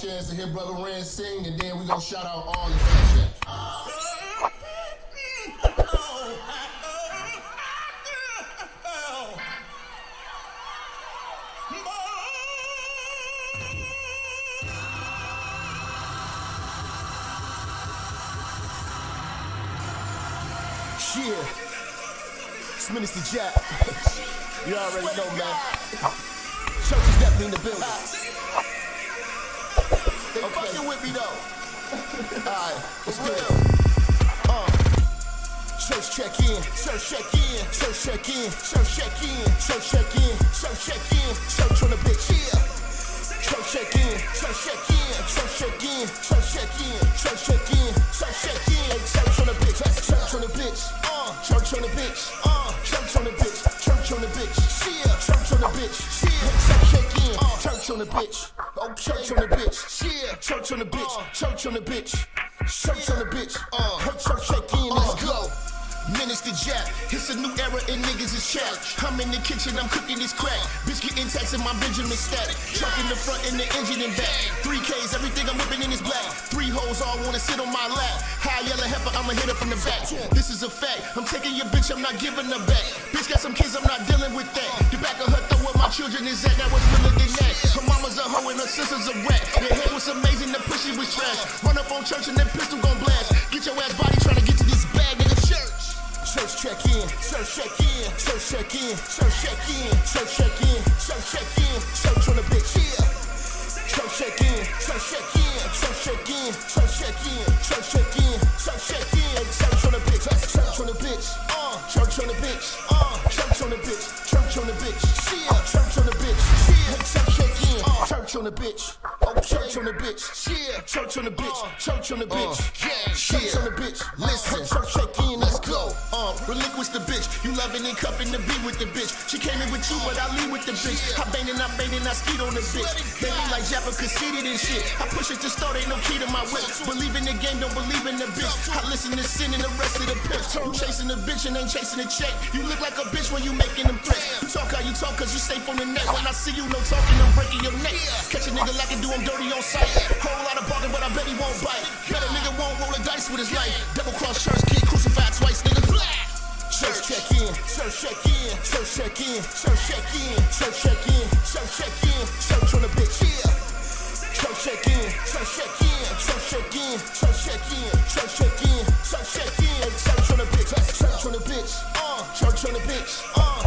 chance to hear Brother Rand sing, and then we gonna shout out all the fans. Yeah, it's Minister Jap. You already know, man. Church is definitely in the building. They fucking with me though. Alright, let's do it. Church check in, church check in, church check in, church check in, church check in, church check in, church on the bitch. Yeah. Church check in, church check in, church check in, church check in, church check in, church check in. Hey, church on the bitch, church on the bitch. Church on the bitch, church on the bitch, church on the bitch, yeah, church on the bitch, yeah, church check in, church on the bitch, oh, church on the bitch, yeah, church on the bitch, church on the bitch, church on the bitch, hey, church check in, let's go. Minister Jap, it's a new era and niggas is chat. I'm in the kitchen, I'm cooking this crack. Bitch getting taxed in my Benjamin static. Truck in the front and the engine in back. 3Ks, everything I'm whipping in is black. 3 hoes all wanna sit on my lap. High yellow heifer, I'ma hit her from the back. This is a fact, I'm taking your bitch, I'm not giving her back. Bitch got some kids, I'm not dealing with that. The back of her throw where my children is at, that was realer than that. Her mama's a hoe and her sister's a rat. Their head was amazing, the pussy was trash. Run up on church and that pistol gon' blast. Get your ass body trying to get to this bag, nigga. Church check in, church check in, church check in, church check in, church check in, church check in, church on the bitch, yeah. Church check in, church check in, church check in, church check in, church check in, church check in, church on the bitch, church on the bitch, church on the bitch, church on the bitch, church on the bitch, yeah, church on the bitch, yeah, church check in, church on the bitch, oh, church on the bitch, yeah, church on the bitch, church on the bitch, yeah, church on the bitch, listen, church check in, let's go. Relinquish the bitch, you loving and cuffing to be with the bitch. She came in with you, but I leave with the bitch. I bang and I skeet on the bitch. They be like Jap conceited and shit. I push it to start, ain't no key to my whip. Believe in the game, don't believe in the bitch. I listen to sin and the rest of the pitch. You chasing the bitch and ain't chasing the check. You look like a bitch when you making them threats. You talk how you talk cause you safe on the net. When I see you, no talking, I'm breaking your neck. Catch a nigga like it, do him dirty on sight. Whole lot of barking, but I bet he won't bite. Bet a nigga won't roll the dice with his life. Double cross church, kid crucified twice, nigga. Church check in, church check in, church check in, church check in, church check in, church check in, church on the bitch, yeah. Church check in, church check in, church check in, church check in, church check in, church check in, church on the bitch, church on the bitch, church on the bitch,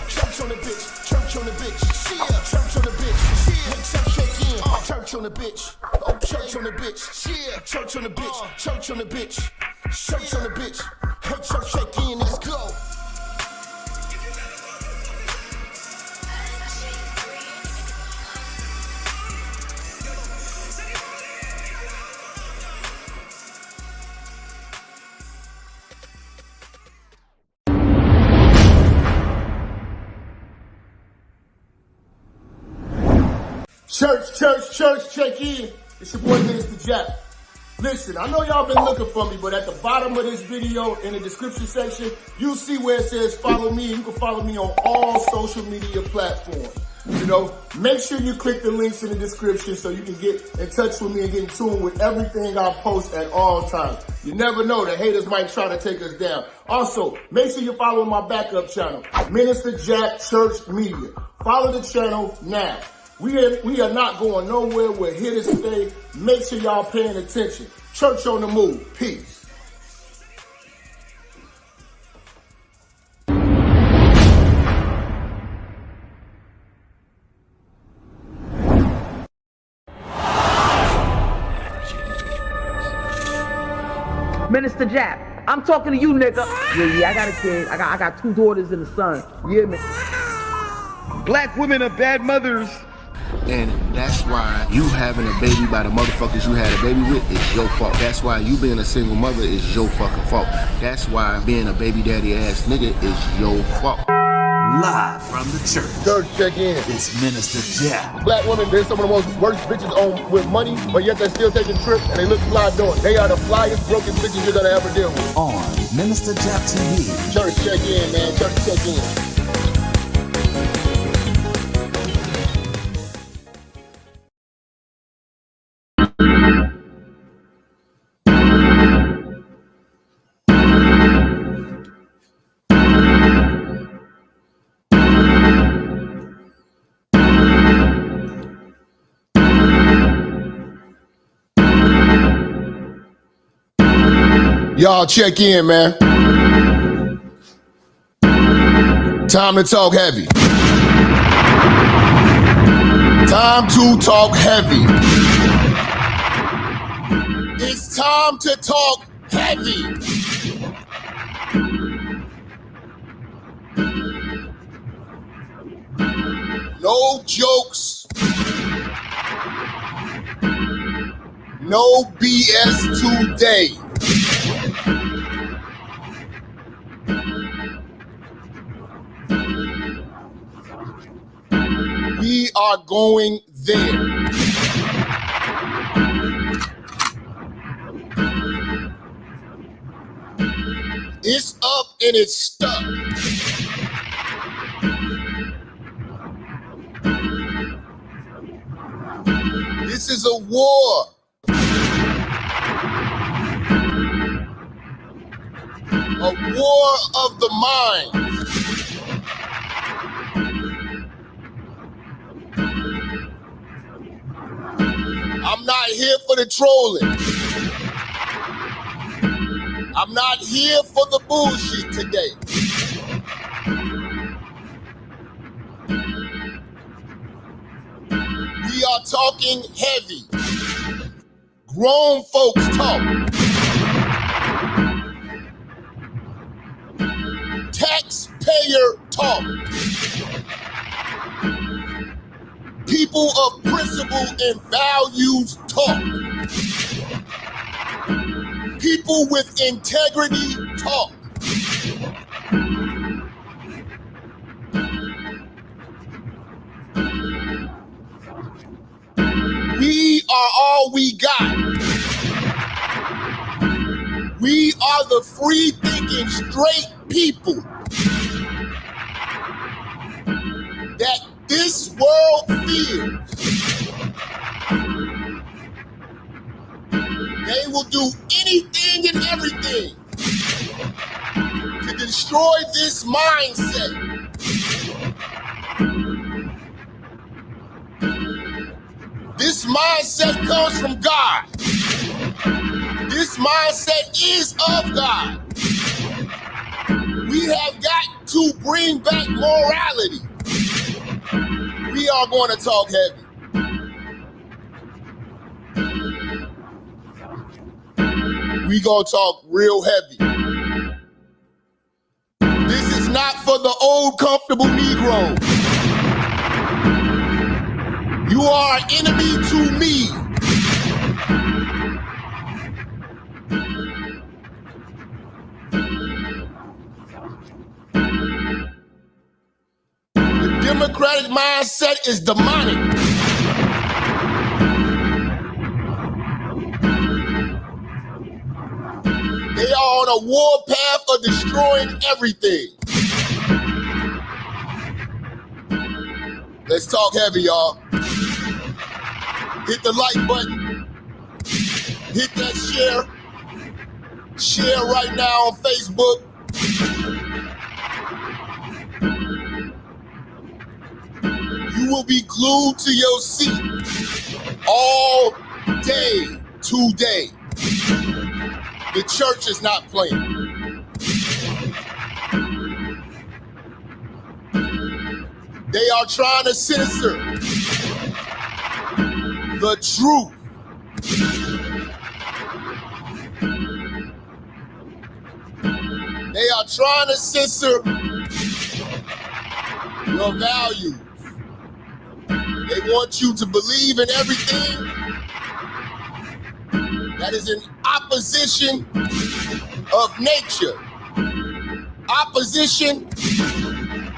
church on the bitch, church on the bitch, yeah, church on the bitch, yeah, church check in, church on the bitch, oh, church on the bitch, yeah, church on the bitch, church on the bitch, church on the bitch, hey, church check in, let's go. Church, check in. It's your boy, Minister Jap. Listen, I know y'all been looking for me, but at the bottom of this video, in the description section, you see where it says follow me. You can follow me on all social media platforms. You know, make sure you click the links in the description so you can get in touch with me and get in tune with everything I post at all times. You never know, the haters might try to take us down. Also, make sure you're following my backup channel, Minister Jap Church Media. Follow the channel now. We are not going nowhere. We're here to stay. Make sure y'all paying attention. Church on the move. Peace. Minister Jap, I'm talking to you, nigga. Yeah, I got a kid. I got 2 daughters and a son. You hear me? Black women are bad mothers. And that's why you having a baby by the motherfuckers you had a baby with is your fault. That's why you being a single mother is your fucking fault. That's why being a baby daddy ass nigga is your fault. Live from the church. Church check in. It's Minister Jap. Black women, they're some of the most worst bitches on with money, but yet they're still taking trips and they look fly doing. They are the flyest broken bitches you're gonna ever deal with. On Minister Jap TV. Church check in, man. Church check in. Y'all check in, man. Time to talk heavy. Time to talk heavy. It's time to talk heavy. No jokes. No BS today. We are going there. It's up and it's stuck. This is a war. A war of the mind. I'm not here for the trolling. I'm not here for the bullshit today. We are talking heavy. Grown folks talk. Taxpayer talk. People of principle and values talk. People with integrity talk. We are all we got. We are the free-thinking, straight people that this world fears. They will do anything and everything to destroy this mindset. This mindset comes from God. This mindset is of God. We have got to bring back morality. We are going to talk heavy. We gonna talk real heavy. This is not for the old comfortable Negro. You are an enemy to me. The democratic mindset is demonic. They are on a war path of destroying everything. Let's talk heavy, y'all. Hit the like button. Hit that share. Share right now on Facebook. You will be glued to your seat all day today. The church is not playing. They are trying to censor the truth. They are trying to censor your values. They want you to believe in everything that is in opposition of nature, opposition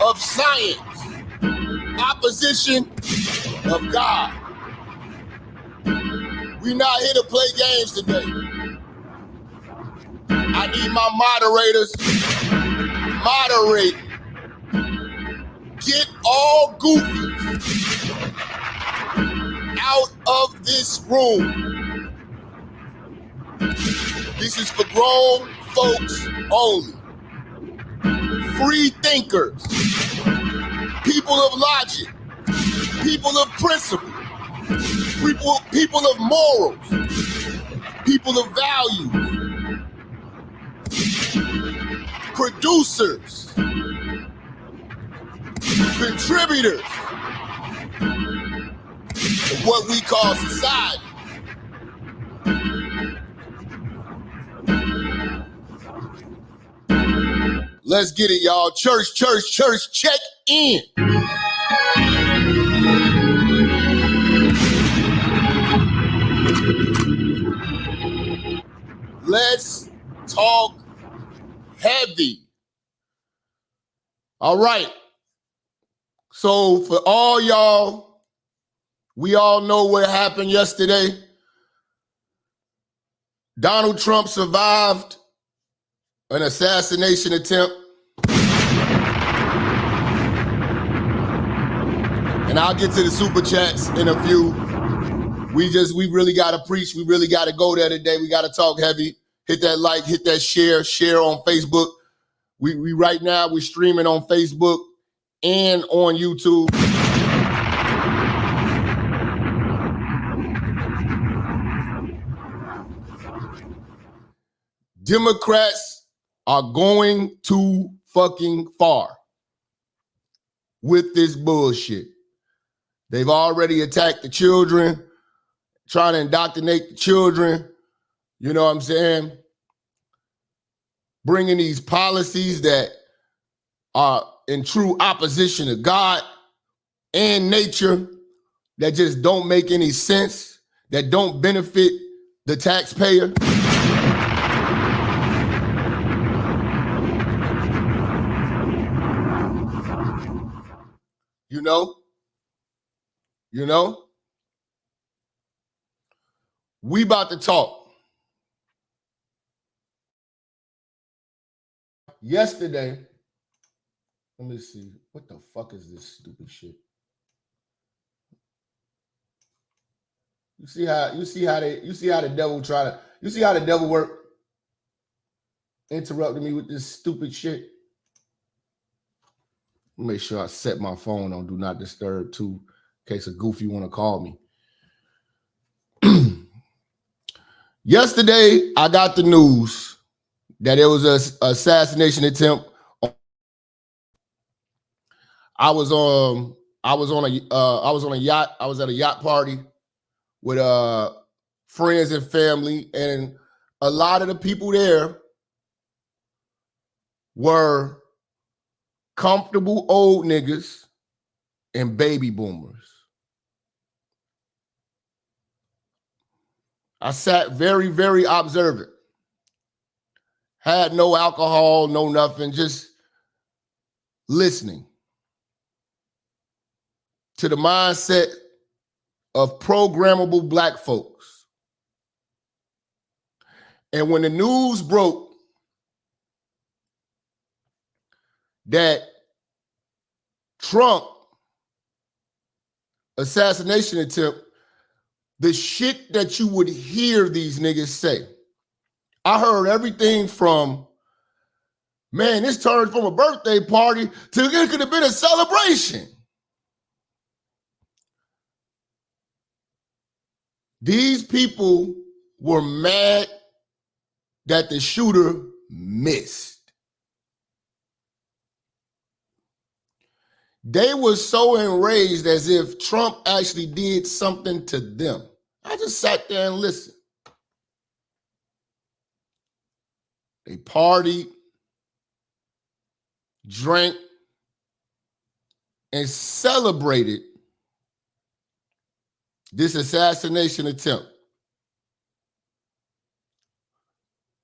of science, opposition of God. We're not here to play games today. I need my moderators. Moderate. Get all goofies out of this room. This is for grown folks only. Free thinkers. People of logic. People of principle. People of morals. People of values. producers, contributors of what we call society. Let's get it, y'all. Church, check in. Let's talk heavy. All right. So for all y'all, we all know what happened yesterday. Donald Trump survived an assassination attempt. And I'll get to the super chats in a few. We really got to preach. We really got to go there today. We got to talk heavy. Hit that like, hit that share on Facebook. We right now, we're streaming on Facebook and on YouTube. Democrats are going too fucking far with this bullshit. They've already attacked the children, trying to indoctrinate the children. You know what I'm saying? Bringing these policies that are in true opposition to God and nature, that just don't make any sense, that don't benefit the taxpayer. You know, we about to talk. Yesterday, let me see. What the fuck is this stupid shit? You see how the devil work? Interrupted me with this stupid shit. Make sure I set my phone on do not disturb too, in case a goofy want to call me. Yesterday, I got the news that there was an assassination attempt. I was on a yacht. I was at a yacht party with friends and family, and a lot of the people there were comfortable old niggas and baby boomers. I sat very, very observant. Had no alcohol, no nothing, just listening to the mindset of programmable black folks. And when the news broke that Trump assassination attempt, the shit that you would hear these niggas say, I heard everything from, man, this turned from a birthday party to it could have been a celebration. These people were mad that the shooter missed. They were so enraged as if Trump actually did something to them. I just sat there and listened. They partied, drank, and celebrated this assassination attempt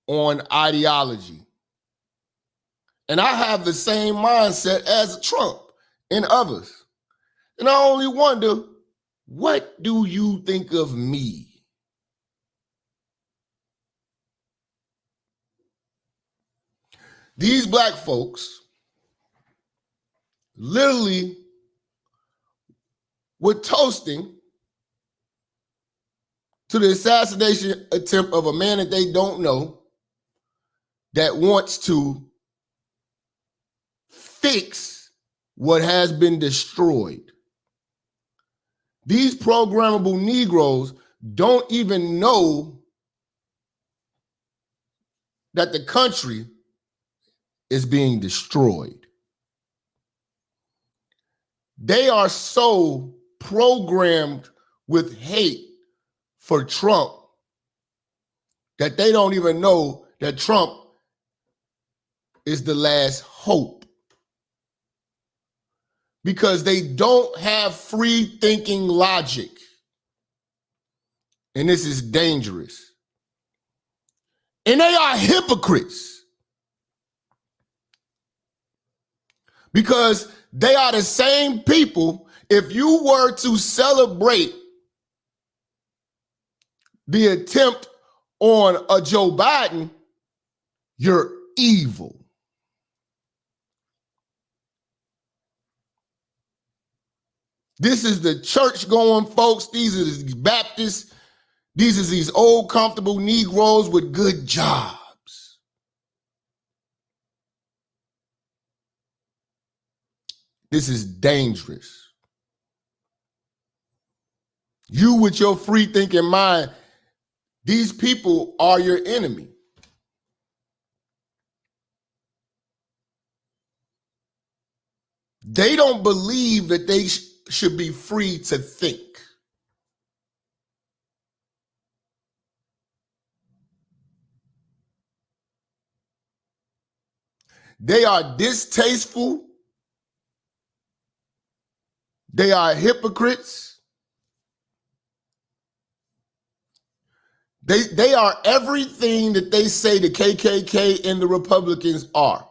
on ideology. And I have the same mindset as Trump and others. And I only wonder, what do you think of me? These black folks literally were toasting to the assassination attempt of a man that they don't know, that wants to fix what has been destroyed. These programmable Negroes don't even know that the country is being destroyed. They are so programmed with hate for Trump that they don't even know that Trump is the last hope. Because they don't have free thinking logic. And this is dangerous. And they are hypocrites. Because they are the same people. If you were to celebrate the attempt on a Joe Biden, you're evil. This is the church going folks. These are these Baptists. These are these old comfortable Negroes with good jobs. This is dangerous. You with your free thinking mind, these people are your enemy. They don't believe that they should be free to think. They are distasteful. They are hypocrites. They are everything that they say the KKK and the Republicans are.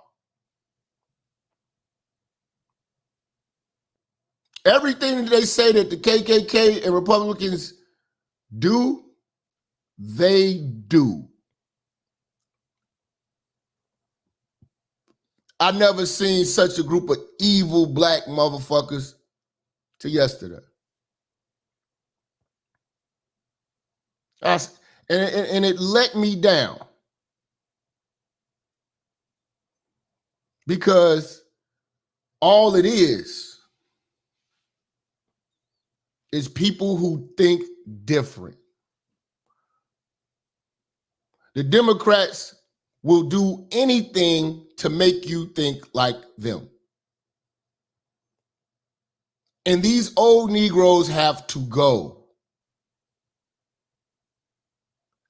Everything that they say that the KKK and Republicans do, they do. I never seen such a group of evil black motherfuckers till yesterday. And it let me down. Because all it is people who think different. The Democrats will do anything to make you think like them. And these old Negroes have to go.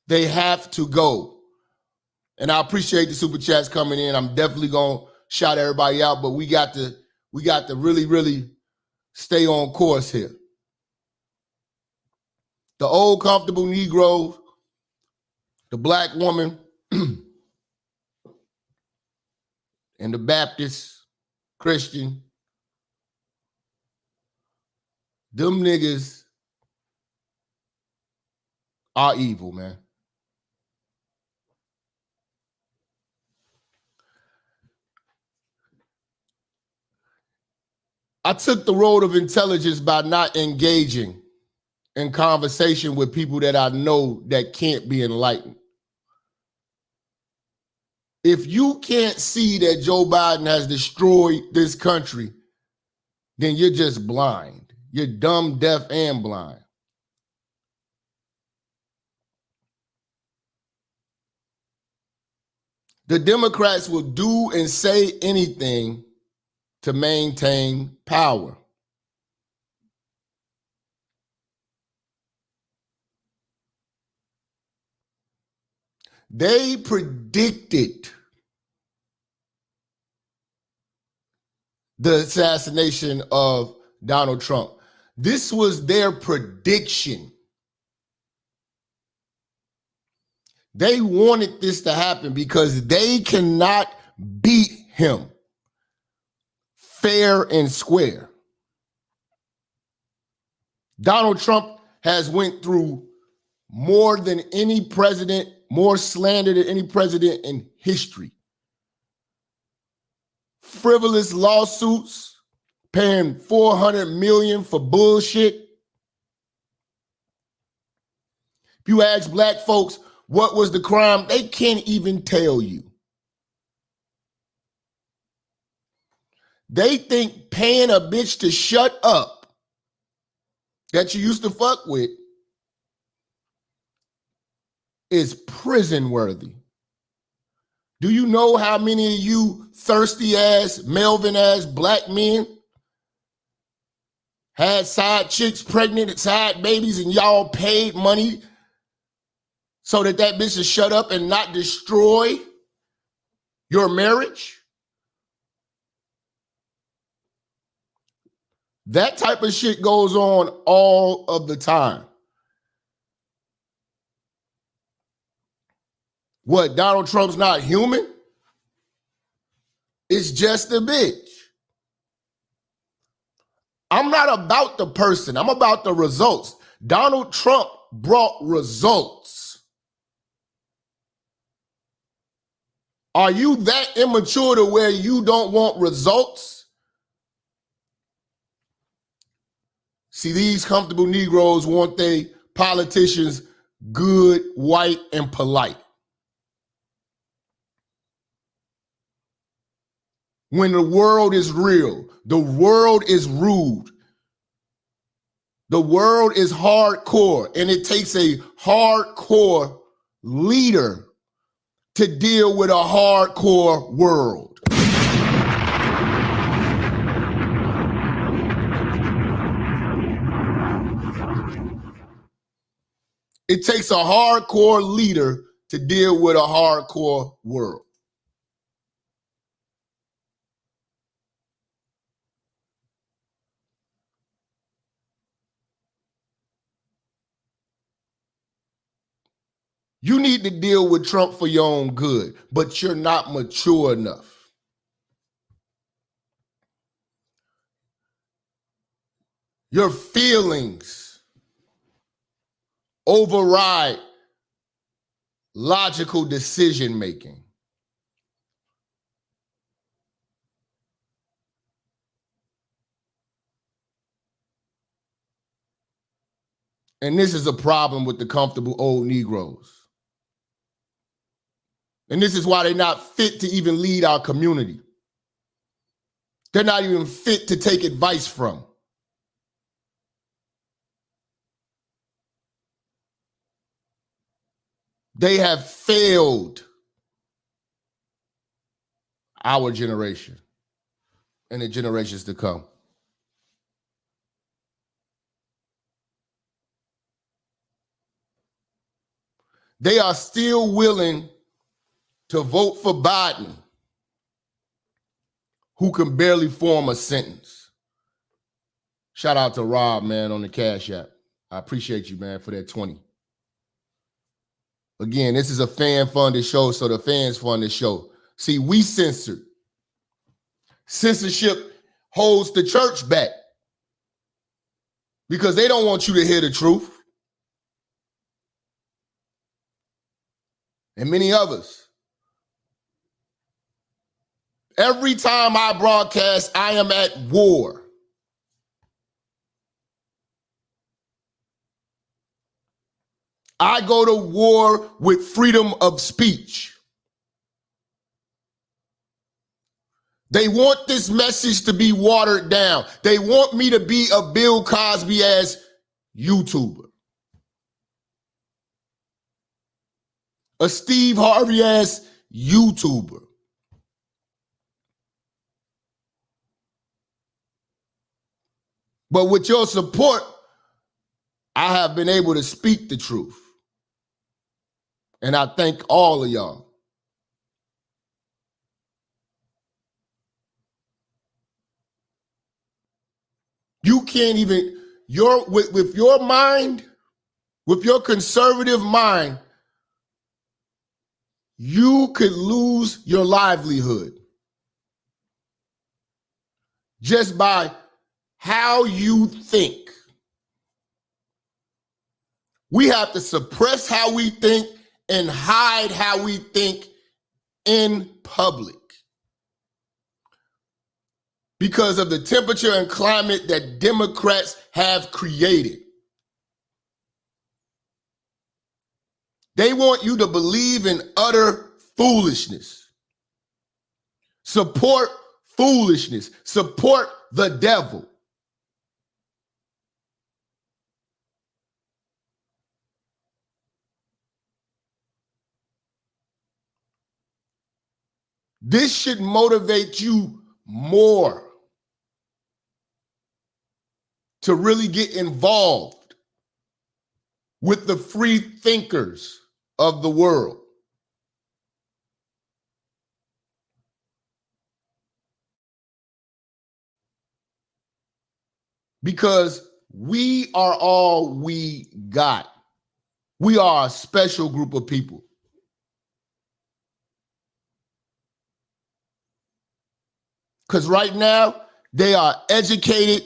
They have to go. And I appreciate the super chats coming in. I'm definitely going to shout everybody out, but we got to really, really stay on course here. The old comfortable Negro, the black woman, and the Baptist, Christian, them niggas are evil, man. I took the road of intelligence by not engaging in conversation with people that I know that can't be enlightened. If you can't see that Joe Biden has destroyed this country, then you're just blind. You're dumb, deaf, and blind. The Democrats will do and say anything to maintain power. They predicted the assassination of Donald Trump. This was their prediction. They wanted this to happen because they cannot beat him fair and square. Donald Trump has went through more than any president, more slander than any president in history. Frivolous lawsuits, paying $400 million for bullshit. If you ask black folks what was the crime, they can't even tell you. They think paying a bitch to shut up that you used to fuck with is prison worthy. Do you know how many of you thirsty ass, Melvin ass black men had side chicks pregnant and side babies and y'all paid money so that bitch will shut up and not destroy your marriage? That type of shit goes on all of the time. What, Donald Trump's not human? It's just a bitch. I'm not about the person. I'm about the results. Donald Trump brought results. Are you that immature to where you don't want results? See, these comfortable Negroes want their politicians good, white, and polite. When the world is real, the world is rude. The world is hardcore, and it takes a hardcore leader to deal with a hardcore world. It takes a hardcore leader to deal with a hardcore world. You need to deal with Trump for your own good, but you're not mature enough. Your feelings override logical decision making. And this is a problem with the comfortable old Negroes. And this is why they're not fit to even lead our community. They're not even fit to take advice from. They have failed our generation and the generations to come. They are still willing to vote for Biden, who can barely form a sentence. Shout out to Rob, man, on the Cash App. I appreciate you, man, for that 20. Again, this is a fan-funded show, so the fans fund the show. See, we censored. Censorship holds the church back because they don't want you to hear the truth. And many others. Every time I broadcast, I am at war. I go to war with freedom of speech. They want this message to be watered down. They want me to be a Bill Cosby as YouTuber, a Steve Harvey as YouTuber. But with your support, I have been able to speak the truth. And I thank all of y'all. You can't even, with your mind, with your conservative mind, you could lose your livelihood just by how you think. We have to suppress how we think and hide how we think in public because of the temperature and climate that Democrats have created. They want you to believe in utter foolishness. Support foolishness. Support the devil. This should motivate you more to really get involved with the free thinkers of the world. Because we are all we got. We are a special group of people. Because right now, they are educated,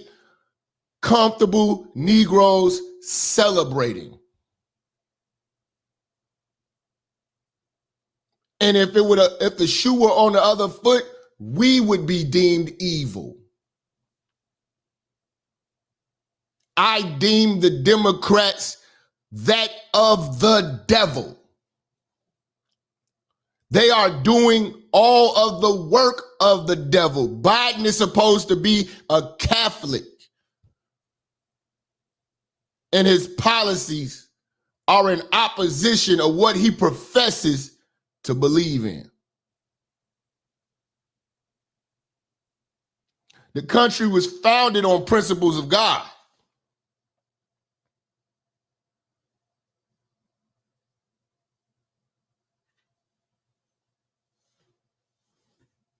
comfortable Negroes celebrating. And if the shoe were on the other foot, we would be deemed evil. I deem the Democrats that of the devil. They are doing all of the work of the devil. Biden is supposed to be a Catholic, and his policies are in opposition of what he professes to believe in. The country was founded on principles of God.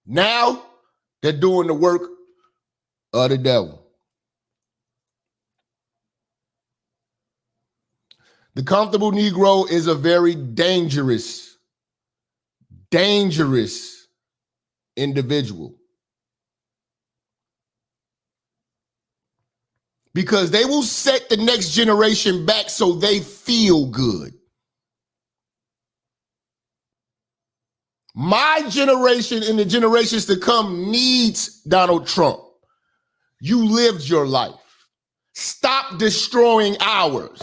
Now they're doing the work of the devil. The comfortable Negro is a very dangerous individual. Because they will set the next generation back so they feel good. My generation and the generations to come needs Donald Trump. You lived your life. Stop destroying ours.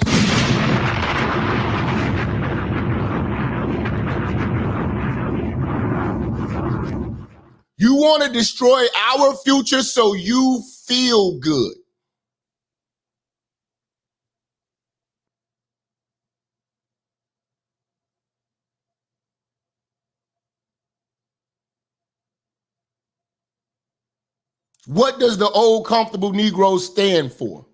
You want to destroy our future so you feel good. What does the old comfortable Negro stand for?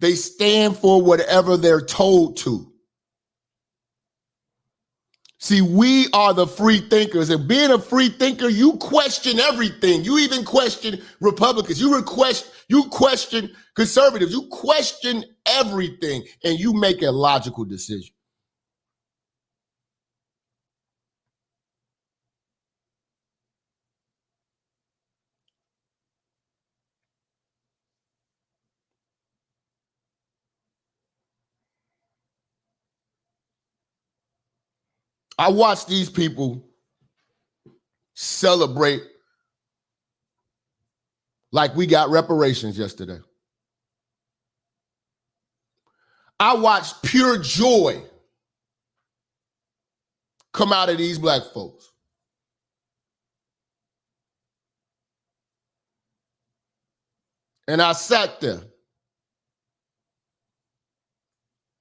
They stand for whatever they're told to. See, we are the free thinkers, and being a free thinker, you question everything. You even question Republicans. You question conservatives. You question everything, and you make a logical decision. I watched these people celebrate like we got reparations yesterday. I watched pure joy come out of these black folks. And I sat there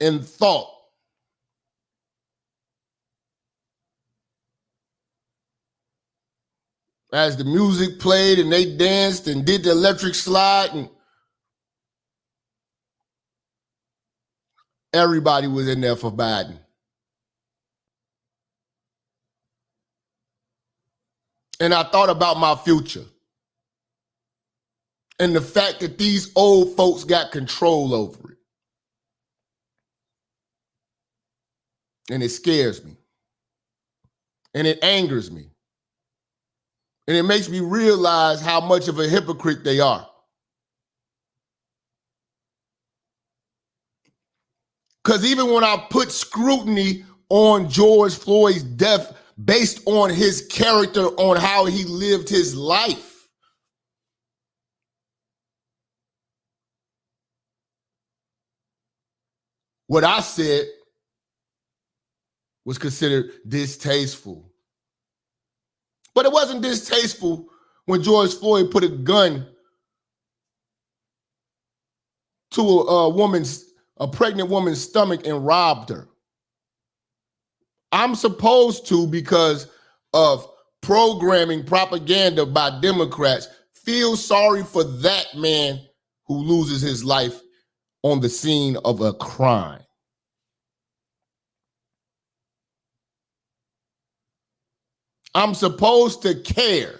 and thought, as the music played and they danced and did the electric slide, and everybody was in there for Biden. And I thought about my future and the fact that these old folks got control over it. And it scares me. And it angers me. And it makes me realize how much of a hypocrite they are. Because even when I put scrutiny on George Floyd's death based on his character, on how he lived his life, what I said was considered distasteful. But it wasn't distasteful when George Floyd put a gun to a pregnant woman's stomach and robbed her. I'm supposed to, because of programming propaganda by Democrats, feel sorry for that man who loses his life on the scene of a crime. I'm supposed to care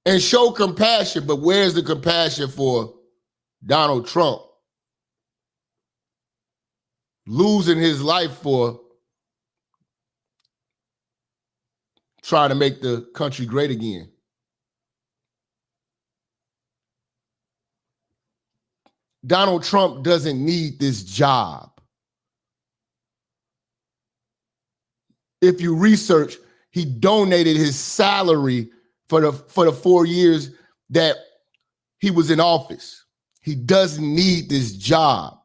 and show compassion, but where's the compassion for Donald Trump losing his life for trying to make the country great again? Donald Trump doesn't need this job. If you research, he donated his salary for the 4 years that he was in office. He doesn't need this job.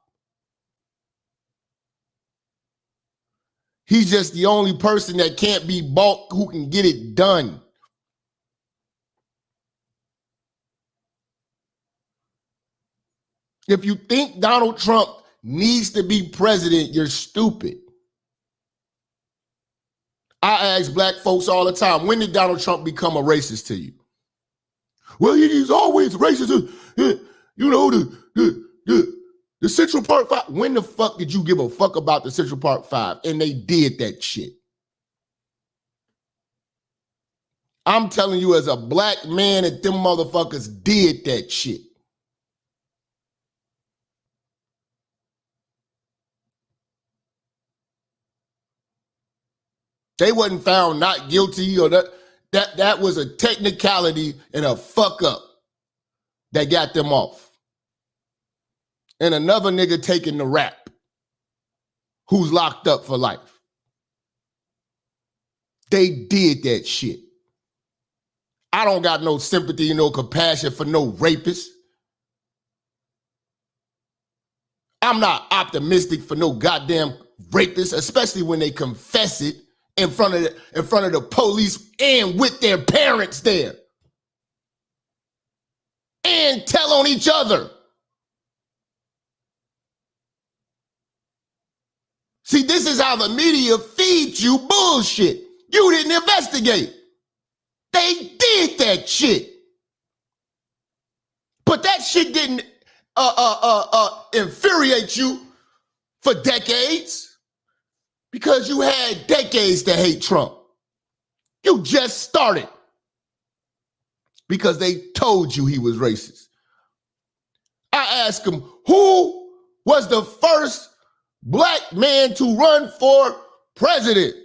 He's just the only person that can't be bought who can get it done. If you think Donald Trump needs to be president, you're stupid. I ask black folks all the time, when did Donald Trump become a racist to you? Well, he's always racist. You know, the Central Park 5. When the fuck did you give a fuck about the Central Park 5? And they did that shit. I'm telling you, as a black man, that them motherfuckers did that shit. They wasn't found not guilty, or that was a technicality and a fuck up that got them off. And another nigga taking the rap who's locked up for life. They did that shit. I don't got no sympathy, no compassion for no rapist. I'm not optimistic for no goddamn rapist, especially when they confess it in front of the police and with their parents there. And tell on each other. See, this is how the media feeds you bullshit. You didn't investigate. They did that shit. But that shit didn't infuriate you for decades. Because you had decades to hate Trump. You just started because they told you he was racist. I asked him, who was the first black man to run for president?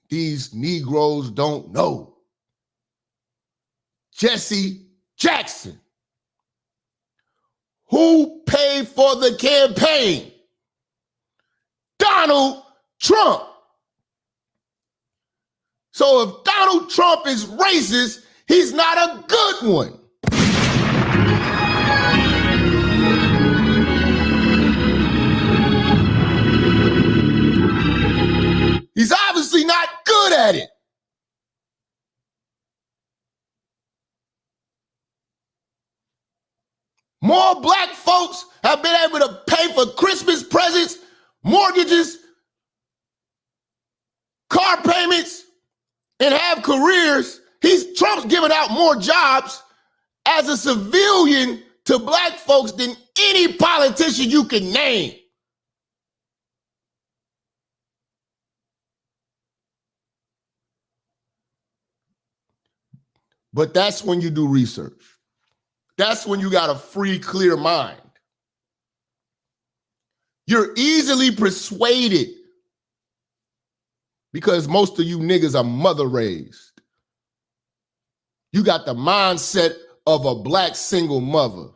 These Negroes don't know. Jesse Jackson. Who paid for the campaign? Donald Trump. So if Donald Trump is racist, he's not a good one. He's obviously not good at it. More black folks have been able to pay for Christmas presents, mortgages, car payments, and have careers. Trump's giving out more jobs as a civilian to black folks than any politician you can name. But that's when you do research. That's when you got a free, clear mind. You're easily persuaded because most of you niggas are mother raised. You got the mindset of a black single mother.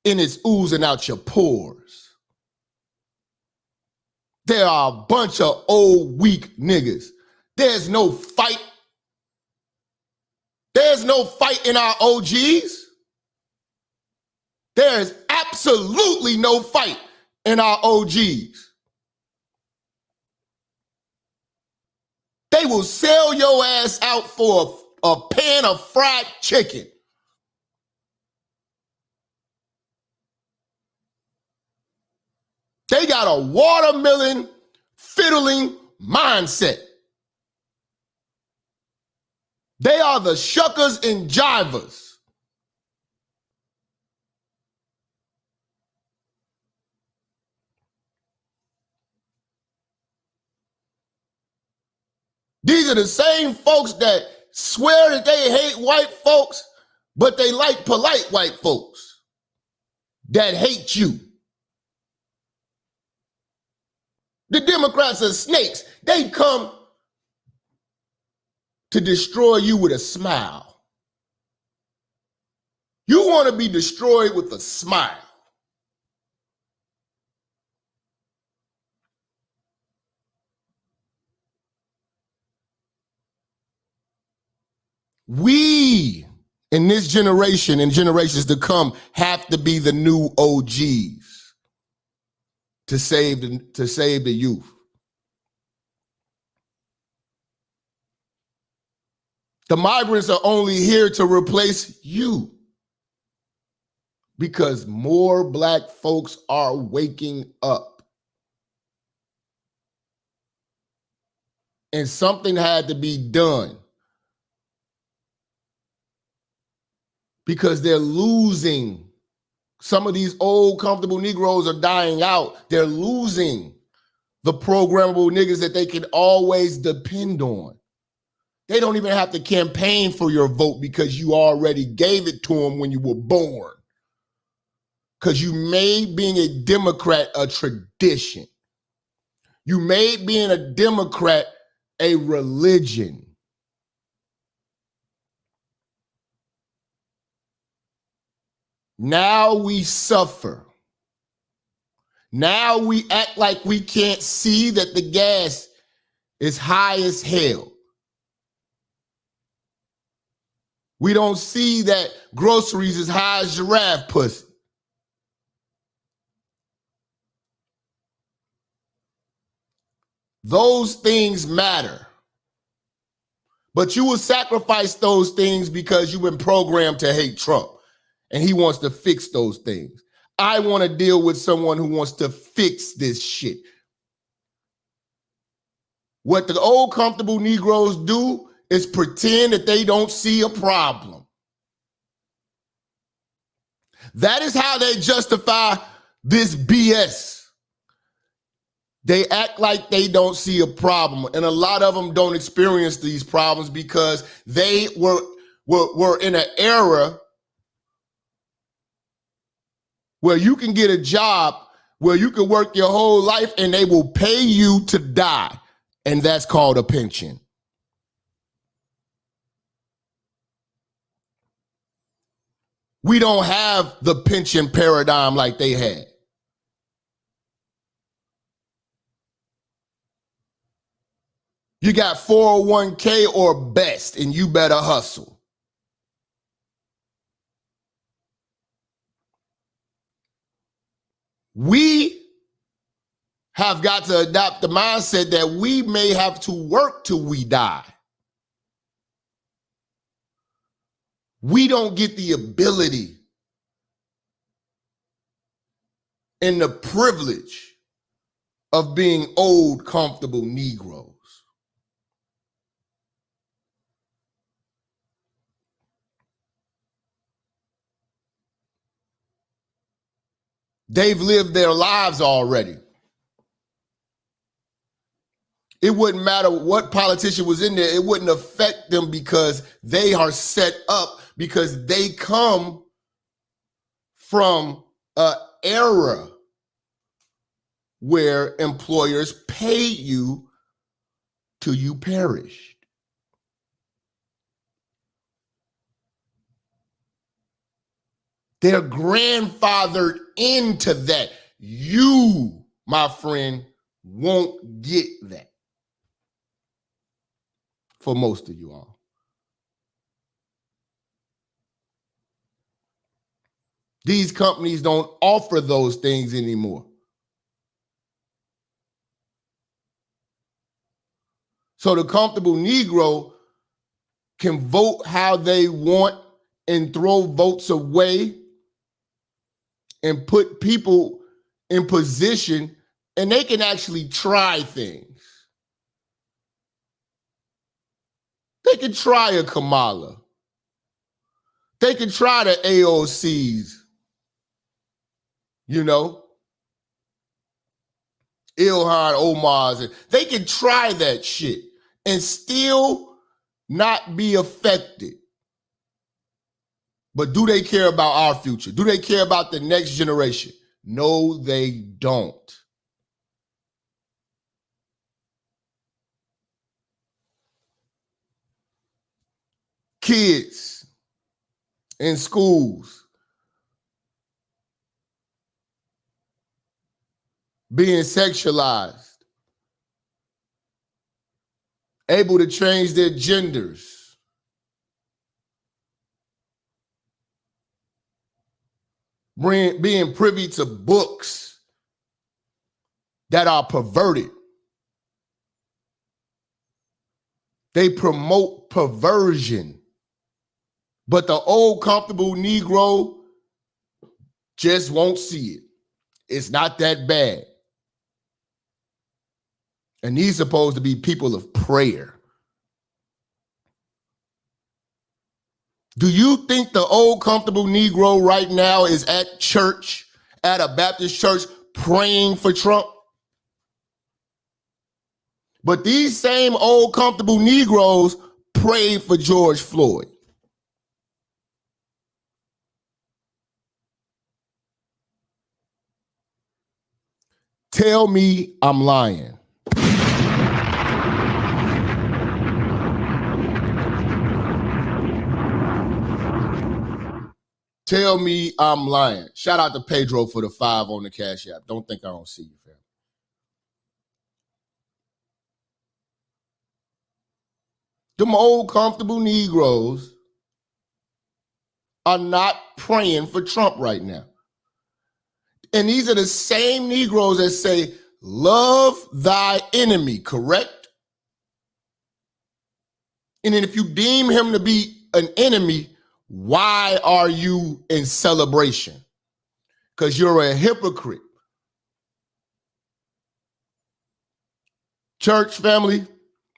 And it's oozing out your pores. There are a bunch of old, weak niggas. There's no fight. There's no fight in our OGs. There is absolutely no fight in our OGs. They will sell your ass out for a pan of fried chicken. They got a watermelon fiddling mindset. They are the shuckers and jivers. These are the same folks that swear that they hate white folks, but they like polite white folks that hate you. The Democrats are snakes. They come to destroy you with a smile. You want to be destroyed with a smile. We in this generation and generations to come have to be the new OGs to save the youth. The migrants are only here to replace you because more black folks are waking up. And something had to be done because they're losing. Some of these old, comfortable Negroes are dying out. They're losing the programmable niggas that they can always depend on. They don't even have to campaign for your vote because you already gave it to them when you were born. Because you made being a Democrat a tradition. You made being a Democrat a religion. Now we suffer. Now we act like we can't see that the gas is high as hell. We don't see that groceries is high as giraffe pussy. Those things matter. But you will sacrifice those things because you've been programmed to hate Trump. And he wants to fix those things. I want to deal with someone who wants to fix this shit. What the old comfortable Negroes do is pretend that they don't see a problem. That is how they justify this BS. They act like they don't see a problem. And a lot of them don't experience these problems because they were in an era where you can get a job where you can work your whole life and they will pay you to die. And that's called a pension. We don't have the pension paradigm like they had. You got 401k or best, and you better hustle. We have got to adopt the mindset that we may have to work till we die. We don't get the ability and the privilege of being old, comfortable Negroes. They've lived their lives already. It wouldn't matter what politician was in there. It wouldn't affect them because they are set up, because they come from an era where employers paid you till you perished. They're grandfathered into that. You, my friend, won't get that. For most of you all. These companies don't offer those things anymore. So the comfortable Negro can vote how they want and throw votes away and put people in position and they can actually try things. They can try a Kamala. They can try the AOCs, you know, Ilhan Omar's. They can try that shit and still not be affected. But do they care about our future? Do they care about the next generation? No, they don't. Kids in schools being sexualized, able to change their genders, being privy to books that are perverted. They promote perversion. But the old comfortable Negro just won't see it. It's not that bad. And these supposed to be people of prayer. Do you think the old comfortable Negro right now is at church, at a Baptist church, praying for Trump? But these same old comfortable Negroes prayed for George Floyd. Tell me I'm lying. Tell me I'm lying. Shout out to Pedro for the 5 on the Cash App. Don't think I don't see you, fam. Them old comfortable Negroes are not praying for Trump right now. And these are the same Negroes that say, love thy enemy, correct? And then if you deem him to be an enemy, why are you in celebration? Because you're a hypocrite. Church family,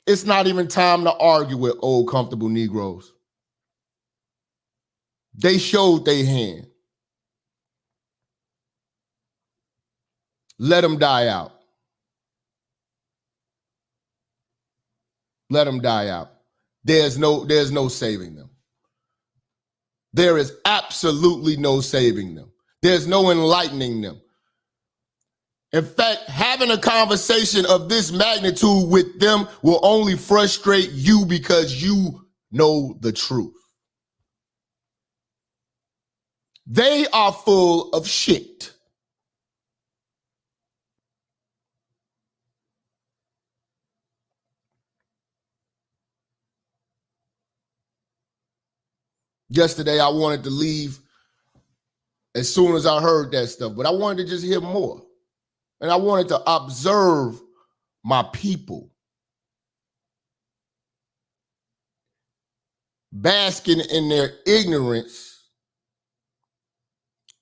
it's not even time to argue with old comfortable Negroes. They showed their hand. Let them die out. Let them die out. There's no saving them. There is absolutely no saving them. There's no enlightening them. In fact, having a conversation of this magnitude with them will only frustrate you because you know the truth. They are full of shit. Yesterday, I wanted to leave as soon as I heard that stuff, but I wanted to just hear more. And I wanted to observe my people basking in their ignorance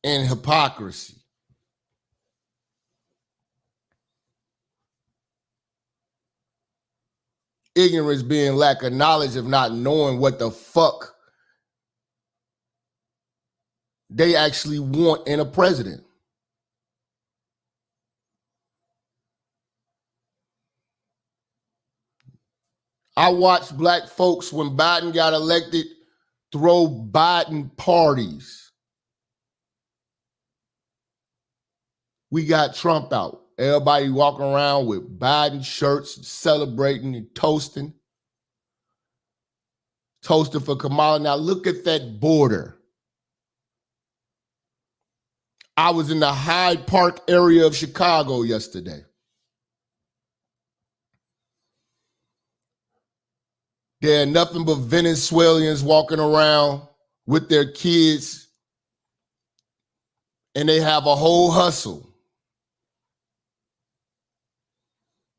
and hypocrisy. Ignorance being lack of knowledge of not knowing what the fuck they actually want in a president. I watched black folks when Biden got elected throw Biden parties. We got Trump out. Everybody walking around with Biden shirts, celebrating and toasting. Toasting for Kamala. Now look at that border. I was in the Hyde Park area of Chicago yesterday. There are nothing but Venezuelans walking around with their kids, and they have a whole hustle.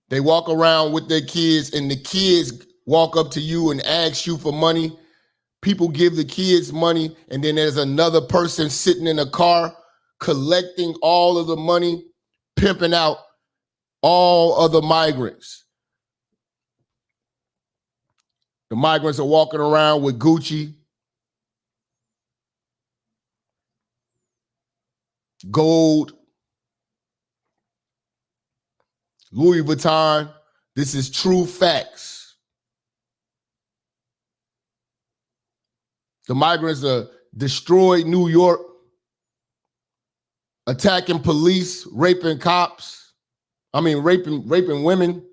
They walk around with their kids, and the kids walk up to you and ask you for money. People give the kids money, and then there's another person sitting in a car collecting all of the money, pimping out all other migrants. The migrants are walking around with Gucci, gold, Louis Vuitton. This is true facts. The migrants destroyed New York, attacking police, raping cops. Raping women.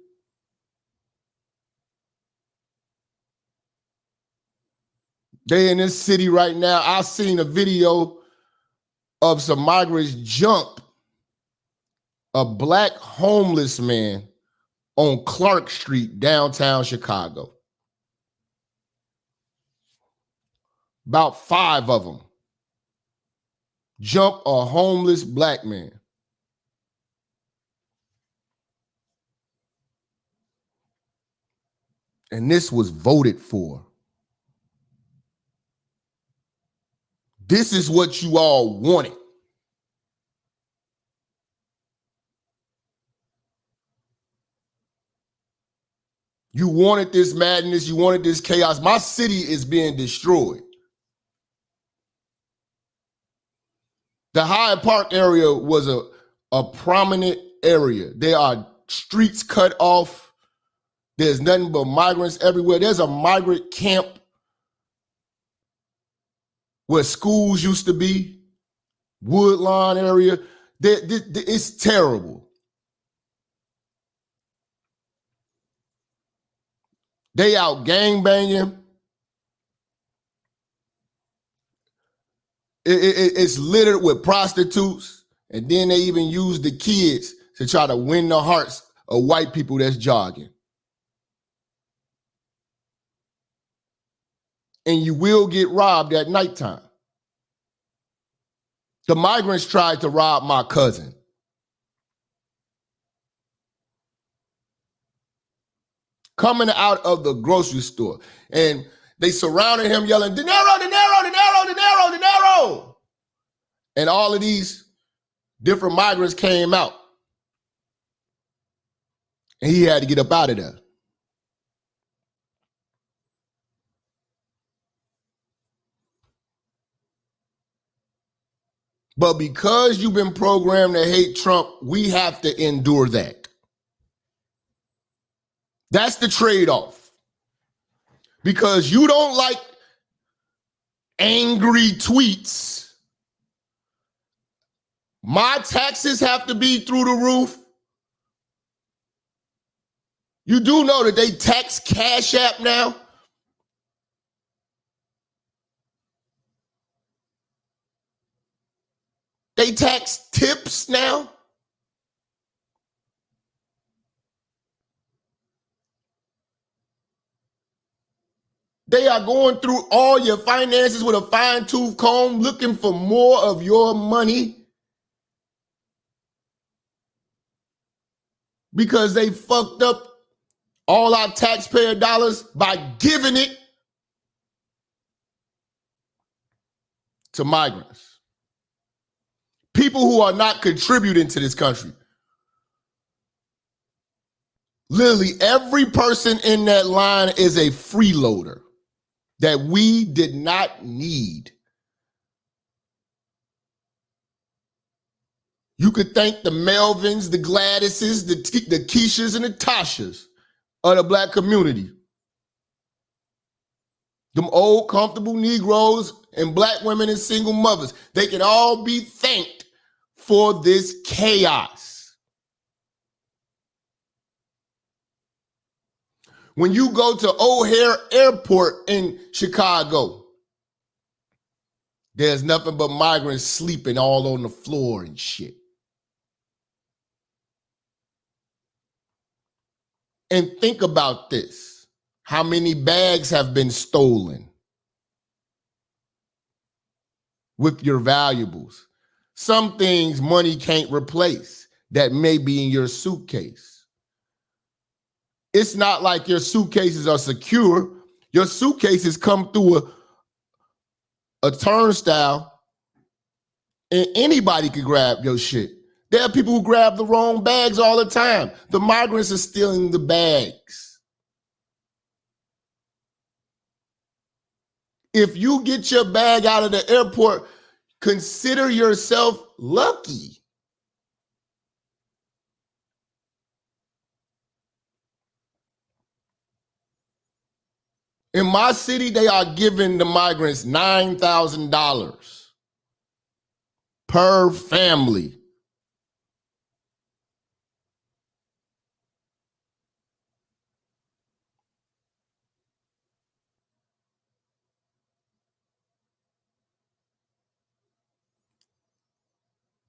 They in this city right now. I seen a video of some migrants jump a black homeless man on Clark Street, downtown Chicago. About 5 of them jump a homeless black man. And this was voted for. This is what you all wanted. You wanted this madness. You wanted this chaos. My city is being destroyed. The Hyde Park area was a prominent area. There are streets cut off. There's nothing but migrants everywhere. There's a migrant camp where schools used to be, Woodlawn area. It's terrible. They out gangbanging. It's littered with prostitutes, and then they even use the kids to try to win the hearts of white people that's jogging. And you will get robbed at nighttime. The migrants tried to rob my cousin. Coming out of the grocery store, and they surrounded him yelling, dinero, dinero, dinero, dinero, dinero. And all of these different migrants came out. And he had to get up out of there. But because you've been programmed to hate Trump, we have to endure that. That's the trade-off. Because you don't like angry tweets. My taxes have to be through the roof. You do know that they tax Cash App now? They tax tips now? They are going through all your finances with a fine-tooth comb, looking for more of your money because they fucked up all our taxpayer dollars by giving it to migrants. People who are not contributing to this country. Literally every person in that line is a freeloader that we did not need. You could thank the Melvins, the Gladyses, the Keishas, and the Tashas of the black community. Them old, comfortable Negroes and black women and single mothers, they can all be thanked for this chaos. When you go to O'Hare Airport in Chicago, there's nothing but migrants sleeping all on the floor and shit. And think about this. How many bags have been stolen with your valuables? Some things money can't replace that may be in your suitcase. It's not like your suitcases are secure. Your suitcases come through a turnstile and anybody could grab your shit. There are people who grab the wrong bags all the time. The migrants are stealing the bags. If you get your bag out of the airport, consider yourself lucky. In my city, they are giving the migrants $9,000 per family.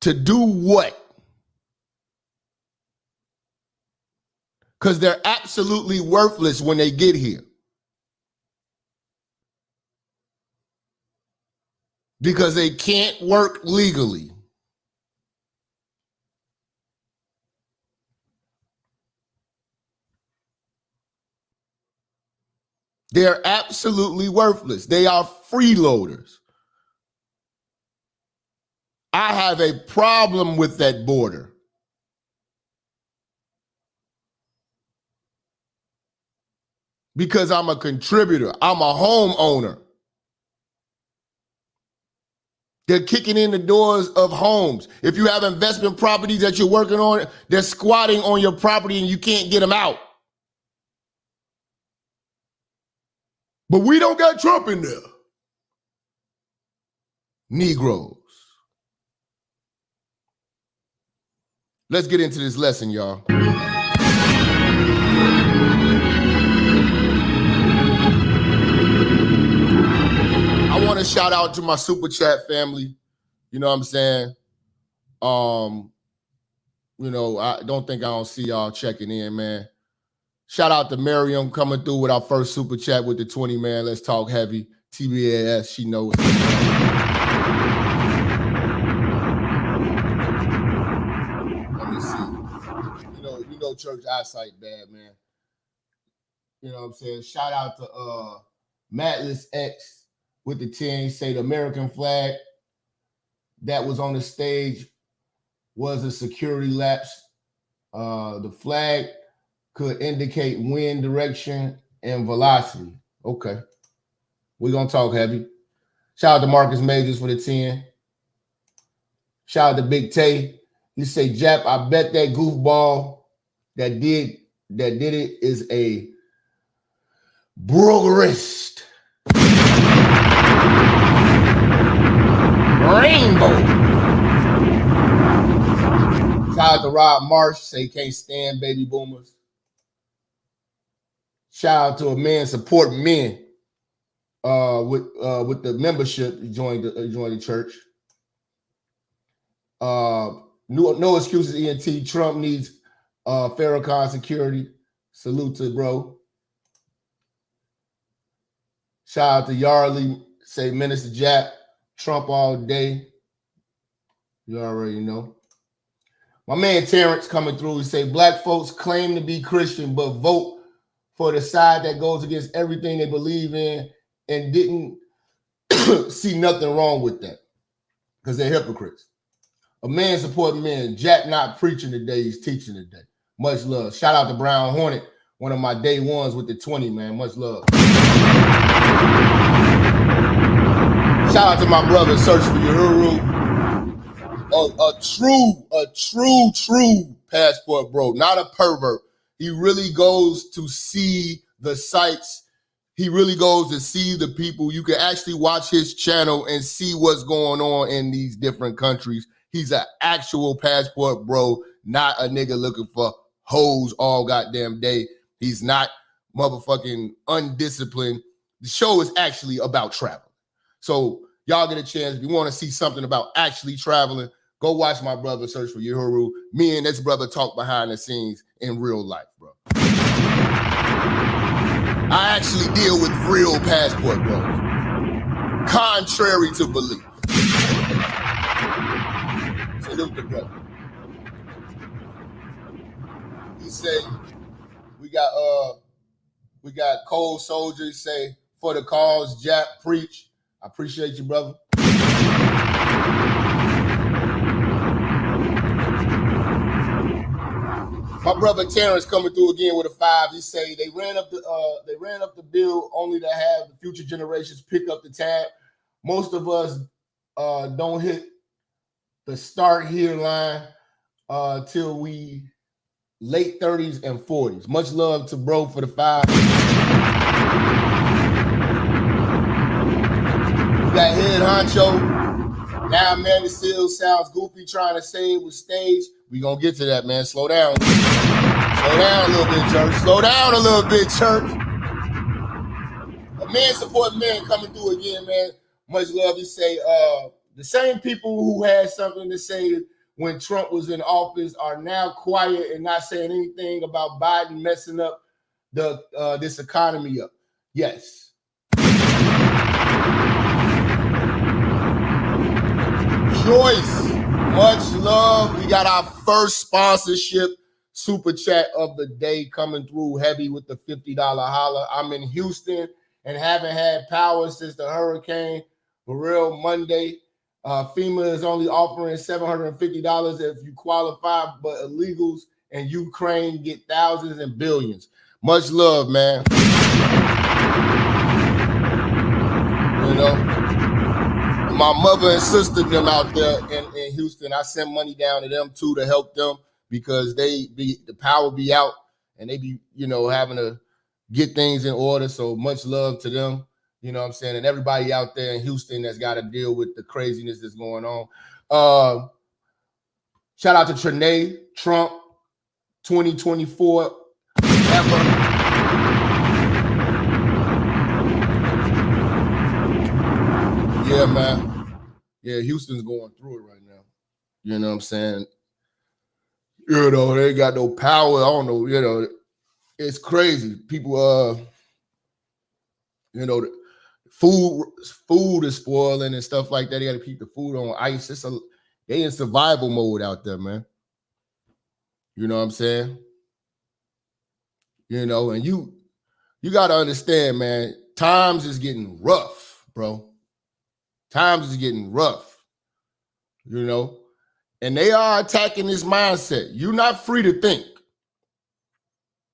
To do what? Because they're absolutely worthless when they get here. Because they can't work legally. They're absolutely worthless. They are freeloaders. I have a problem with that border. Because I'm a contributor. I'm a homeowner. They're kicking in the doors of homes. If you have investment properties that you're working on, they're squatting on your property and you can't get them out. But we don't got Trump in there. Negroes. Let's get into this lesson, y'all. I want to shout out to my super chat family. You know what I'm saying? You know, I don't see y'all checking in, man. Shout out to Miriam coming through with our first super chat with the 20, man. Let's talk heavy. TBAS, she knows. Let me see. You know, church eyesight bad, man. You know what I'm saying? Shout out to Matless X with the 10. He say the American flag that was on the stage was a security lapse. The flag could indicate wind direction and velocity. Okay. We're going to talk heavy. Shout out to Marcus Majors for the 10. Shout out to Big Tay. You say, Jap, I bet that goofball that did it is a brokerist. Rainbow. Shout out to Rob Marsh. Say can't stand baby boomers. Shout out to a man supporting men with the membership. He joined the church. No excuses, ENT. Trump needs Farrakhan security. Salute to bro. Shout out to Yarley. Say Minister Jap. Trump all day. You already know. My man Terrence coming through. He say black folks claim to be Christian, but vote for the side that goes against everything they believe in and didn't see nothing wrong with that because they're hypocrites. A man supporting men. Jack not preaching today. He's teaching today. Much love. Shout out to Brown Hornet, one of my day ones with the 20, man. Much love. Shout out to my brother, Search for Uhuru. A true passport bro, not a pervert. He really goes to see the sites. He really goes to see the people. You can actually watch his channel and see what's going on in these different countries. He's an actual passport bro, not a nigga looking for hoes all goddamn day. He's not motherfucking undisciplined. The show is actually about travel. So y'all get a chance. If you want to see something about actually traveling, go watch my brother Search for Uhuru. Me and this brother talk behind the scenes in real life, bro. I actually deal with real passport bros. Contrary to belief. Salute the brother. He say, we got cold soldiers say, for the cause, Jap, preach. I appreciate you, brother. My brother Terrence coming through again with a 5. He say they ran up the bill only to have the future generations pick up the tab. Most of us don't hit the start here line till we late 30s and 40s. Much love to bro for the 5. We got head honcho. Now, man, it still sounds goofy trying to say it was staged. We gonna get to that, man. Slow down. Slow down a little bit, church. Slow down a little bit, church. A man support man coming through again, man. Much love. You say the same people who had something to say when Trump was in office are now quiet and not saying anything about Biden messing up the this economy up. Yes. Joyce, much love. We got our first sponsorship super chat of the day coming through heavy with the $50 holler. I'm in Houston and haven't had power since the hurricane. For real, Monday. FEMA is only offering $750 if you qualify, but illegals in Ukraine get thousands and billions. Much love, man. You know, my mother and sister, them out there in Houston, I send money down to them too to help them because the power be out and they be, having to get things in order. So much love to them. You know what I'm saying? And everybody out there in Houston that's got to deal with the craziness that's going on. Shout out to Trinae, Trump, 2024 ever. Yeah, man. Yeah, Houston's going through it right now. You know what I'm saying? They got no power. I don't know, it's crazy. People, food is spoiling and stuff like that. They got to keep the food on ice. They in survival mode out there, man. You know what I'm saying? And you got to understand, man, times is getting rough, bro. Times is getting rough, and they are attacking this mindset. You're not free to think.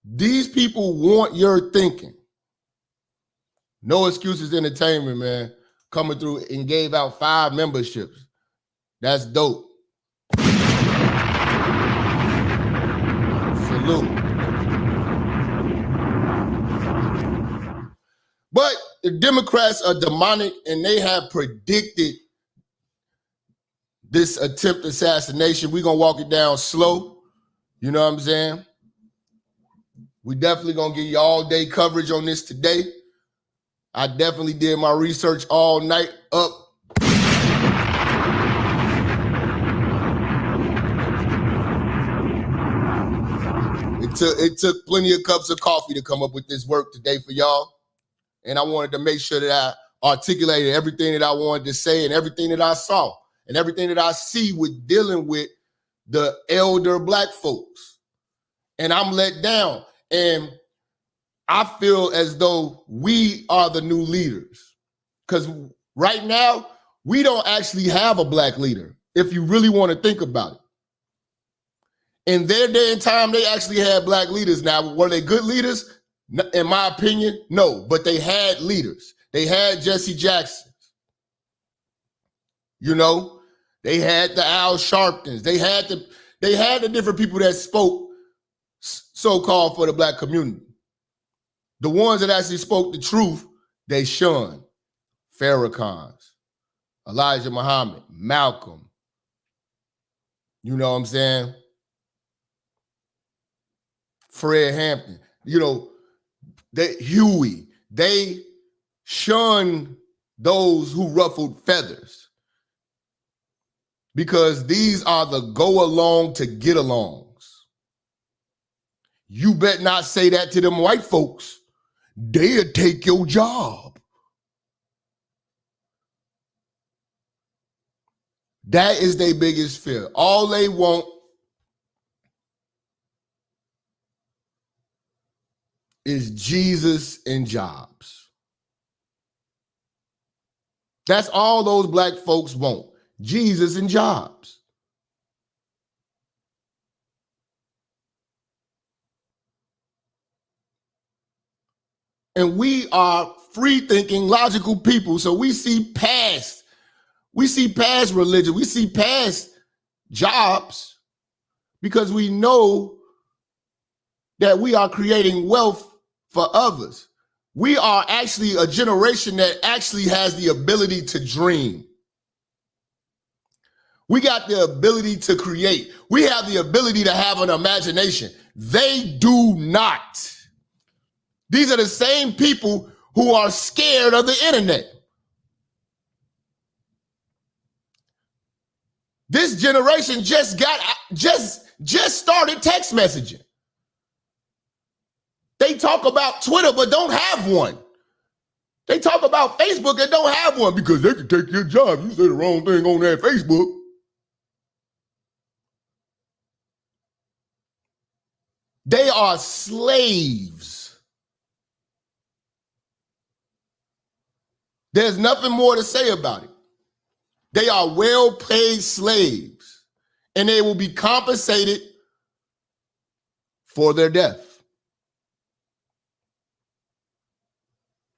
These people want your thinking. No Excuses Entertainment, man, coming through and gave out 5 memberships. That's dope. Salute. But the Democrats are demonic and they have predicted this attempt assassination. We're going to walk it down slow. You know what I'm saying? We definitely going to give you all day coverage on this today. I definitely did my research all night up. It took plenty of cups of coffee to come up with this work today for y'all. And I wanted to make sure that I articulated everything that I wanted to say and everything that I saw and everything that I see with dealing with the elder Black folks. And I'm let down. And I feel as though we are the new leaders. Because right now, we don't actually have a Black leader, if you really want to think about it. In their day and time, they actually had Black leaders. Now, were they good leaders? In my opinion, no, but they had leaders. They had Jesse Jackson. They had the Al Sharptons. They had the different people that spoke so-called for the Black community. The ones that actually spoke the truth, they shunned. Farrakhan's, Elijah Muhammad, Malcolm. You know what I'm saying? Fred Hampton. Huey, they shun those who ruffled feathers because these are the go along to get alongs. You bet not say that to them white folks. They'll take your job. That is their biggest fear. All they want is Jesus and jobs. That's all those Black folks want. Jesus and jobs. And we are free-thinking, logical people. So we see past religion, we see past jobs, because we know that we are creating wealth for others. We are actually a generation that actually has the ability to dream. We got the ability to create. We have the ability to have an imagination. They do not. These are the same people who are scared of the internet. This generation just started text messaging. They talk about Twitter, but don't have one. They talk about Facebook and don't have one because they can take your job. You say the wrong thing on that Facebook. They are slaves. There's nothing more to say about it. They are well-paid slaves, and they will be compensated for their death.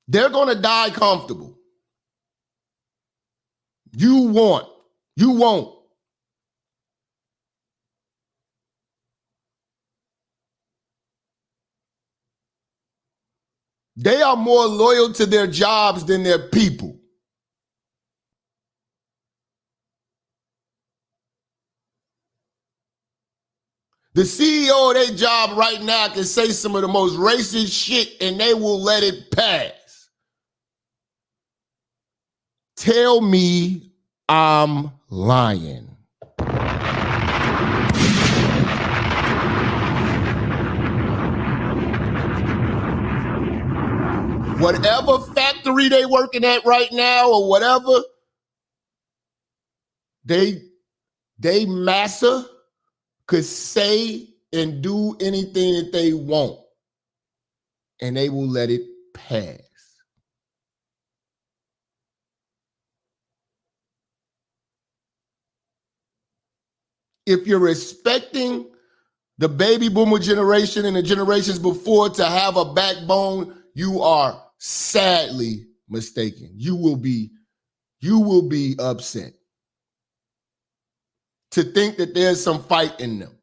They're going to die comfortable. You won't. They are more loyal to their jobs than their people. The CEO of their job right now can say some of the most racist shit and they will let it pass. Tell me I'm lying. Whatever factory they working at right now or whatever, they massa could say and do anything that they want, and they will let it pass. If you're expecting the baby boomer generation and the generations before to have a backbone, you are sadly mistaken. You will be upset to think that there's some fight in them.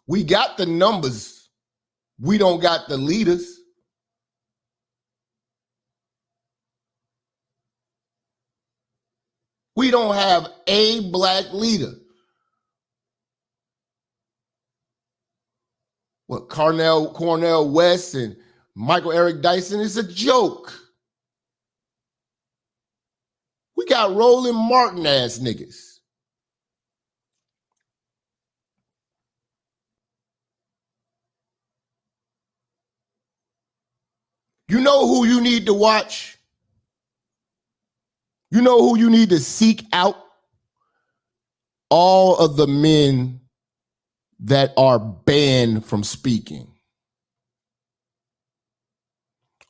We got the numbers. We don't got the leaders. We don't have a black leader. What, Cornell West and Michael Eric Dyson is a joke. We got Roland Martin ass niggas. You know who you need to watch? You know who you need to seek out? All of the men that are banned from speaking.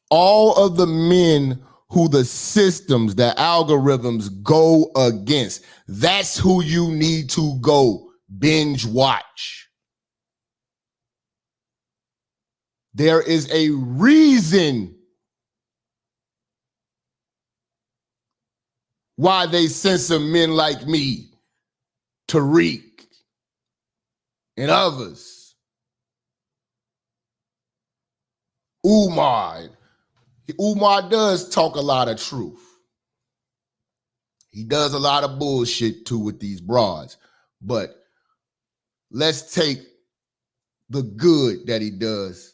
All of the men who the systems, the algorithms go against. That's who you need to go binge watch. There is a reason why they censor men like me, Tariq, and others. Umar does talk a lot of truth. He does a lot of bullshit too with these broads. But let's take the good that he does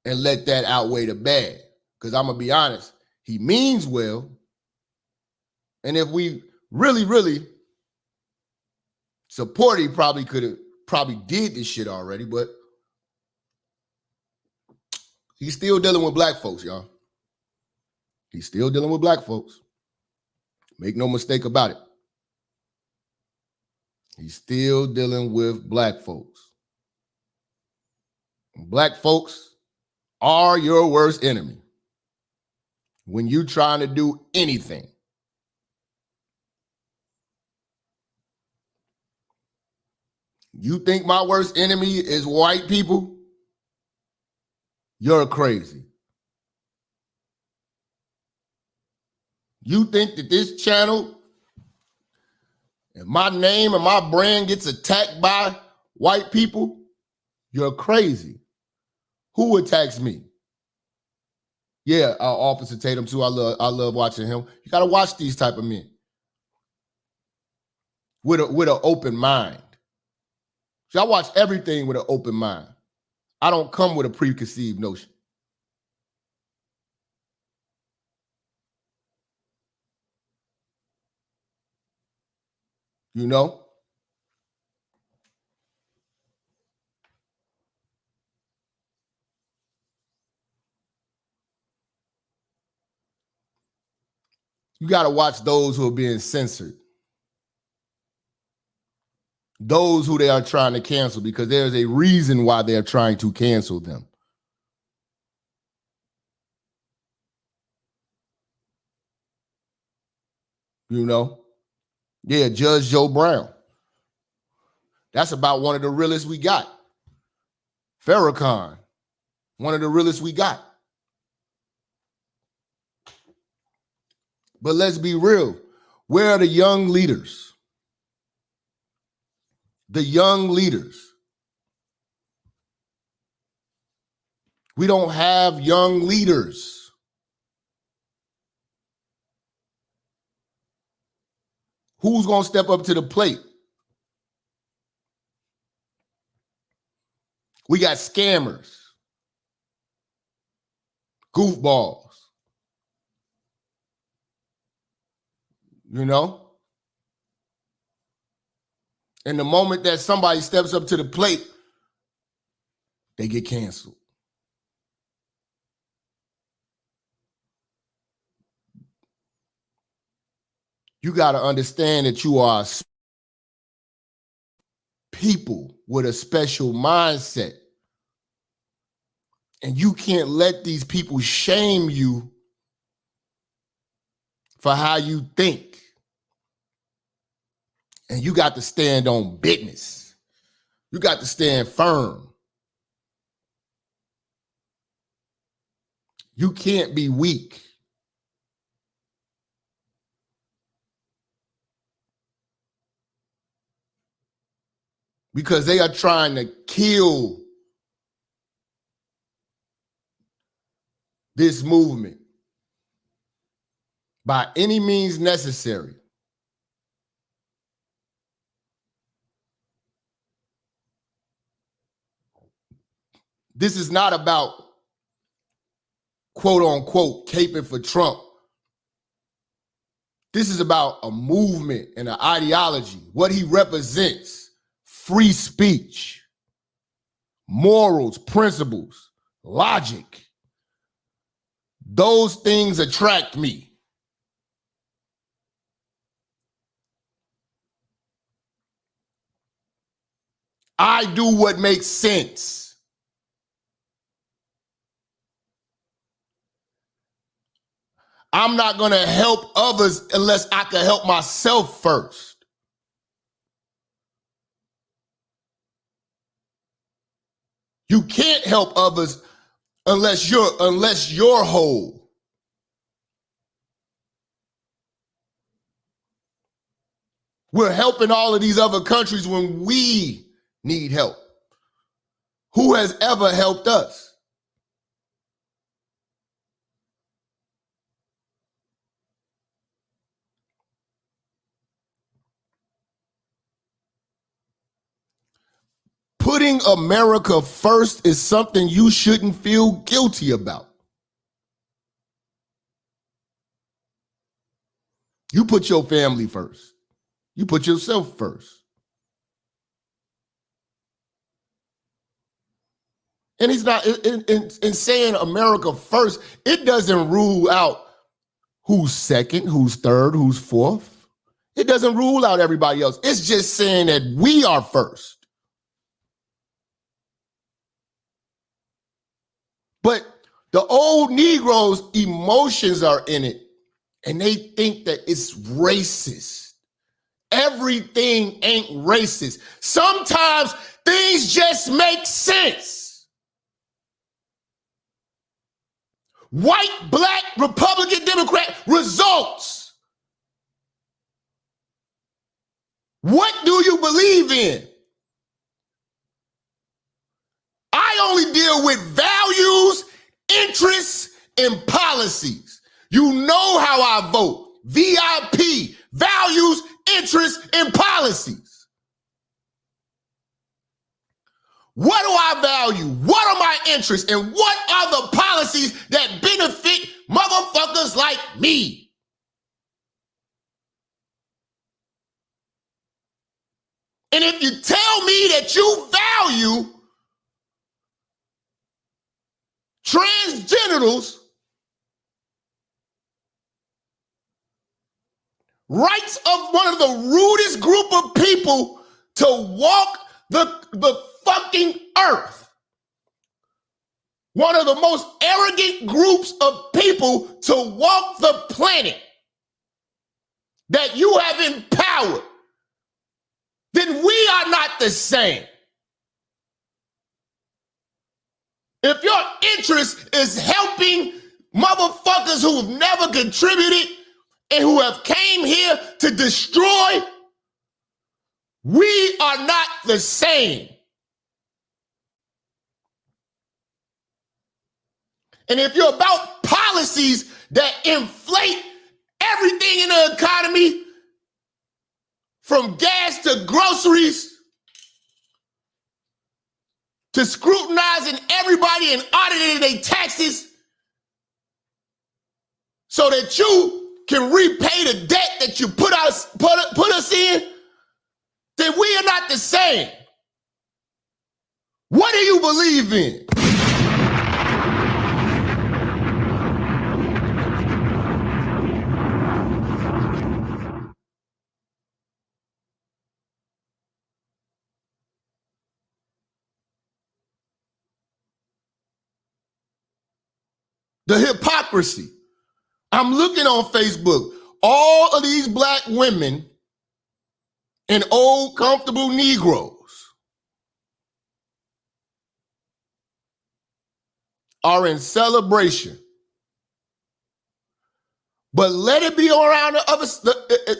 and let that outweigh the bad. Because I'm going to be honest, he means well. And if we really, really support, he probably did this shit already, but he's still dealing with black folks, y'all. He's still dealing with black folks. Make no mistake about it. He's still dealing with black folks. Black folks are your worst enemy when you're trying to do anything. You think my worst enemy is white people? You're crazy. You think that this channel and my name and my brand gets attacked by white people? You're crazy. Who attacks me? Yeah, Officer Tatum too. I love watching him. You gotta watch these type of men with an open mind. See, I watch everything with an open mind. I don't come with a preconceived notion. You know? You got to watch those who are being censored. Those who they are trying to cancel, because there's a reason why they're trying to cancel them. You know? Yeah, Judge Joe Brown. That's about one of the realest we got. Farrakhan, one of the realest we got. But let's be real. Where are the young leaders? The young leaders. We don't have young leaders. Who's going to step up to the plate? We got scammers, goofballs, you know? And the moment that somebody steps up to the plate, they get canceled. You got to understand that you are people with a special mindset. And you can't let these people shame you for how you think. And you got to stand on business. You got to stand firm. You can't be weak. Because they are trying to kill this movement by any means necessary. This is not about, quote unquote, caping for Trump. This is about a movement and an ideology, what he represents, free speech, morals, principles, logic. Those things attract me. I do what makes sense. I'm not going to help others unless I can help myself first. You can't help others unless you're whole. We're helping all of these other countries when we need help. Who has ever helped us? Putting America first is something you shouldn't feel guilty about. You put your family first. You put yourself first. And he's not, in saying America first, it doesn't rule out who's second, who's third, who's fourth. It doesn't rule out everybody else. It's just saying that we are first. But the old Negroes' emotions are in it, and they think that it's racist. Everything ain't racist. Sometimes things just make sense. White, black, Republican, Democrat, results. What do you believe in? I only deal with values, interests, and policies. You know how I vote. VIP, values, interests, and policies. What do I value? What are my interests? And what are the policies that benefit motherfuckers like me? And if you tell me that you value transgenitals, rights of one of the rudest group of people to walk the fucking earth, one of the most arrogant groups of people to walk the planet that you have empowered, then we are not the same. If your interest is helping motherfuckers who've never contributed and who have came here to destroy, we are not the same. And if you're about policies that inflate everything in the economy, from gas to groceries, to scrutinizing everybody and auditing their taxes so that you can repay the debt that you put us in, then we are not the same. What do you believe in? The hypocrisy. I'm looking on Facebook. All of these black women and old comfortable Negroes are in celebration. But let it be around the other,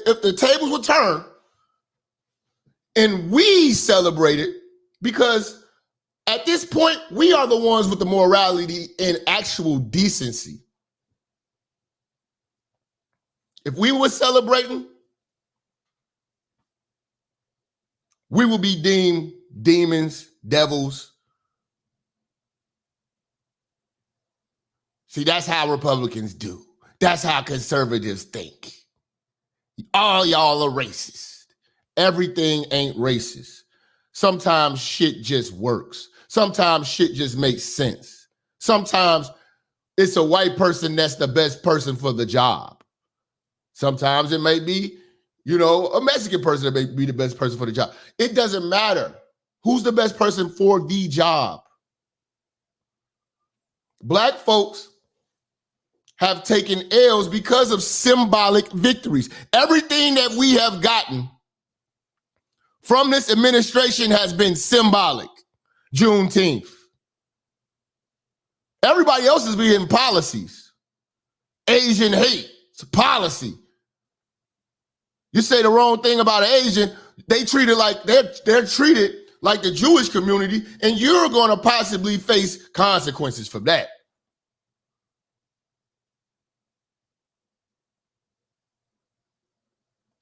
if the tables would turn and we celebrate it, because at this point, we are the ones with the morality and actual decency. If we were celebrating, we would be deemed demons, devils. See, that's how Republicans do. That's how conservatives think. All y'all are racist. Everything ain't racist. Sometimes shit just works. Sometimes shit just makes sense. Sometimes it's a white person that's the best person for the job. Sometimes it may be, a Mexican person that may be the best person for the job. It doesn't matter who's the best person for the job. Black folks have taken L's because of symbolic victories. Everything that we have gotten from this administration has been symbolic. Juneteenth. Everybody else is being policies. Asian hate, it's a policy. You say the wrong thing about an Asian, they treat it like they're treated like the Jewish community, and you're going to possibly face consequences for that.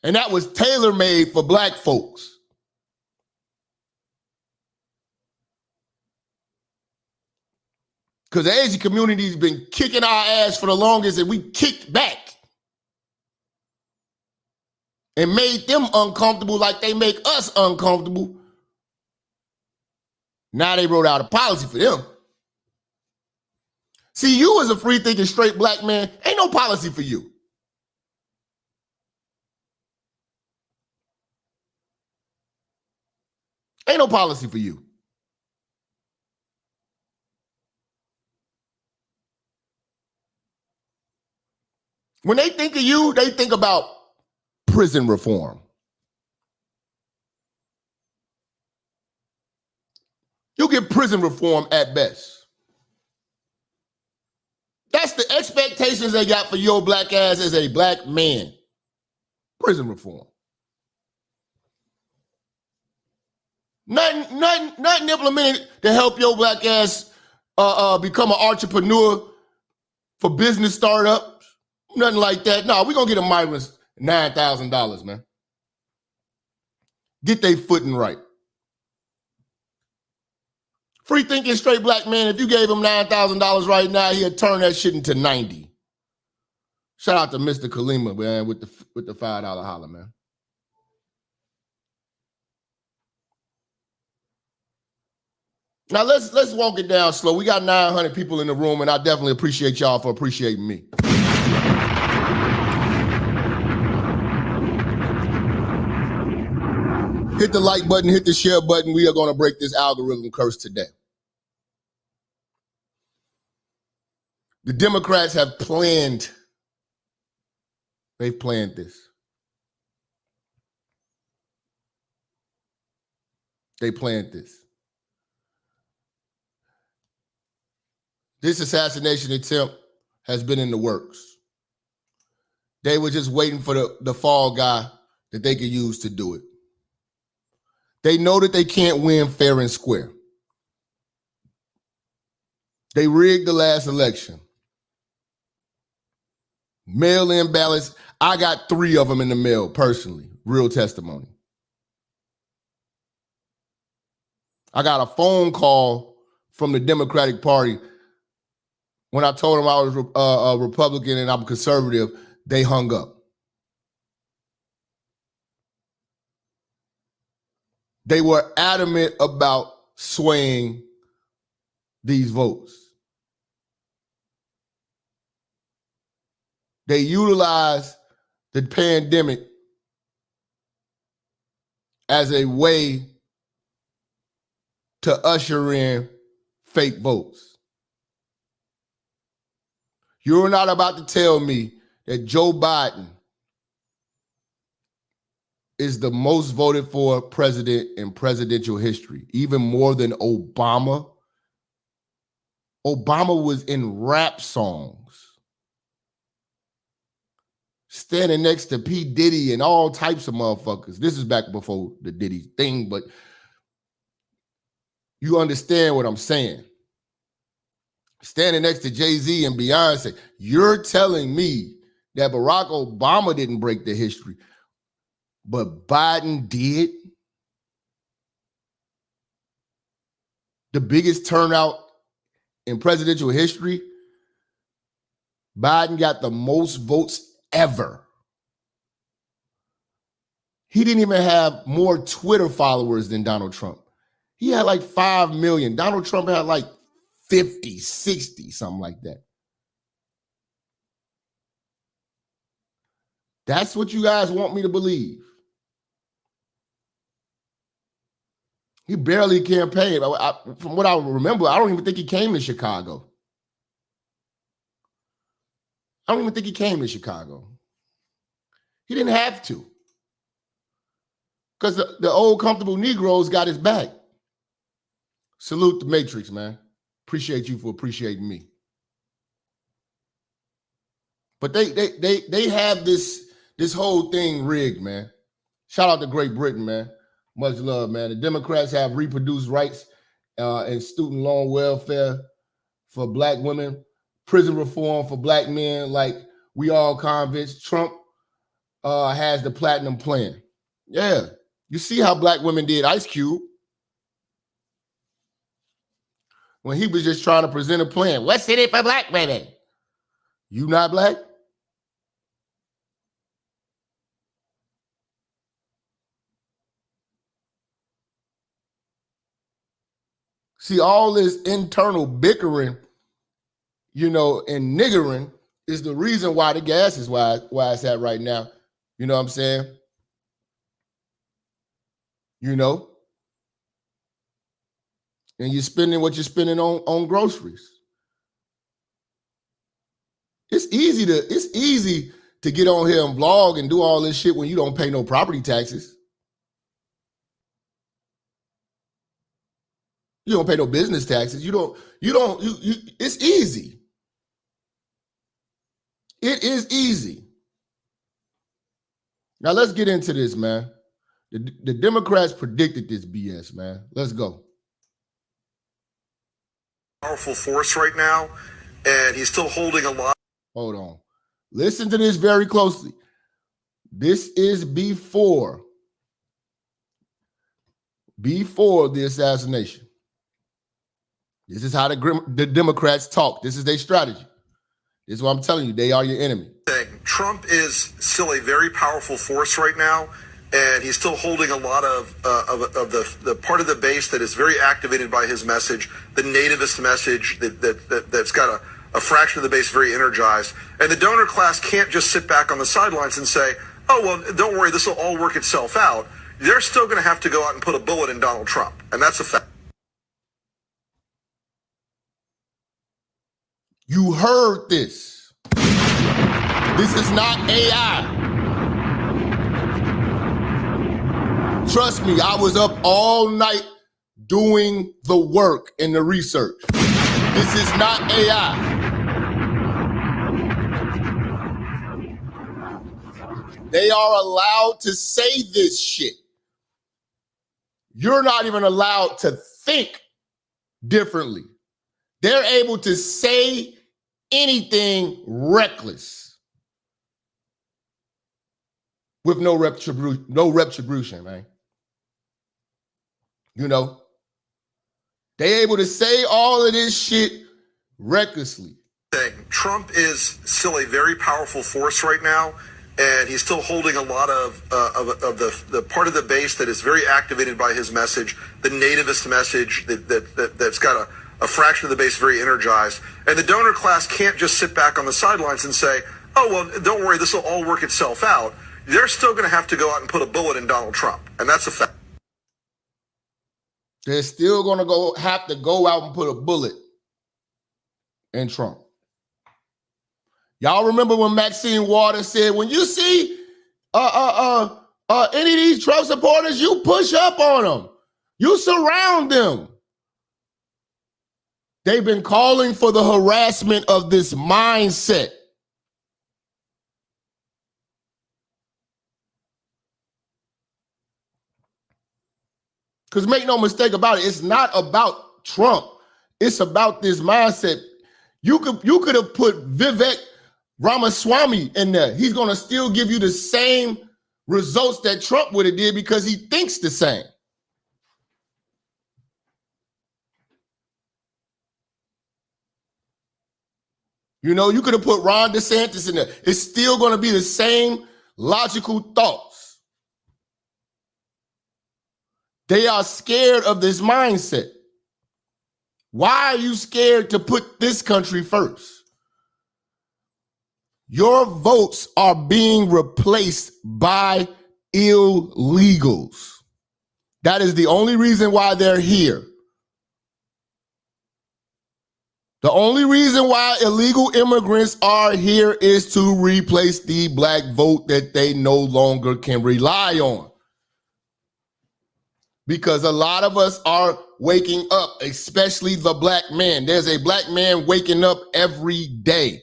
And that was tailor-made for black folks. Because the Asian community's been kicking our ass for the longest, and we kicked back and made them uncomfortable like they make us uncomfortable. Now they wrote out a policy for them. See, you as a free-thinking straight black man, ain't no policy for you. Ain't no policy for you. When they think of you, they think about prison reform. You get prison reform at best. That's the expectations they got for your black ass as a black man. Prison reform. Nothing implemented to help your black ass become an entrepreneur for business startups. Nothing like that. No, we're going to get a migrants $9,000, man. Get their footing right. Free thinking straight black man, if you gave him $9,000 right now, he'll turn that shit into 90. Shout out to Mr. Kalima, man, with the $5 holler, man. Now let's walk it down slow. We got 900 people in the room, and I definitely appreciate y'all for appreciating me. Hit the like button, hit the share button. We are going to break this algorithm curse today. The Democrats have planned. They've planned this. They planned this. This assassination attempt has been in the works. They were just waiting for the fall guy that they could use to do it. They know that they can't win fair and square. They rigged the last election. Mail-in ballots. I got 3 of them in the mail personally. Real testimony. I got a phone call from the Democratic Party. When I told them I was a Republican and I'm conservative, they hung up. They were adamant about swaying these votes. They utilized the pandemic as a way to usher in fake votes. You're not about to tell me that Joe Biden is the most voted for president in presidential history, even more than Obama. Obama was in rap songs, standing next to P. Diddy and all types of motherfuckers. This is back before the Diddy thing, but you understand what I'm saying. Standing next to Jay-Z and Beyonce. You're telling me that Barack Obama didn't break the history, but Biden did? The biggest turnout in presidential history. Biden got the most votes ever. He didn't even have more Twitter followers than Donald Trump. He had like 5 million. Donald Trump had like 50, 60, something like that. That's what you guys want me to believe. He barely campaigned. From what I remember, I don't even think he came to Chicago. I don't even think he came to Chicago. He didn't have to. Because the old comfortable Negroes got his back. Salute the Matrix, man. Appreciate you for appreciating me. But they have this whole thing rigged, man. Shout out to Great Britain, man. Much love, man. The Democrats have reproduced rights and student loan welfare for black women, prison reform for black men like we all convicts. Trump has the platinum plan. Yeah. You see how black women did Ice Cube when he was just trying to present a plan. What's in it for black women? You not black? See, all this internal bickering, and niggering is the reason why the gas is why it's at right now. You know what I'm saying? And you're spending what you're spending on groceries. It's easy to get on here and blog and do all this shit when you don't pay no property taxes. You don't pay no business taxes. You it's easy. It is easy. Now let's get into this, man. The Democrats predicted this BS, man. Let's go. Powerful force right now, and he's still holding a lot. Hold on. Listen to this very closely. This is before the assassination. This is how the Democrats talk. This is their strategy. This is what I'm telling you. They are your enemy. Trump is still a very powerful force right now, and he's still holding a lot of the part of the base that is very activated by his message, the nativist message that's got a fraction of the base very energized. And the donor class can't just sit back on the sidelines and say, oh, well, don't worry, this will all work itself out. They're still going to have to go out and put a bullet in Donald Trump, and that's a fact. You heard this. This is not AI. Trust me, I was up all night doing the work and the research. This is not AI. They are allowed to say this shit. You're not even allowed to think differently. They're able to say anything reckless with no retribution, man. You know, they able to say all of this shit recklessly. Trump is still a very powerful force right now, and he's still holding a lot of the part of the base that is very activated by his message, the nativist message that's got a fraction of the base very energized. And the donor class can't just sit back on the sidelines and say, oh, well, don't worry, this will all work itself out. They're still going to have to go out and put a bullet in Donald Trump, and that's a fact. They're still going to have to go out and put a bullet in Trump. Y'all remember when Maxine Waters said, when you see any of these Trump supporters, you push up on them. You surround them. They've been calling for the harassment of this mindset. Because make no mistake about it, it's not about Trump. It's about this mindset. You could have put Vivek Ramaswamy in there. He's going to still give you the same results that Trump would have did because he thinks the same. You know, you could have put Ron DeSantis in there. It's still going to be the same logical thoughts. They are scared of this mindset. Why are you scared to put this country first? Your votes are being replaced by illegals. That is the only reason why they're here. The only reason why illegal immigrants are here is to replace the black vote that they no longer can rely on. Because a lot of us are waking up, especially the black man. There's a black man waking up every day,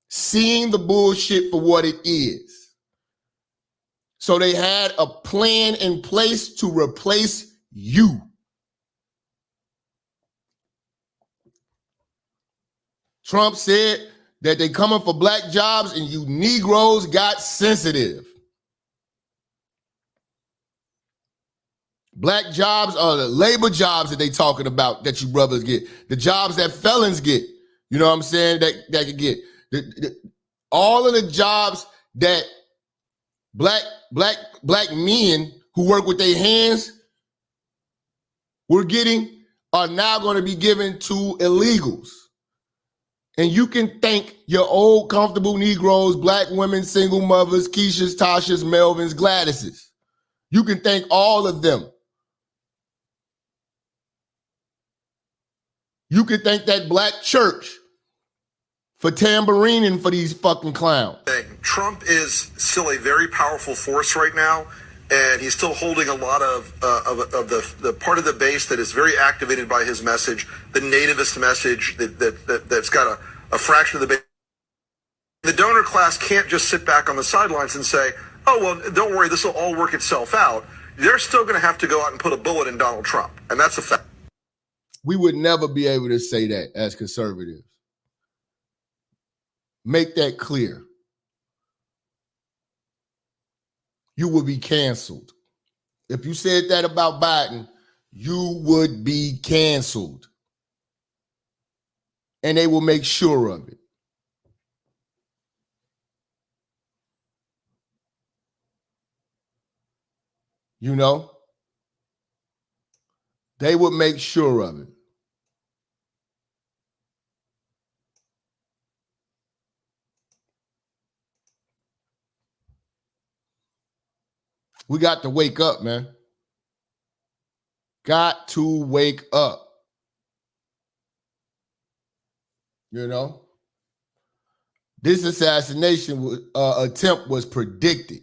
seeing the bullshit for what it is. So they had a plan in place to replace you. Trump said that they coming for black jobs and you Negroes got sensitive. Black jobs are the labor jobs that they talking about that you brothers get. The jobs that felons get. You know what I'm saying? That could get. All of the jobs that black men who work with their hands were getting are now going to be given to illegals. And you can thank your old comfortable Negroes, black women, single mothers, Keishas, Tashas, Melvins, Gladyses. You can thank all of them. You can thank that black church for tambouриning for these fucking clowns. Trump is still a very powerful force right now, and he's still holding a lot of the part of the base that is very activated by his message, the nativist message that's got a fraction of the base. The donor class can't just sit back on the sidelines and say, oh, well, don't worry, this will all work itself out. They're still going to have to go out and put a bullet in Donald Trump, and that's a fact. We would never be able to say that as conservatives. Make that clear. You would be canceled. If you said that about Biden, you would be canceled. And they will make sure of it. You know? They would make sure of it. We got to wake up, man. Got to wake up. You know? This assassination attempt was predicted.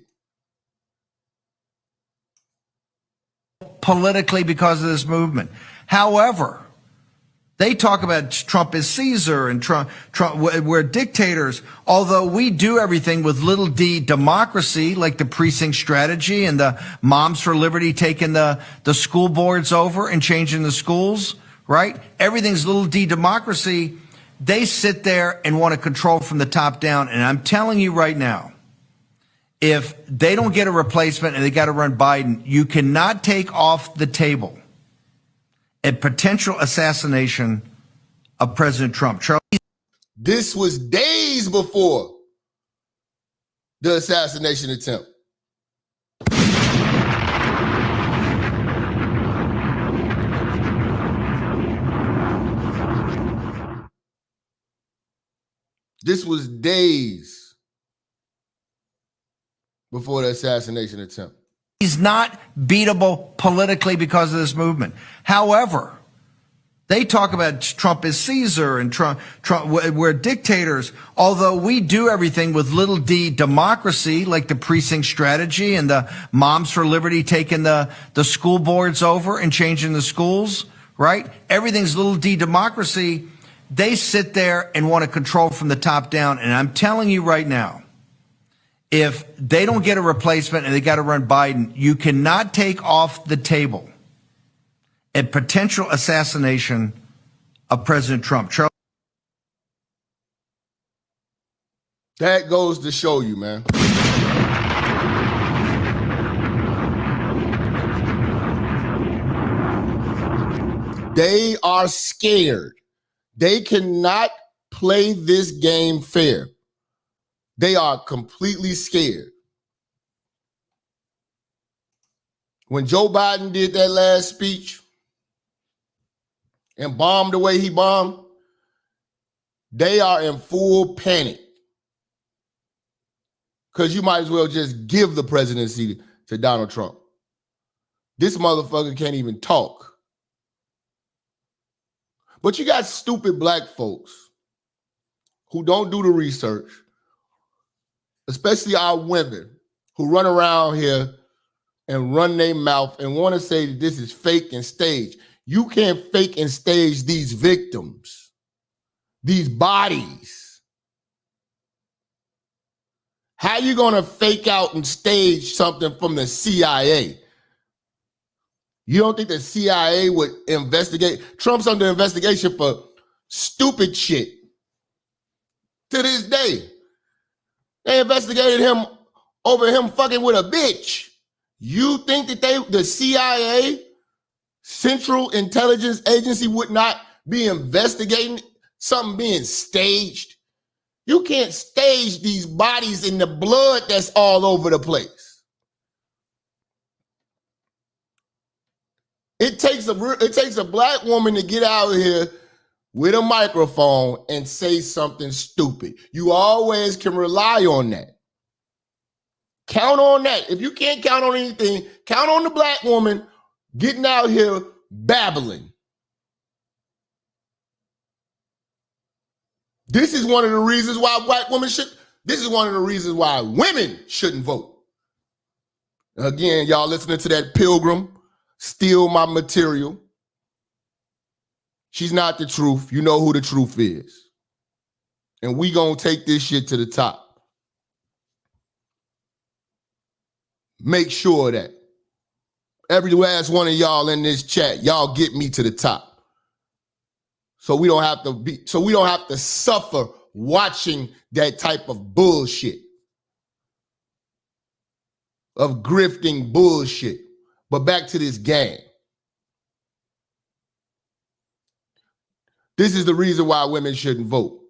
Politically because of this movement. However, they talk about Trump as Caesar and Trump we're dictators, although we do everything with little d democracy, like the precinct strategy and the Moms for Liberty taking the school boards over and changing the schools, right? Everything's little d democracy. They sit there and want to control from the top down. And I'm telling you right now, if they don't get a replacement and they got to run Biden, you cannot take off the table a potential assassination of President Trump. This was days before the assassination attempt. This was days before the assassination attempt. He's not beatable politically because of this movement. However, they talk about Trump as Caesar and Trump we're dictators, although we do everything with little d democracy, like the precinct strategy and the Moms for Liberty taking the school boards over and changing the schools, right? Everything's little d democracy. They sit there and want to control from the top down. And I'm telling you right now, if they don't get a replacement and they got to run Biden, you cannot take off the table a potential assassination of President Trump. That goes to show you, man. They are scared. They cannot play this game fair. They are completely scared. When Joe Biden did that last speech and bombed the way he bombed, they are in full panic. Because you might as well just give the presidency to Donald Trump. This motherfucker can't even talk. But you got stupid black folks who don't do the research, especially our women who run around here and run their mouth and want to say that this is fake and staged. You can't fake and stage these victims, these bodies. How you going to fake out and stage something from the CIA? You don't think the CIA would investigate? Trump's under investigation for stupid shit. To this day. They investigated him over him fucking with a bitch. You think that the CIA, Central Intelligence Agency, would not be investigating something being staged? You can't stage these bodies in the blood that's all over the place. It takes a black woman to get out here with a microphone and say something stupid. You always can rely on that. Count on that. If you can't count on anything, count on the black woman getting out here babbling. This is one of the reasons why this is one of the reasons why women shouldn't vote. Again, y'all listening to that pilgrim steal my material. She's not the truth. You know who the truth is. And we gonna take this shit to the top. Make sure that every last one of y'all in this chat, y'all get me to the top. So we don't have to suffer watching that type of bullshit. Of grifting bullshit. But back to this game. This is the reason why women shouldn't vote.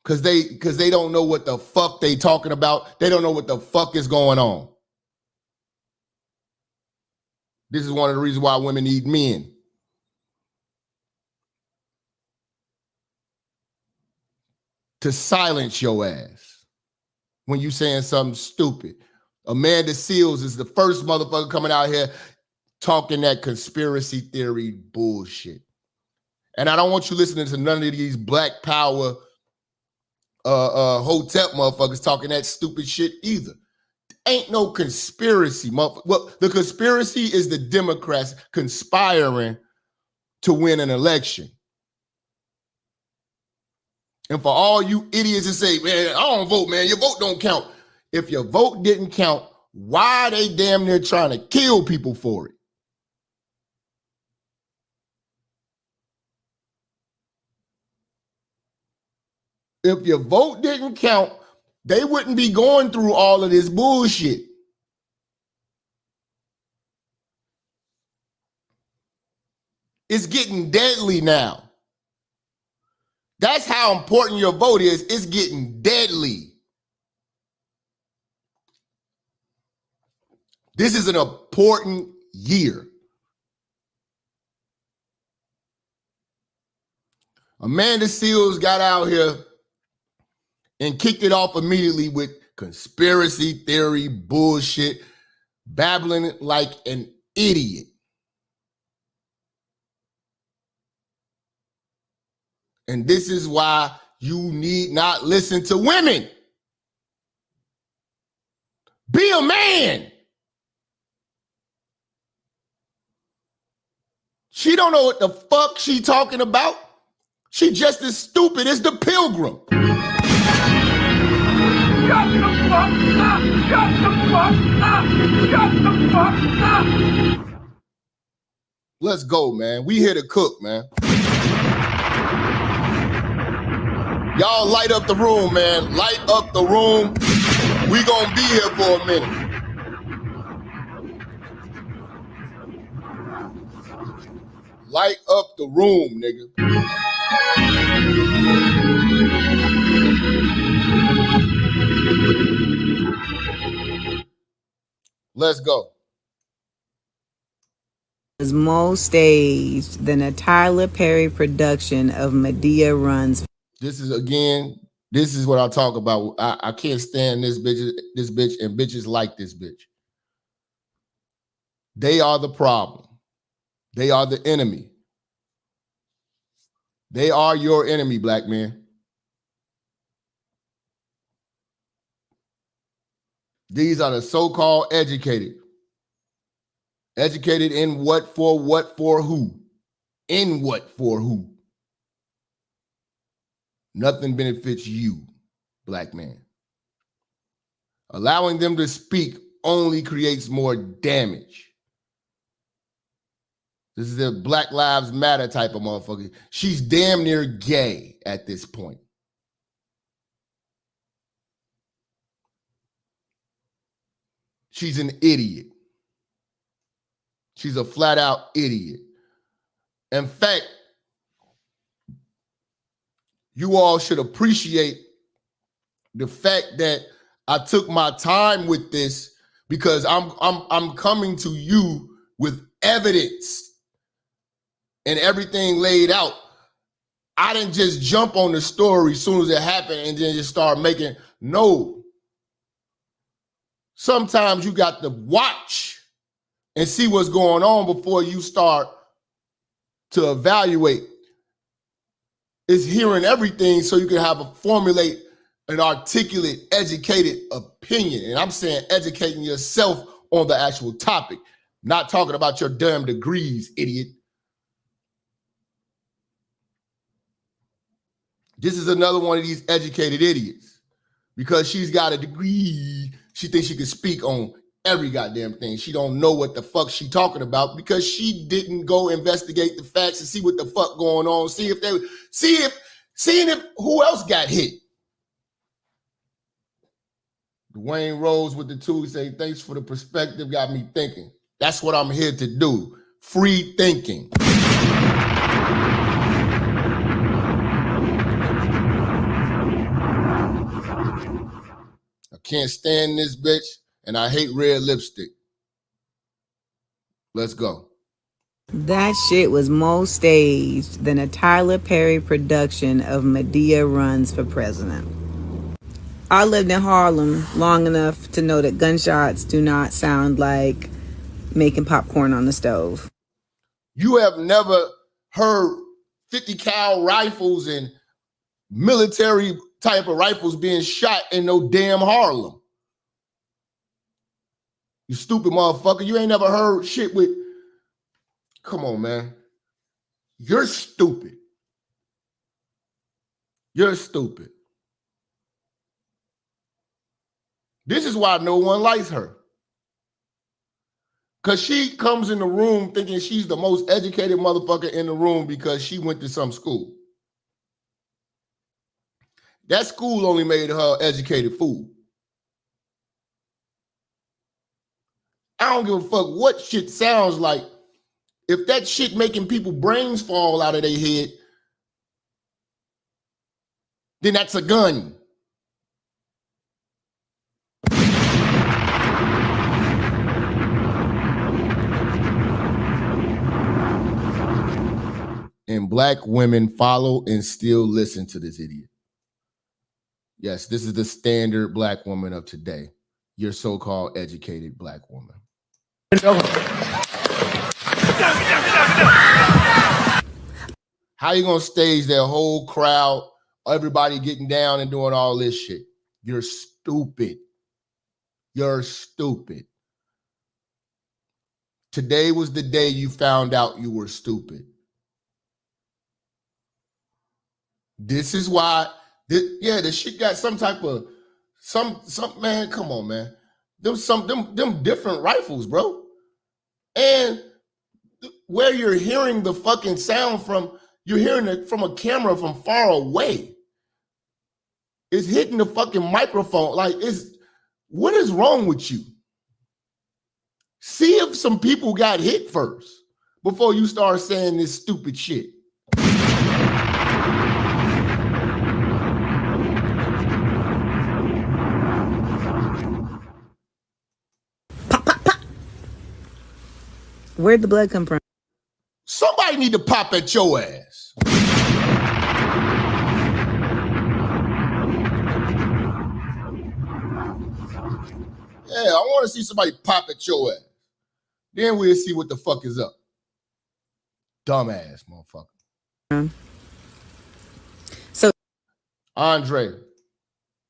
Because they don't know what the fuck they talking about. They don't know what the fuck is going on. This is one of the reasons why women need men. To silence your ass when you saying something stupid. Amanda Seals is the first motherfucker coming out here talking that conspiracy theory bullshit. And I don't want you listening to none of these Black Power Hotep motherfuckers talking that stupid shit either. Ain't no conspiracy, motherfucker. Well, the conspiracy is the Democrats conspiring to win an election. And for all you idiots that say, man, I don't vote, man, your vote don't count. If your vote didn't count, why are they damn near trying to kill people for it? If your vote didn't count, they wouldn't be going through all of this bullshit. It's getting deadly now. That's how important your vote is. It's getting deadly. This is an important year. Amanda Seals got out here and kicked it off immediately with conspiracy theory bullshit, babbling like an idiot. And this is why you need not listen to women. Be a man. She don't know what the fuck she talking about. She just as stupid as the pilgrim. Shut the fuck up! Shut the fuck up! Shut the fuck up! Let's go, man. We here to cook, man. Y'all light up the room, man. Light up the room. We gonna be here for a minute. Light up the room, nigga. Let's go. Was most staged than a Tyler Perry production of Medea Runs. This is what I talk about. I can't stand this bitch and bitches like this bitch. They are the problem. They are the enemy. They are your enemy, black man. These are the so-called educated. Educated in what, for who? In what, for who? Nothing benefits you, black man. Allowing them to speak only creates more damage. This is a Black Lives Matter type of motherfucker. She's damn near gay at this point. She's an idiot. She's a flat out idiot. In fact, you all should appreciate the fact that I took my time with this because I'm coming to you with evidence and everything laid out. I didn't just jump on the story as soon as it happened and then just start making, no. Sometimes you got to watch and see what's going on before you start to evaluate. It's hearing everything so you can formulate an articulate, educated opinion. And I'm saying educating yourself on the actual topic, not talking about your damn degrees, idiot. This is another one of these educated idiots. Because she's got a degree, she thinks she can speak on every goddamn thing. She don't know what the fuck she talking about because she didn't go investigate the facts and see what the fuck going on. Seeing if who else got hit. Dwayne Rose with the two say, thanks for the perspective, got me thinking. That's what I'm here to do. Free thinking. I can't stand this bitch, and I hate red lipstick. Let's go. That shit was more staged than a Tyler Perry production of Medea Runs for President. I lived in Harlem long enough to know that gunshots do not sound like making popcorn on the stove. You have never heard 50 cal rifles and military type of rifles being shot in no damn Harlem. You stupid motherfucker. You ain't never heard shit with... Come on, man. You're stupid. You're stupid. This is why no one likes her. Because she comes in the room thinking she's the most educated motherfucker in the room because she went to some school. That school only made her educated fool. I don't give a fuck what shit sounds like. If that shit making people brains fall out of their head, then that's a gun. And black women follow and still listen to this idiot. Yes, this is the standard black woman of today. Your so-called educated black woman. How you gonna stage that whole crowd, everybody getting down and doing all this shit? You're stupid. You're stupid. Today was the day you found out you were stupid. This is why, the shit got some type of, some man, come on, man. Them different rifles, bro. And where you're hearing the fucking sound from, you're hearing it from a camera from far away. It's hitting the fucking microphone. Like, what is wrong with you? See if some people got hit first before you start saying this stupid shit. Where'd the blood come from? Somebody need to pop at your ass. Yeah, I want to see somebody pop at your ass. Then we'll see what the fuck is up. Dumbass motherfucker. So, Andre,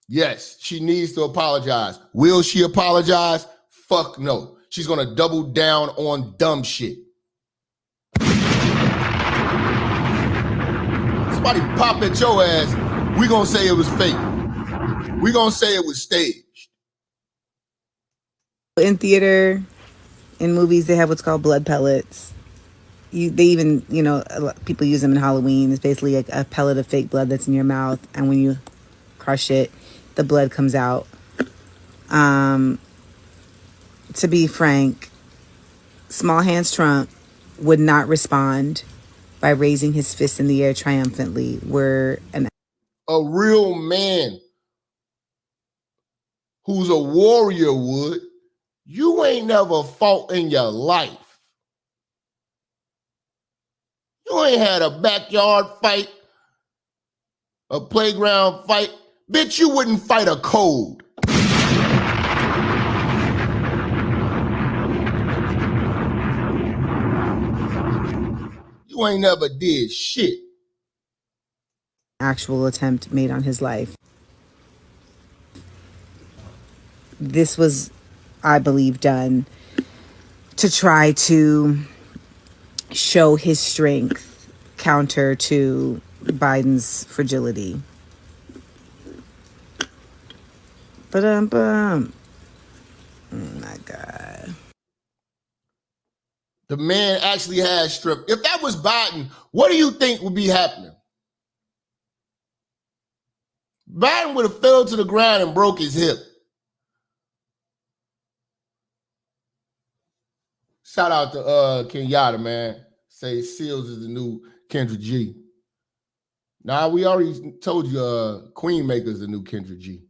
yes, she needs to apologize. Will she apologize? Fuck no. She's going to double down on dumb shit. Somebody pop at your ass, we going to say it was fake. We going to say it was staged. in theater, in movies, they have what's called blood pellets. They even, a lot of people use them in Halloween. It's basically like a pellet of fake blood that's in your mouth, and when you crush it, the blood comes out. To be frank, Small Hands Trump would not respond by raising his fist in the air triumphantly. A real man who's a warrior would. You ain't never fought in your life. You ain't had a backyard fight, a playground fight. Bitch, you wouldn't fight a cold. You ain't never did shit. Actual attempt made on his life. This was, I believe, done to try to show his strength counter to Biden's fragility. Oh my God. The man actually has strength. If that was Biden, what do you think would be happening? Biden would have fell to the ground and broke his hip. Shout out to Kenyatta, man. Say Seals is the new Kendra G. Nah, we already told you Queen Maker's the new Kendra G.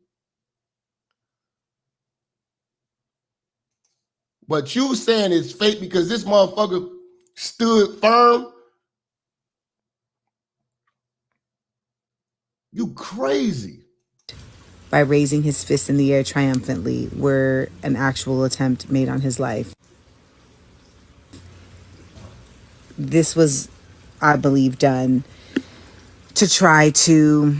But you saying it's fake because this motherfucker stood firm? You crazy. By raising his fist in the air triumphantly were an actual attempt made on his life. This was, I believe, done to try to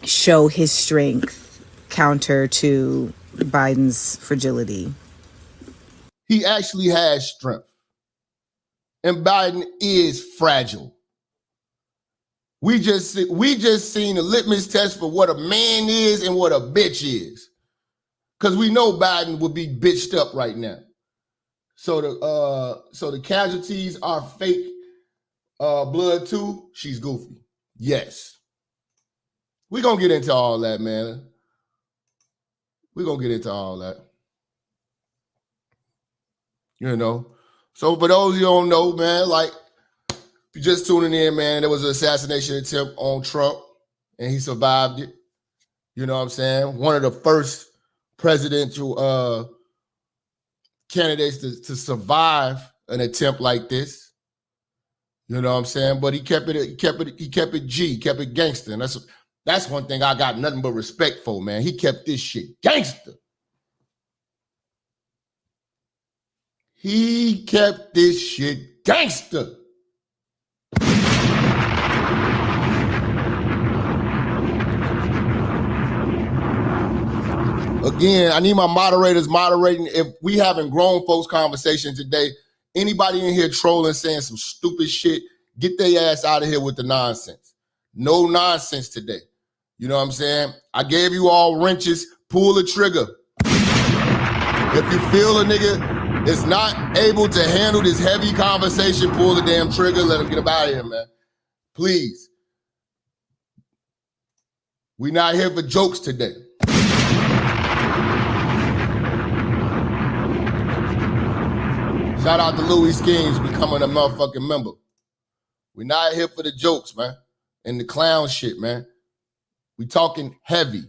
show his strength counter to Biden's fragility. He actually has strength. And Biden is fragile. We just seen a litmus test for what a man is and what a bitch is. Because we know Biden would be bitched up right now. So the casualties are fake blood too. She's goofy. Yes. We're going to get into all that, man. We're going to get into all that. You know. So for those you don't know, man, like, if you're just tuning in, man, there was an assassination attempt on Trump, and he survived it. You know what I'm saying? One of the first presidential candidates to survive an attempt like this. You know what I'm saying? But he kept it G, kept it gangster. And that's one thing I got nothing but respect for, man. He kept this shit gangster. He kept this shit gangster. Again, I need my moderators moderating. If we having grown folks conversation today, anybody in here trolling, saying some stupid shit, get their ass out of here with the nonsense. No nonsense today. You know what I'm saying? I gave you all wrenches. Pull the trigger. If you feel a nigga is not able to handle this heavy conversation, pull the damn trigger. Let him get up out of here, man. Please. We not here for jokes today. Shout out to Louis Schemes becoming a motherfucking member. We're not here for the jokes, man, and the clown shit, man. We talking heavy.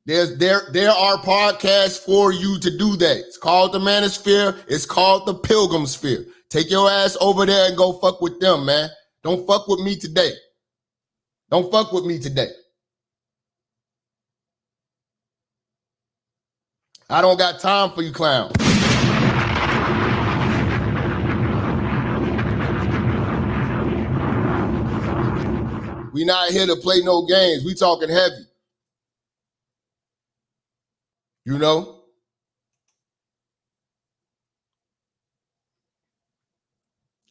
There are podcasts for you to do that. It's called the Manosphere. It's called the Pilgrim Sphere. Take your ass over there and go fuck with them, man. Don't fuck with me today. Don't fuck with me today. I don't got time for you clowns. We not here to play no games. We talking heavy. You know?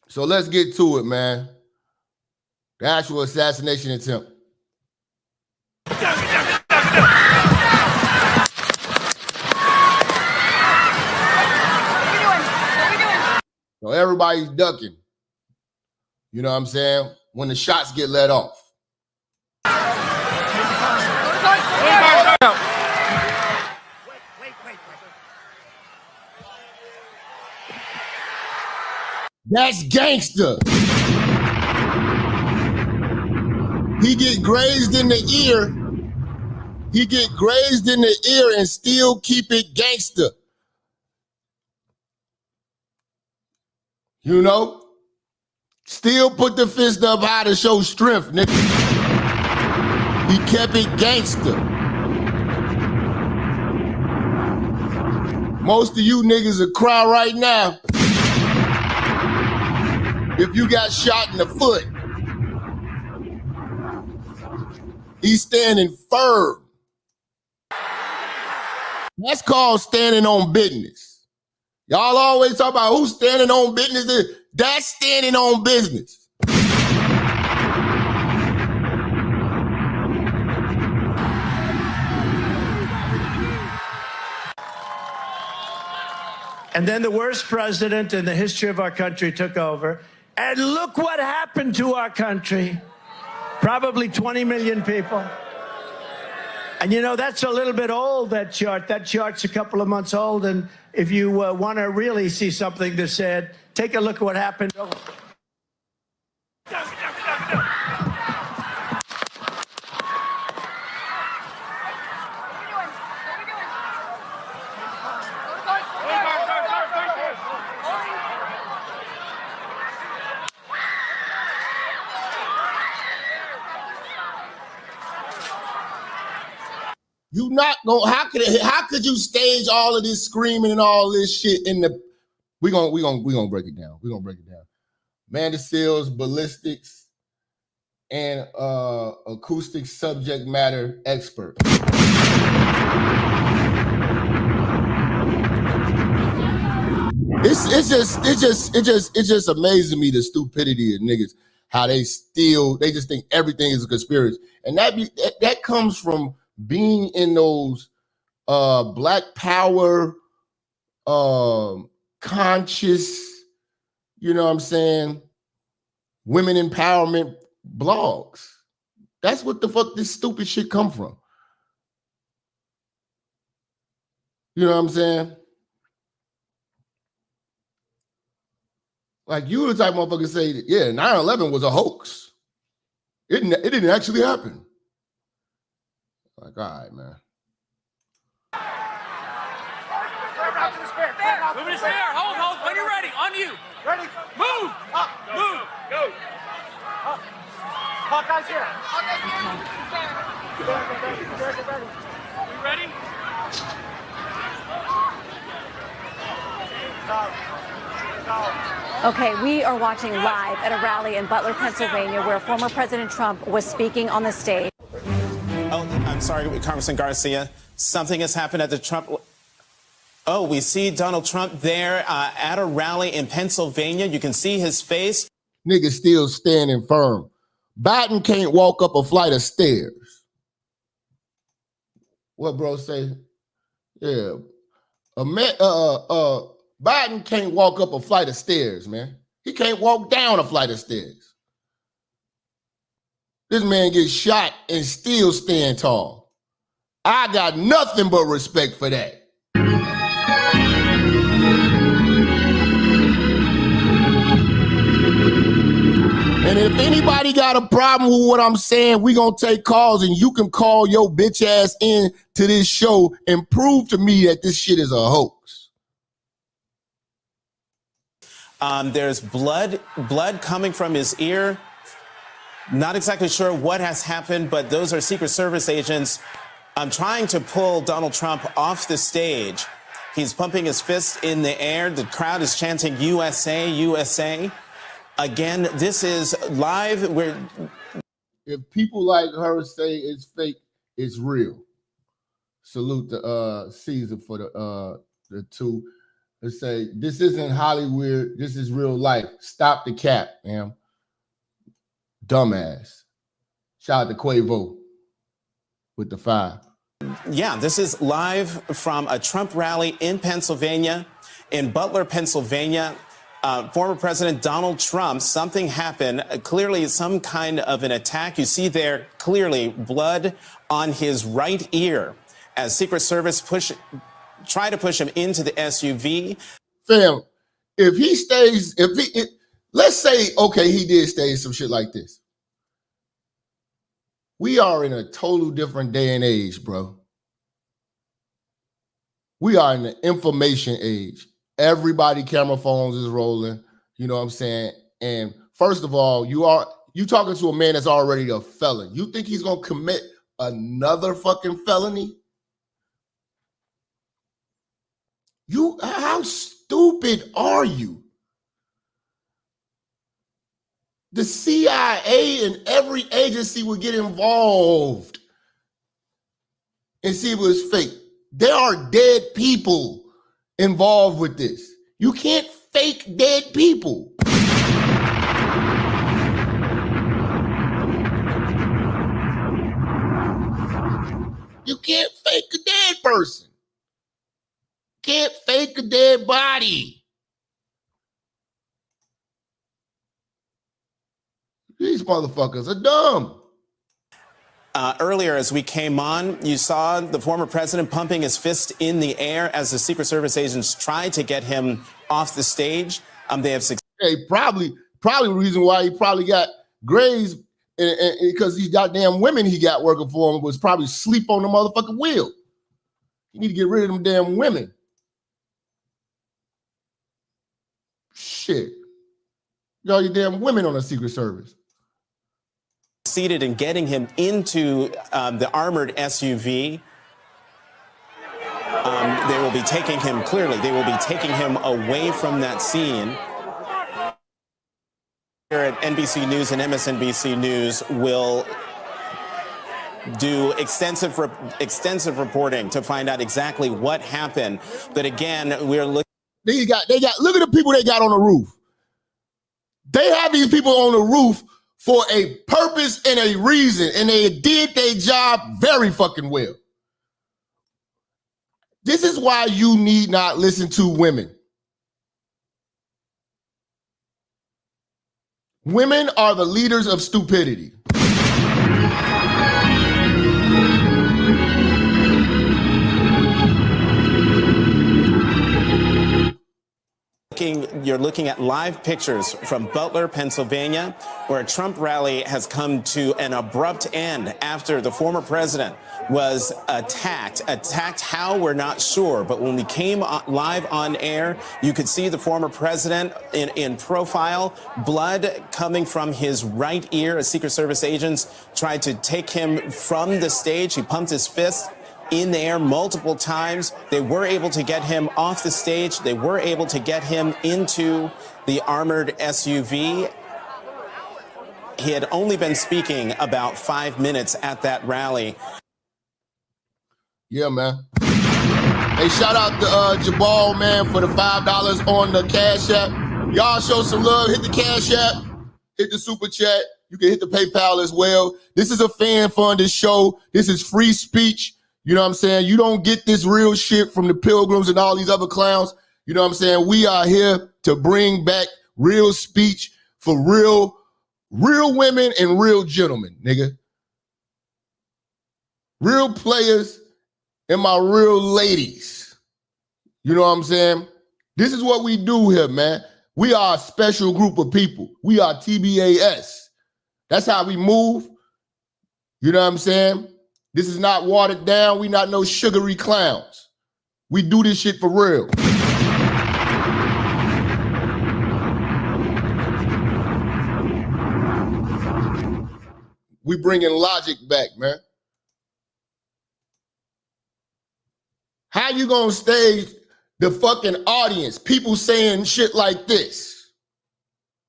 So let's get to it, man. The actual assassination attempt. So everybody's ducking. You know what I'm saying? When the shots get let off. That's gangster. He get grazed in the ear. He get grazed in the ear and still keep it gangster. You know? Still put the fist up high to show strength, nigga. He kept it gangster. Most of you niggas will cry right now if you got shot in the foot. He's standing firm. That's called standing on business. Y'all always talk about who's standing on business. That's standing on business. And then the worst president in the history of our country took over. And look what happened to our country. Probably 20 million people. And you know, that's a little bit old, that chart. That chart's a couple of months old. And if you want to really see something that's said, take a look at what happened. You not gonna how could you stage all of this screaming and all this shit in the we gonna break it down. We're gonna break it down. Amanda Seals, ballistics, and acoustic subject matter expert. It's just amazing me the stupidity of niggas, how they just think everything is a conspiracy. And that comes from being in those Black Power conscious, you know what I'm saying, women empowerment blogs. That's what the fuck this stupid shit come from. You know what I'm saying? Like, you the type of motherfucker say that, yeah, 9/11 was a hoax. It didn't actually happen. Like, all right, man. Move to spare. Hold. When you're ready. On you. Ready. Move. Up. Move. Go. Up. Hawkeye's here. You ready? Okay, we are watching live at a rally in Butler, Pennsylvania, where former President Trump was speaking on the stage. Oh, I'm sorry, Congressman Garcia. Something has happened at the Trump. Oh, we see Donald Trump there at a rally in Pennsylvania. You can see his face. Nigga still standing firm. Biden can't walk up a flight of stairs. What bro say? Yeah. Biden can't walk up a flight of stairs, man. He can't walk down a flight of stairs. This man gets shot and still stand tall. I got nothing but respect for that. And if anybody got a problem with what I'm saying, we gonna take calls, and you can call your bitch ass in to this show and prove to me that this shit is a hoax. There's blood coming from his ear. Not exactly sure what has happened, but those are Secret Service agents trying to pull Donald Trump off the stage. He's pumping his fist in the air. The crowd is chanting USA, USA. Again, this is live. If people like her say it's fake, it's real. Salute to Caesar for the two. They say, this isn't Hollywood, this is real life. Stop the cap, man. Dumbass. Shout out to Quavo with the 5. Yeah, this is live from a Trump rally in Pennsylvania, in Butler, Pennsylvania. Former President Donald Trump, something happened, clearly some kind of an attack. You see there clearly blood on his right ear as Secret Service try to push him into the SUV. Fam, if he stays, let's say, okay, he did stage some shit like this. We are in a total different day and age, bro. We are in the information age. Everybody camera phones is rolling, you know what I'm saying? And first of all, you talking to a man that's already a felon. You think he's gonna commit another fucking felony? How stupid are you? The CIA and every agency would get involved and see if it was fake. There are dead people involved with this. You can't fake dead people. You can't fake a dead person. Can't fake a dead body. These motherfuckers are dumb. Earlier, as we came on, you saw the former president pumping his fist in the air as the Secret Service agents tried to get him off the stage. They have succeeded. Hey, probably the reason why he probably got grazed because these goddamn women he got working for him was probably sleep on the motherfucking wheel. You need to get rid of them damn women. Shit. You got your damn women on the Secret Service. Succeeded in getting him into the armored SUV. They will be taking him, clearly, they will be taking him away from that scene. Here at NBC News and MSNBC News will do extensive reporting to find out exactly what happened. But again, we're looking. They got look at the people they got on the roof. They have these people on the roof for a purpose and a reason, and they did their job very fucking well. This is why you need not listen to women. Women are the leaders of stupidity. You're looking at live pictures from Butler, Pennsylvania, where a Trump rally has come to an abrupt end after the former president was attacked. Attacked how, we're not sure. But when we came live on air, you could see the former president in profile, blood coming from his right ear. As Secret Service agents tried to take him from the stage, he pumped his fist in the air multiple times. They were able to get him off the stage. They were able to get him into the armored SUV. He had only been speaking about 5 minutes at that rally. Yeah, man. Hey, shout out to Jabal, man, for the $5 on the Cash App. Y'all show some love. Hit the Cash App. Hit the Super Chat. You can hit the PayPal as well. This is a fan-funded show. This is free speech. You know what I'm saying? You don't get this real shit from the Pilgrims and all these other clowns. You know what I'm saying? We are here to bring back real speech for real women and real gentlemen, nigga. Real players and my real ladies. You know what I'm saying? This is what we do here, man. We are a special group of people. We are TBAS. That's how we move. You know what I'm saying? This is not watered down. We not no sugary clowns. We do this shit for real. We bringing logic back, man. How you gonna stage the fucking audience? People saying shit like this.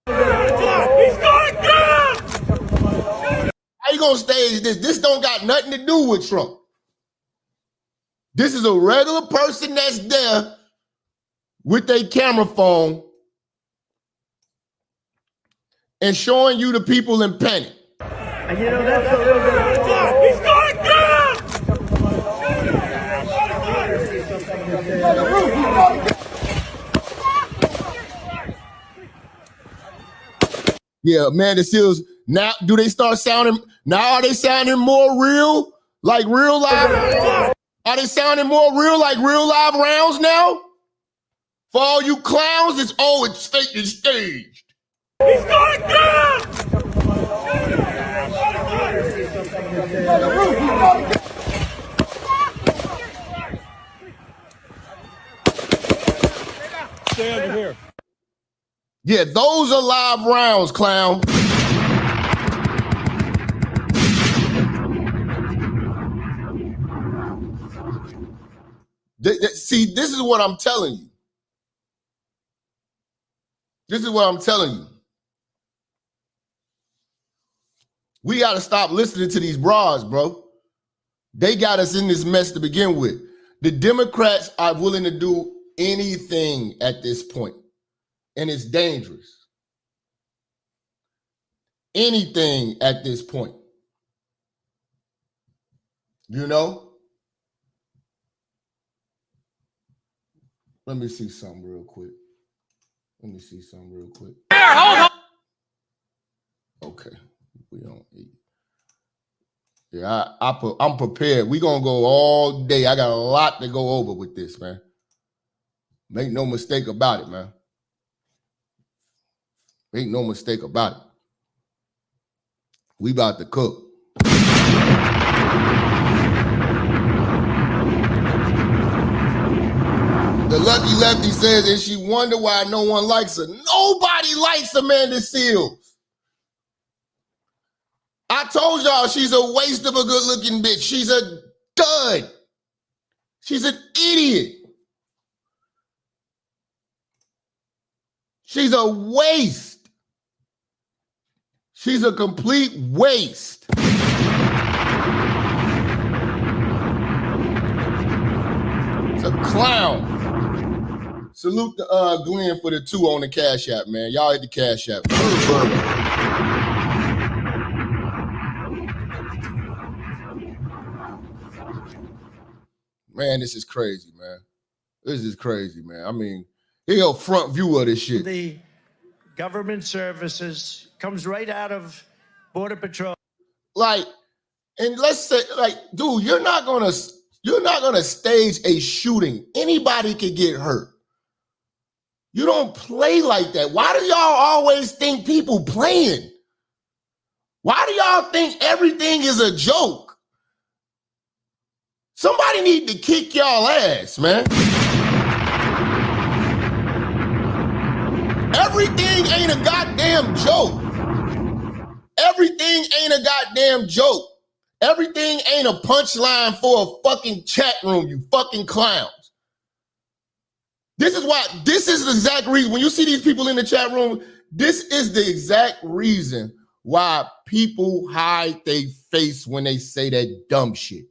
He's going down! How you gonna stage this? This don't got nothing to do with Trump. This is a regular person that's there with their camera phone and showing you the people in panic. And you know, that's a little bit. He's going down! Yeah, man, the seals. Now, do they start sounding, now are they sounding more real? Like real live? Are they sounding more real, like real live rounds now? For all you clowns, it's fake and staged. He's going down! Stay under here. Yeah, those are live rounds, clown. See, this is what I'm telling you. This is what I'm telling you. We got to stop listening to these bras, bro. They got us in this mess to begin with. The Democrats are willing to do anything at this point, and it's dangerous. Anything at this point. You know? Let me see something real quick. Okay, we don't eat. Yeah, I'm prepared. We're going to go all day. I got a lot to go over with this, man. Make no mistake about it, man. Make no mistake about it. We about to cook. The Lucky Lefty says, and she wonder why no one likes her. Nobody likes Amanda Seals. I told y'all she's a waste of a good-looking bitch. She's a dud. She's an idiot. She's a waste. She's a complete waste. It's a clown. Salute to Glenn for the 2 on the Cash App, man. Y'all hit the Cash App. Man, this is crazy, man. This is crazy, man. I mean, here's a front view of this shit. The government services comes right out of Border Patrol. Like, and let's say, like, dude, you're not gonna stage a shooting. Anybody could get hurt. You don't play like that. Why do y'all always think people playing? Why do y'all think everything is a joke? Somebody need to kick y'all ass, man. Everything ain't a goddamn joke. Everything ain't a goddamn joke. Everything ain't a punchline for a fucking chat room, you fucking clowns. This is the exact reason, when you see these people in the chat room, this is the exact reason why people hide their face when they say that dumb shit.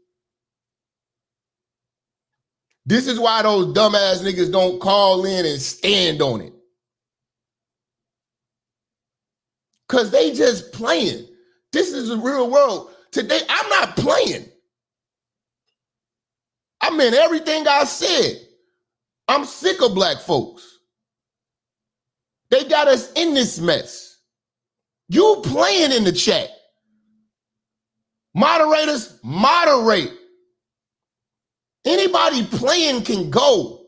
This is why those dumbass niggas don't call in and stand on it. Because they just playing. This is the real world. Today, I'm not playing. I meant everything I said. I'm sick of black folks. They got us in this mess. You playing in the chat. Moderators, moderate. Anybody playing can go.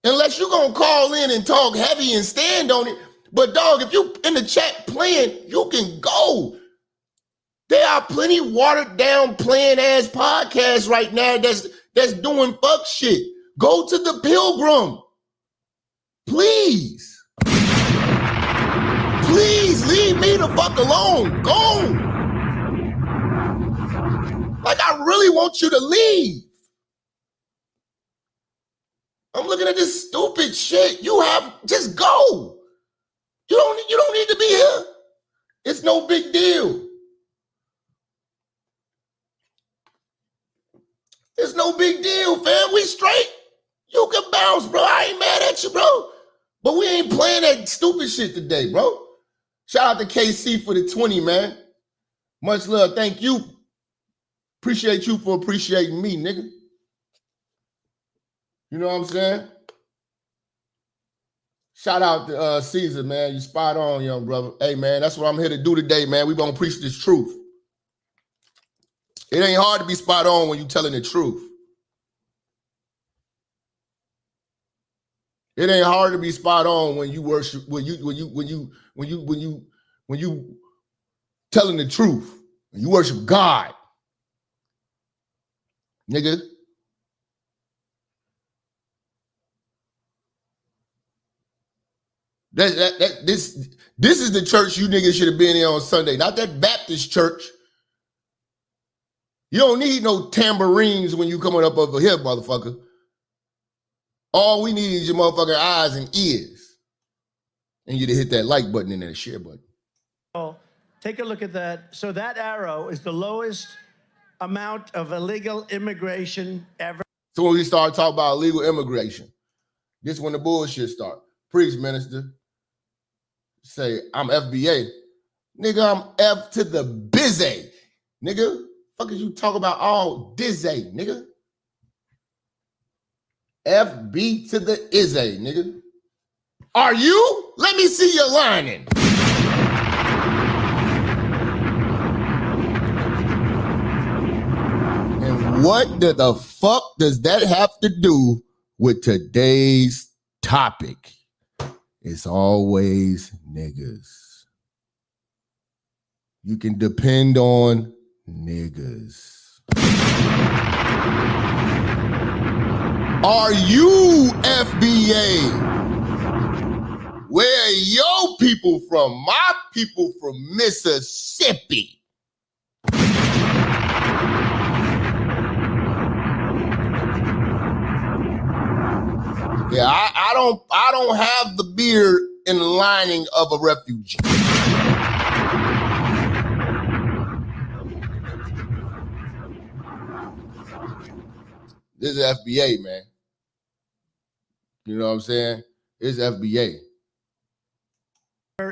Unless you're going to call in and talk heavy and stand on it. But dog, if you in the chat playing, you can go. There are plenty watered down playing ass podcasts right now that's doing fuck shit. Go to the Pilgrim. Please. Please leave me the fuck alone. Go. Like, I really want you to leave. I'm looking at this stupid shit. Just go. You don't need to be here. It's no big deal. It's no big deal, fam. We straight. You can bounce, bro. I ain't mad at you, bro. But we ain't playing that stupid shit today, bro. Shout out to KC for the 20, man. Much love. Thank you. Appreciate you for appreciating me, nigga. You know what I'm saying? Shout out to Caesar, man. You spot on, young brother. Hey, man, that's what I'm here to do today, man. We gonna preach this truth. It ain't hard to be spot on when you telling the truth. It ain't hard to be spot on when you worship, when you telling the truth. When you worship God. Nigga. This is the church you niggas should have been in on Sunday, not that Baptist church. You don't need no tambourines when you coming up over here, motherfucker. All we need is your motherfucking eyes and ears. And you to hit that like button and that share button. Take a look at that. So that arrow is the lowest amount of illegal immigration ever. So when we start talking about illegal immigration, this is when the bullshit start. Preach, minister. Say, I'm FBA. Nigga, I'm F to the bizzy. Nigga, fuck is you talk about all dizzy, nigga? FB to the izzy, nigga. Are you? Let me see your lining. And what the fuck does that have to do with today's topic? It's always niggas. You can depend on niggas. Are you FBA? Where are your people from? My people from Mississippi. Yeah, I don't have the beard in the lining of a refugee. This is FBA, man. You know what I'm saying? It's FBA.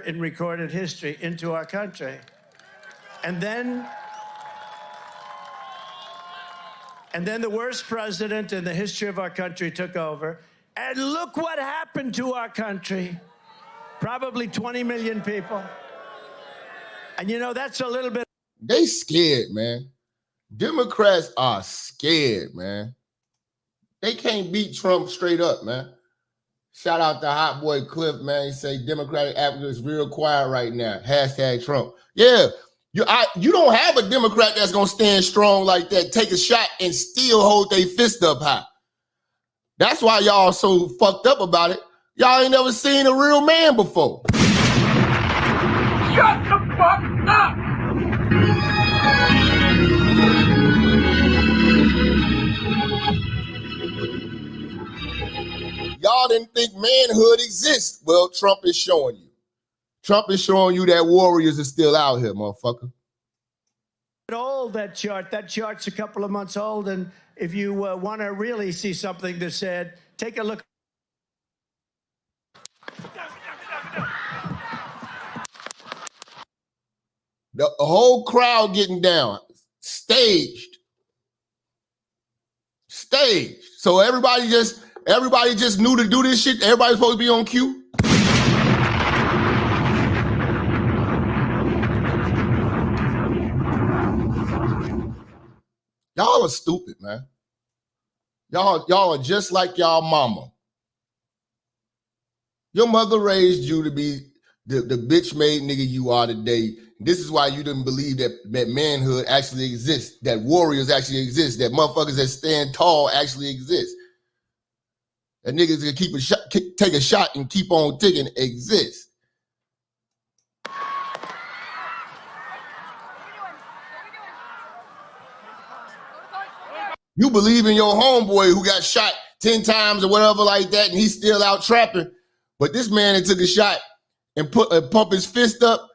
In recorded history into our country. And then the worst president in the history of our country took over. And look what happened to our country. Probably 20 million people. And you know, that's a little bit. They scared, man. Democrats are scared, man. They can't beat Trump straight up, man. Shout out to Hot Boy Cliff, man. He say Democratic advocates real quiet right now. Hashtag Trump. Yeah, you don't have a Democrat that's gonna stand strong like that, take a shot and still hold their fist up high. That's why y'all so fucked up about it. Y'all ain't never seen a real man before. Shut the fuck up! Y'all didn't think manhood exists. Well, Trump is showing you. Trump is showing you that warriors are still out here, motherfucker. Old, that chart. That chart's a couple of months old, and if you want to really see something that said, take a look. The whole crowd getting down. Staged. So everybody just knew to do this shit. Everybody's supposed to be on cue. Y'all are stupid, man. Y'all are just like y'all mama. Your mother raised you to be the bitch made nigga you are today. This is why you didn't believe that manhood actually exists, that warriors actually exist, that motherfuckers that stand tall actually exist. That niggas can take a shot and keep on ticking exist. You believe in your homeboy who got shot 10 times or whatever like that, and he's still out trapping. But this man that took a shot and pump his fist up,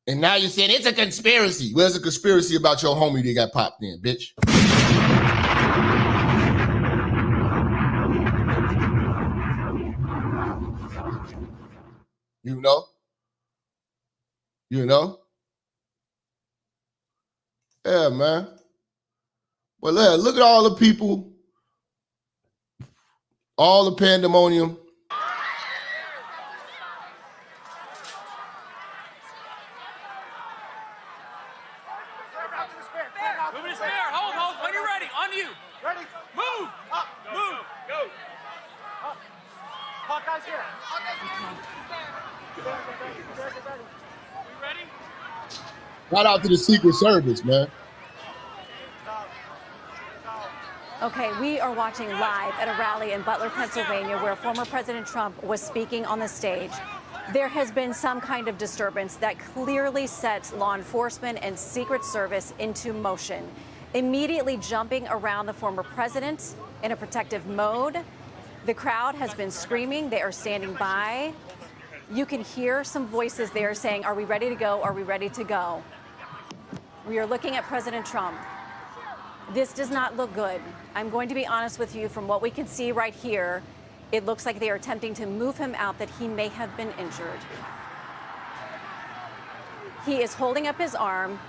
and now you're saying it's a conspiracy. Well, it's a conspiracy about your homie that got popped in, bitch. You know? Yeah, man. Well, look at all the people, all the pandemonium. Move to spare. Hold. When you're ready. On you. Ready. Move. Up. Move. Go. Up. Hawkeye's here. We ready? Shout out to the Secret Service, man. Okay, we are watching live at a rally in Butler, Pennsylvania, where former President Trump was speaking on the stage. There has been some kind of disturbance that clearly sets law enforcement and Secret Service into motion, immediately jumping around the former president in a protective mode. The crowd has been screaming. They are standing by. You can hear some voices there saying, "Are we ready to go? Are we ready to go?" We are looking at President Trump. This does not look good. I'm going to be honest with you. From what we can see right here, it looks like they are attempting to move him out, that he may have been injured. He is holding up his arm.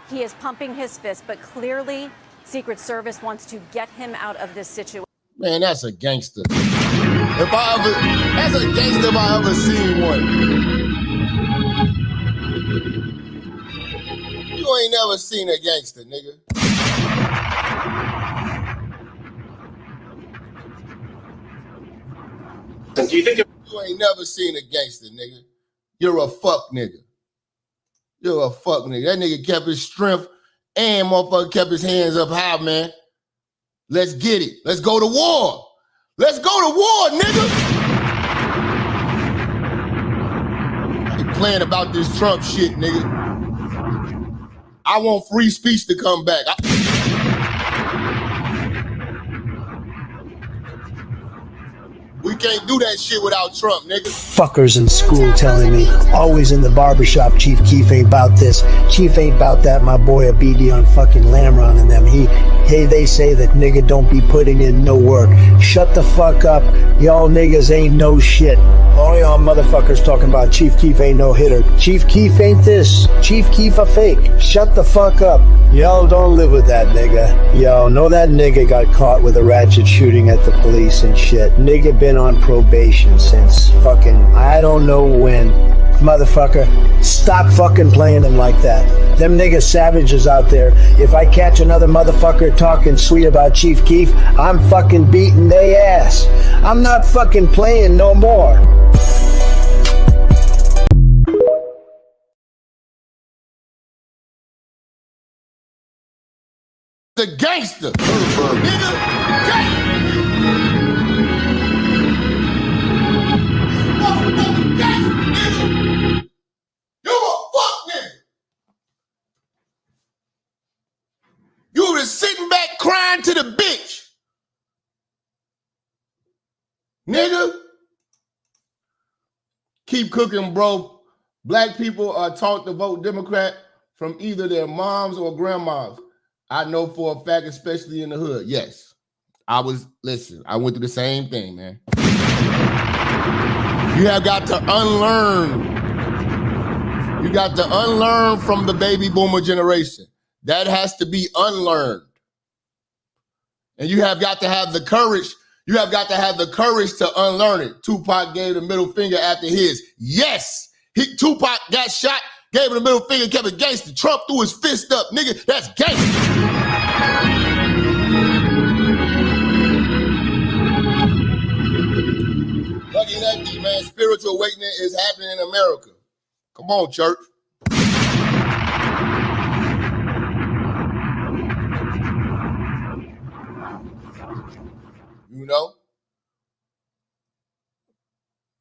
He is pumping his fist, but clearly Secret Service wants to get him out of this situation. Man, that's a gangster. That's a gangster if I ever seen one. You ain't never seen a gangster, nigga. Do you think you ain't never seen a gangster, nigga? You're a fuck nigga. You're a fuck nigga. That nigga kept his strength and motherfucker kept his hands up high, man. Let's get it. Let's go to war. Let's go to war, nigga. I ain't playing about this Trump shit, nigga. I want free speech to come back. We can't do that shit without Trump, nigga. Fuckers in school telling me, always in the barbershop, Chief Keef ain't about this, Chief ain't about that, my boy a BD on fucking Lamron and them. They say that nigga don't be putting in no work. Shut the fuck up. Y'all niggas ain't no shit. All y'all motherfuckers talking about Chief Keef ain't no hitter. Chief Keef ain't this. Chief Keef a fake. Shut the fuck up. Y'all don't live with that nigga. Y'all know that nigga got caught with a ratchet shooting at the police and shit. Nigga been on probation since fucking I don't know when. Motherfucker, stop fucking playing him like that. Them niggas savages out there. If I catch another motherfucker talking sweet about Chief Keef, I'm fucking beating they ass. I'm not fucking playing no more. The gangster. Nigga, gangster. You a fuck nigga. You was sitting back crying to the bitch. Nigga. Keep cooking, bro. Black people are taught to vote Democrat from either their moms or grandmas. I know for a fact, especially in the hood. Yes. I went through the same thing, man. You have got to unlearn. You got to unlearn from the baby boomer generation. That has to be unlearned. And you have got to have the courage. You have got to have the courage to unlearn it. Tupac gave the middle finger after his. Yes. Tupac got shot, gave him the middle finger, kept it gangster. Trump threw his fist up. Nigga, that's gangster. Lucky lucky, man. Spiritual awakening is happening in America. Come on, church.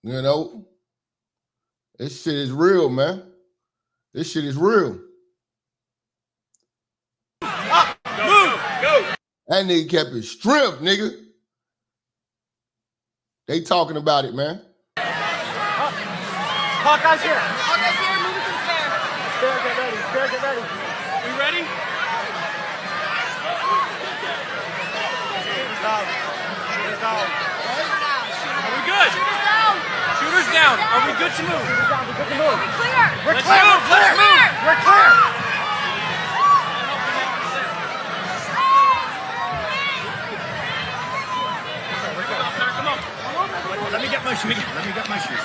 You know, this shit is real, man. This shit is real. Up, go. That nigga kept his strength, nigga. They talking about it, man. Hawk, guys here. Hawk, guys here. Move it to the stair. Stair, get ready. Stair, get ready. We ready? Shooters down. Shooters down. Are we good? Shooters down. Shooters down. Are we good to move? Shooters down. We're good to move. We're clear. We're clear. Let's move. We're clear. Let me get my shoes. Let me get my shoes.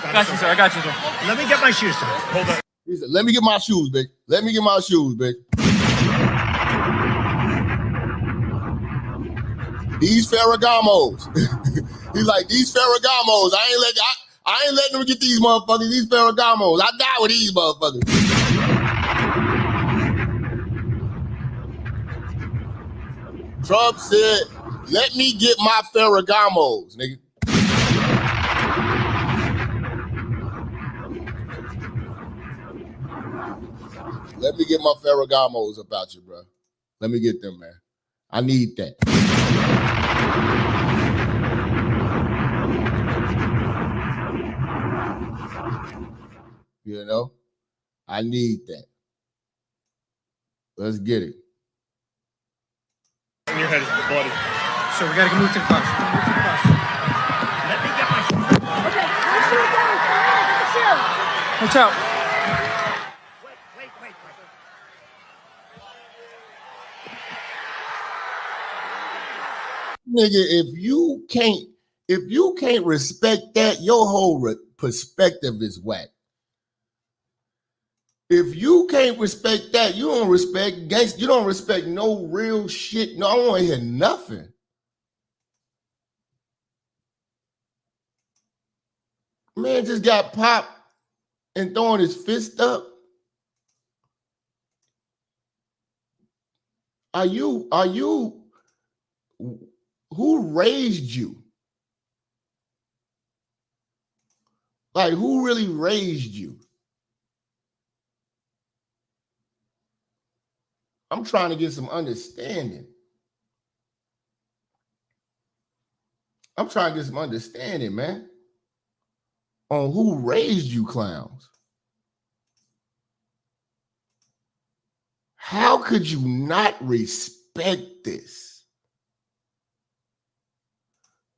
I got you, sir. I got you, sir. Let me get my shoes, sir. Hold on. He said, let me get my shoes, bitch. Let me get my shoes, bitch. These Ferragamos. He's like, these Ferragamos. I ain't letting them get these motherfuckers. These Ferragamos. I die with these motherfuckers. Trump said, let me get my Ferragamos, nigga. Let me get my Ferragamos about you, bro. Let me get them, man. I need that. You know? I need that. Let's get it. head is the body. So we gotta move to the bus. Let me get my shoe. Okay, let's shoot down. Watch out. Wait. Nigga, if you can't respect that, your whole perspective is whack. If you can't respect that, you don't respect gangster. You don't respect no real shit. No, I don't want to hear nothing. Man just got popped and throwing his fist up. Are you, who raised you? Like, who really raised you? I'm trying to get some understanding. Man, on who raised you clowns. How could you not respect this?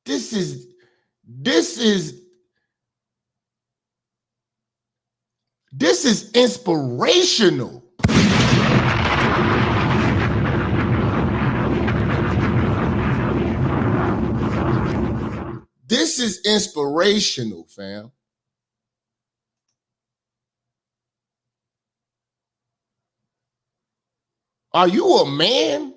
This is inspirational. This is inspirational, fam. Are you a man?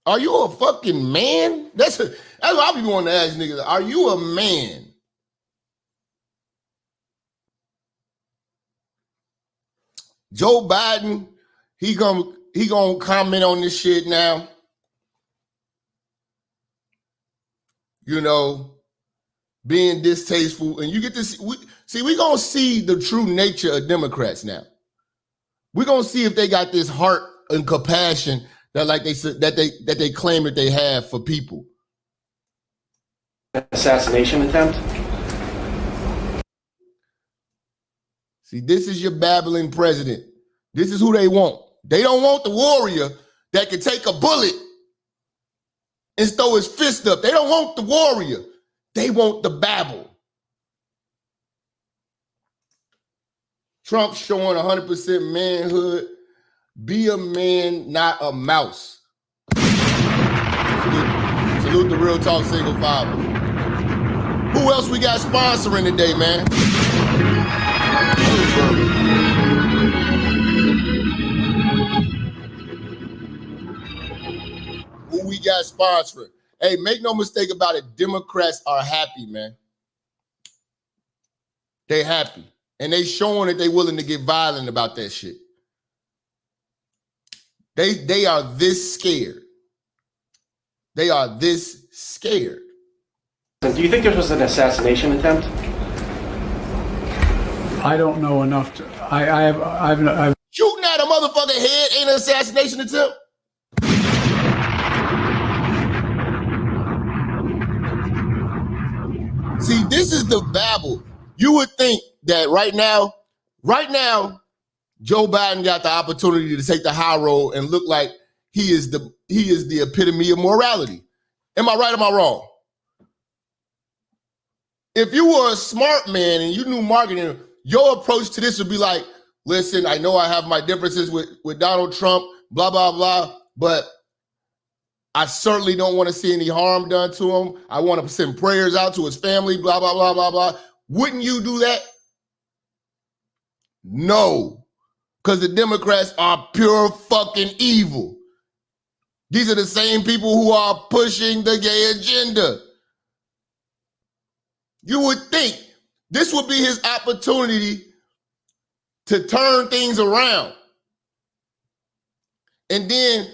Are you a fucking man? That's what I be wanting to ask niggas. Are you a man? Joe Biden, he gonna comment on this shit now. You know, being distasteful, and you get to see, we gonna see the true nature of Democrats now. We're gonna see if they got this heart and compassion that, like they said, that they claim that they have for people. Assassination attempt. See, this is your babbling president. This is who they want. They don't want the warrior that can take a bullet and throw his fist up. They don't want the warrior. They want the babble. Trump showing 100% manhood. Be a man, not a mouse. Salute the Real Talk Single Fathers. Who else we got sponsoring today, man? Who we got sponsoring? Hey, make no mistake about it. Democrats are happy, man. They happy. And they showing that they willing to get violent about that shit. They are this scared. They are this scared. Do you think this was an assassination attempt? I don't know enough to. I've Shooting at a motherfucking head ain't an assassination attempt. See, this is the babble. You would think that right now, Joe Biden got the opportunity to take the high road and look like he is the epitome of morality. Am I right or am I wrong? If you were a smart man and you knew marketing, your approach to this would be like, listen, I know I have my differences with Donald Trump, blah, blah, blah, but I certainly don't want to see any harm done to him. I want to send prayers out to his family, blah, blah, blah, blah, blah. Wouldn't you do that? No, because the Democrats are pure fucking evil. These are the same people who are pushing the gay agenda. You would think this would be his opportunity to turn things around. And then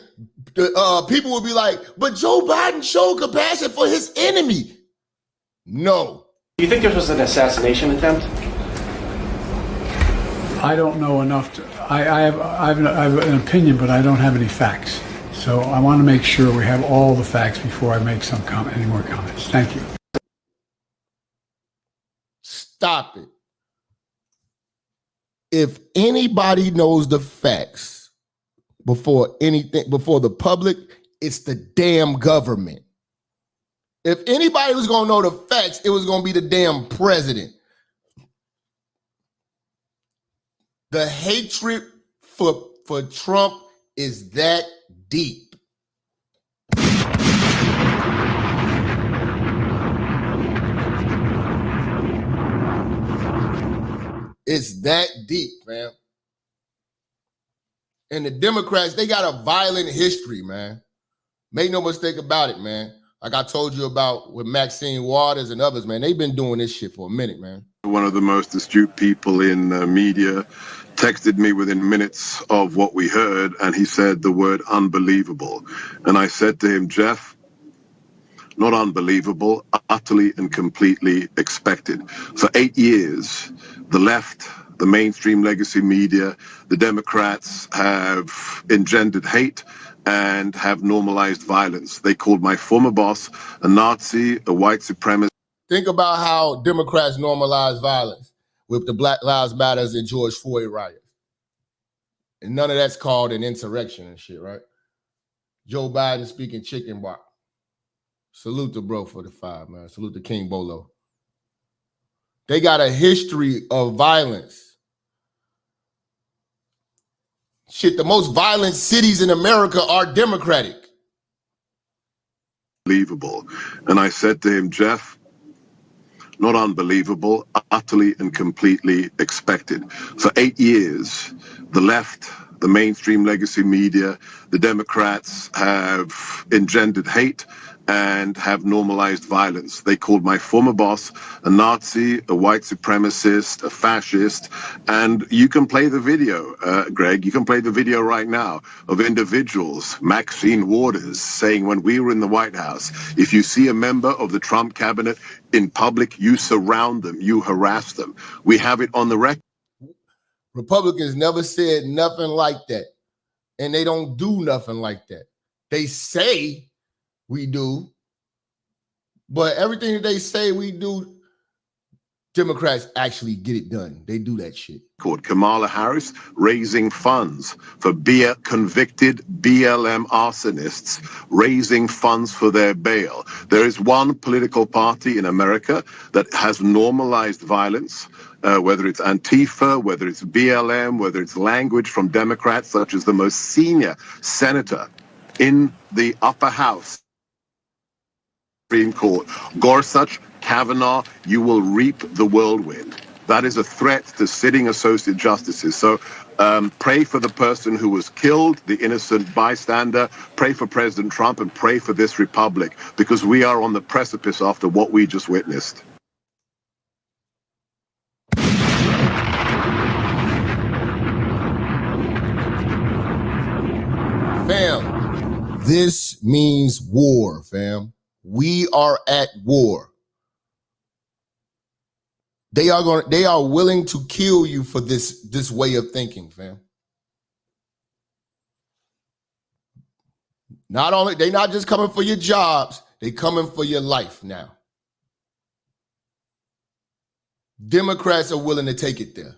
people would be like, but Joe Biden showed compassion for his enemy. No. Do you think this was an assassination attempt? I don't know enough to. I have an opinion, but I don't have any facts. So I want to make sure we have all the facts before I make any more comments. Thank you. Stop it. If anybody knows the facts, before anything, before the public, it's the damn government. If anybody was going to know the facts, it was going to be the damn president. The hatred for Trump is that deep. It's that deep, man. And the Democrats, they got a violent history, man. Make no mistake about it, man. Like I told you about with Maxine Waters and others, man, they've been doing this shit for a minute, man. One of the most astute people in media texted me within minutes of what we heard, and he said the word unbelievable. And I said to him, Jeff, not unbelievable, utterly and completely expected. For 8 years, the left, the mainstream legacy media, the Democrats have engendered hate and have normalized violence. They called my former boss a Nazi, a white supremacist. Think about how Democrats normalize violence with the Black Lives Matters and George Floyd riots. And none of that's called an insurrection and shit, right? Joe Biden speaking chicken bark. Salute to bro for the 5, man. Salute to King Bolo. They got a history of violence. Shit, the most violent cities in America are Democratic. Unbelievable. And I said to him, Jeff, not unbelievable, utterly and completely expected. For 8 years, the left, the mainstream legacy media, the Democrats have engendered hate and have normalized violence. They called my former boss a Nazi, a white supremacist, a fascist. And you can play the video, Greg, you can play the video right now of individuals, Maxine Waters, saying when we were in the White House, if you see a member of the Trump cabinet in public, you surround them, you harass them. We have it on the record. Republicans never said nothing like that. And they don't do nothing like that. They say we do, but everything that they say we do, Democrats actually get it done. They do that shit. Called Kamala Harris raising funds for convicted BLM arsonists, raising funds for their bail. There is one political party in America that has normalized violence, whether it's Antifa, whether it's BLM, whether it's language from Democrats, such as the most senior senator in the upper house, Supreme Court, Gorsuch, Kavanaugh, you will reap the whirlwind. That is a threat to sitting associate justices. So pray for the person who was killed, the innocent bystander, pray for President Trump, and pray for this republic, because we are on the precipice after what we just witnessed. Fam, this means war, fam. We are at war. They are willing to kill you for this way of thinking, fam. Not only, they're not just coming for your jobs, they coming for your life now. Democrats are willing to take it there.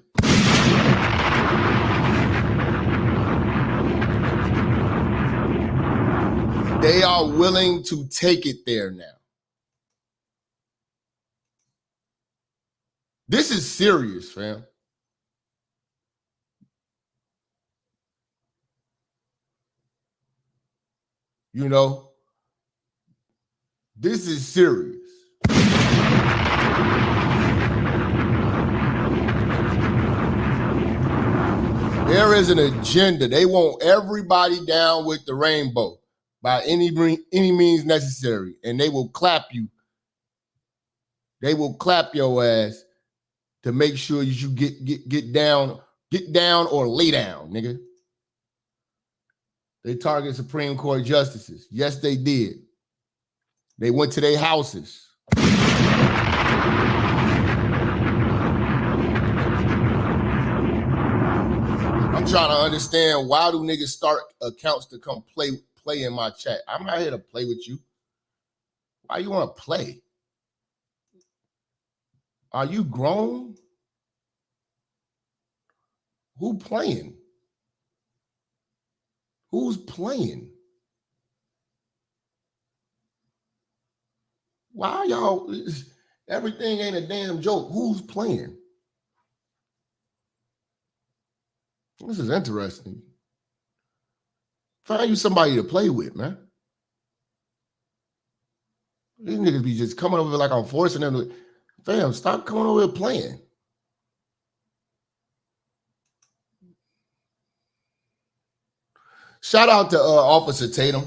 They are willing to take it there now. This is serious, fam. You know, this is serious. There is an agenda. They want everybody down with the rainbow by any means necessary, and they will clap you. They will clap your ass to make sure you get down or lay down, nigga. They target Supreme Court justices. Yes, they did. They went to their houses. I'm trying to understand, why do niggas start accounts to come play in my chat? I'm not here to play with you. Why you want to play? Are you grown? Who playing? Who's playing? Why y'all? Everything ain't a damn joke. Who's playing? This is interesting. Find you somebody to play with, man. These niggas be just coming over like I'm forcing them to. Fam, stop coming over here playing. Shout out to Officer Tatum.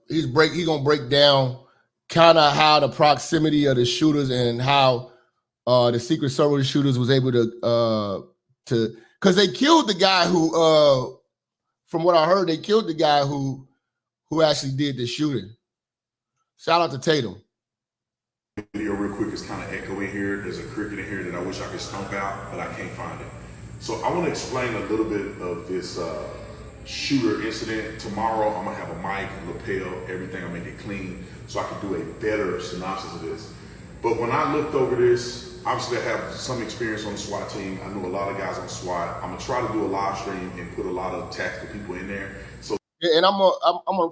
He's gonna break down kind of how the proximity of the shooters and how the Secret Service shooters was able to because they killed the guy who from what I heard, they killed the guy who actually did the shooting. Shout out to Tatum. Video real quick is kind of echoing here. There's a cricket in here that I wish I could stomp out, but I can't find it. So I want to explain a little bit of this shooter incident. Tomorrow I'm gonna have a mic, lapel, everything. I'll make it clean so I can do a better synopsis of this. But when I looked over this, obviously I have some experience on the SWAT team. I know a lot of guys on SWAT. I'm gonna try to do a live stream and put a lot of tactical people in there. So and I'm gonna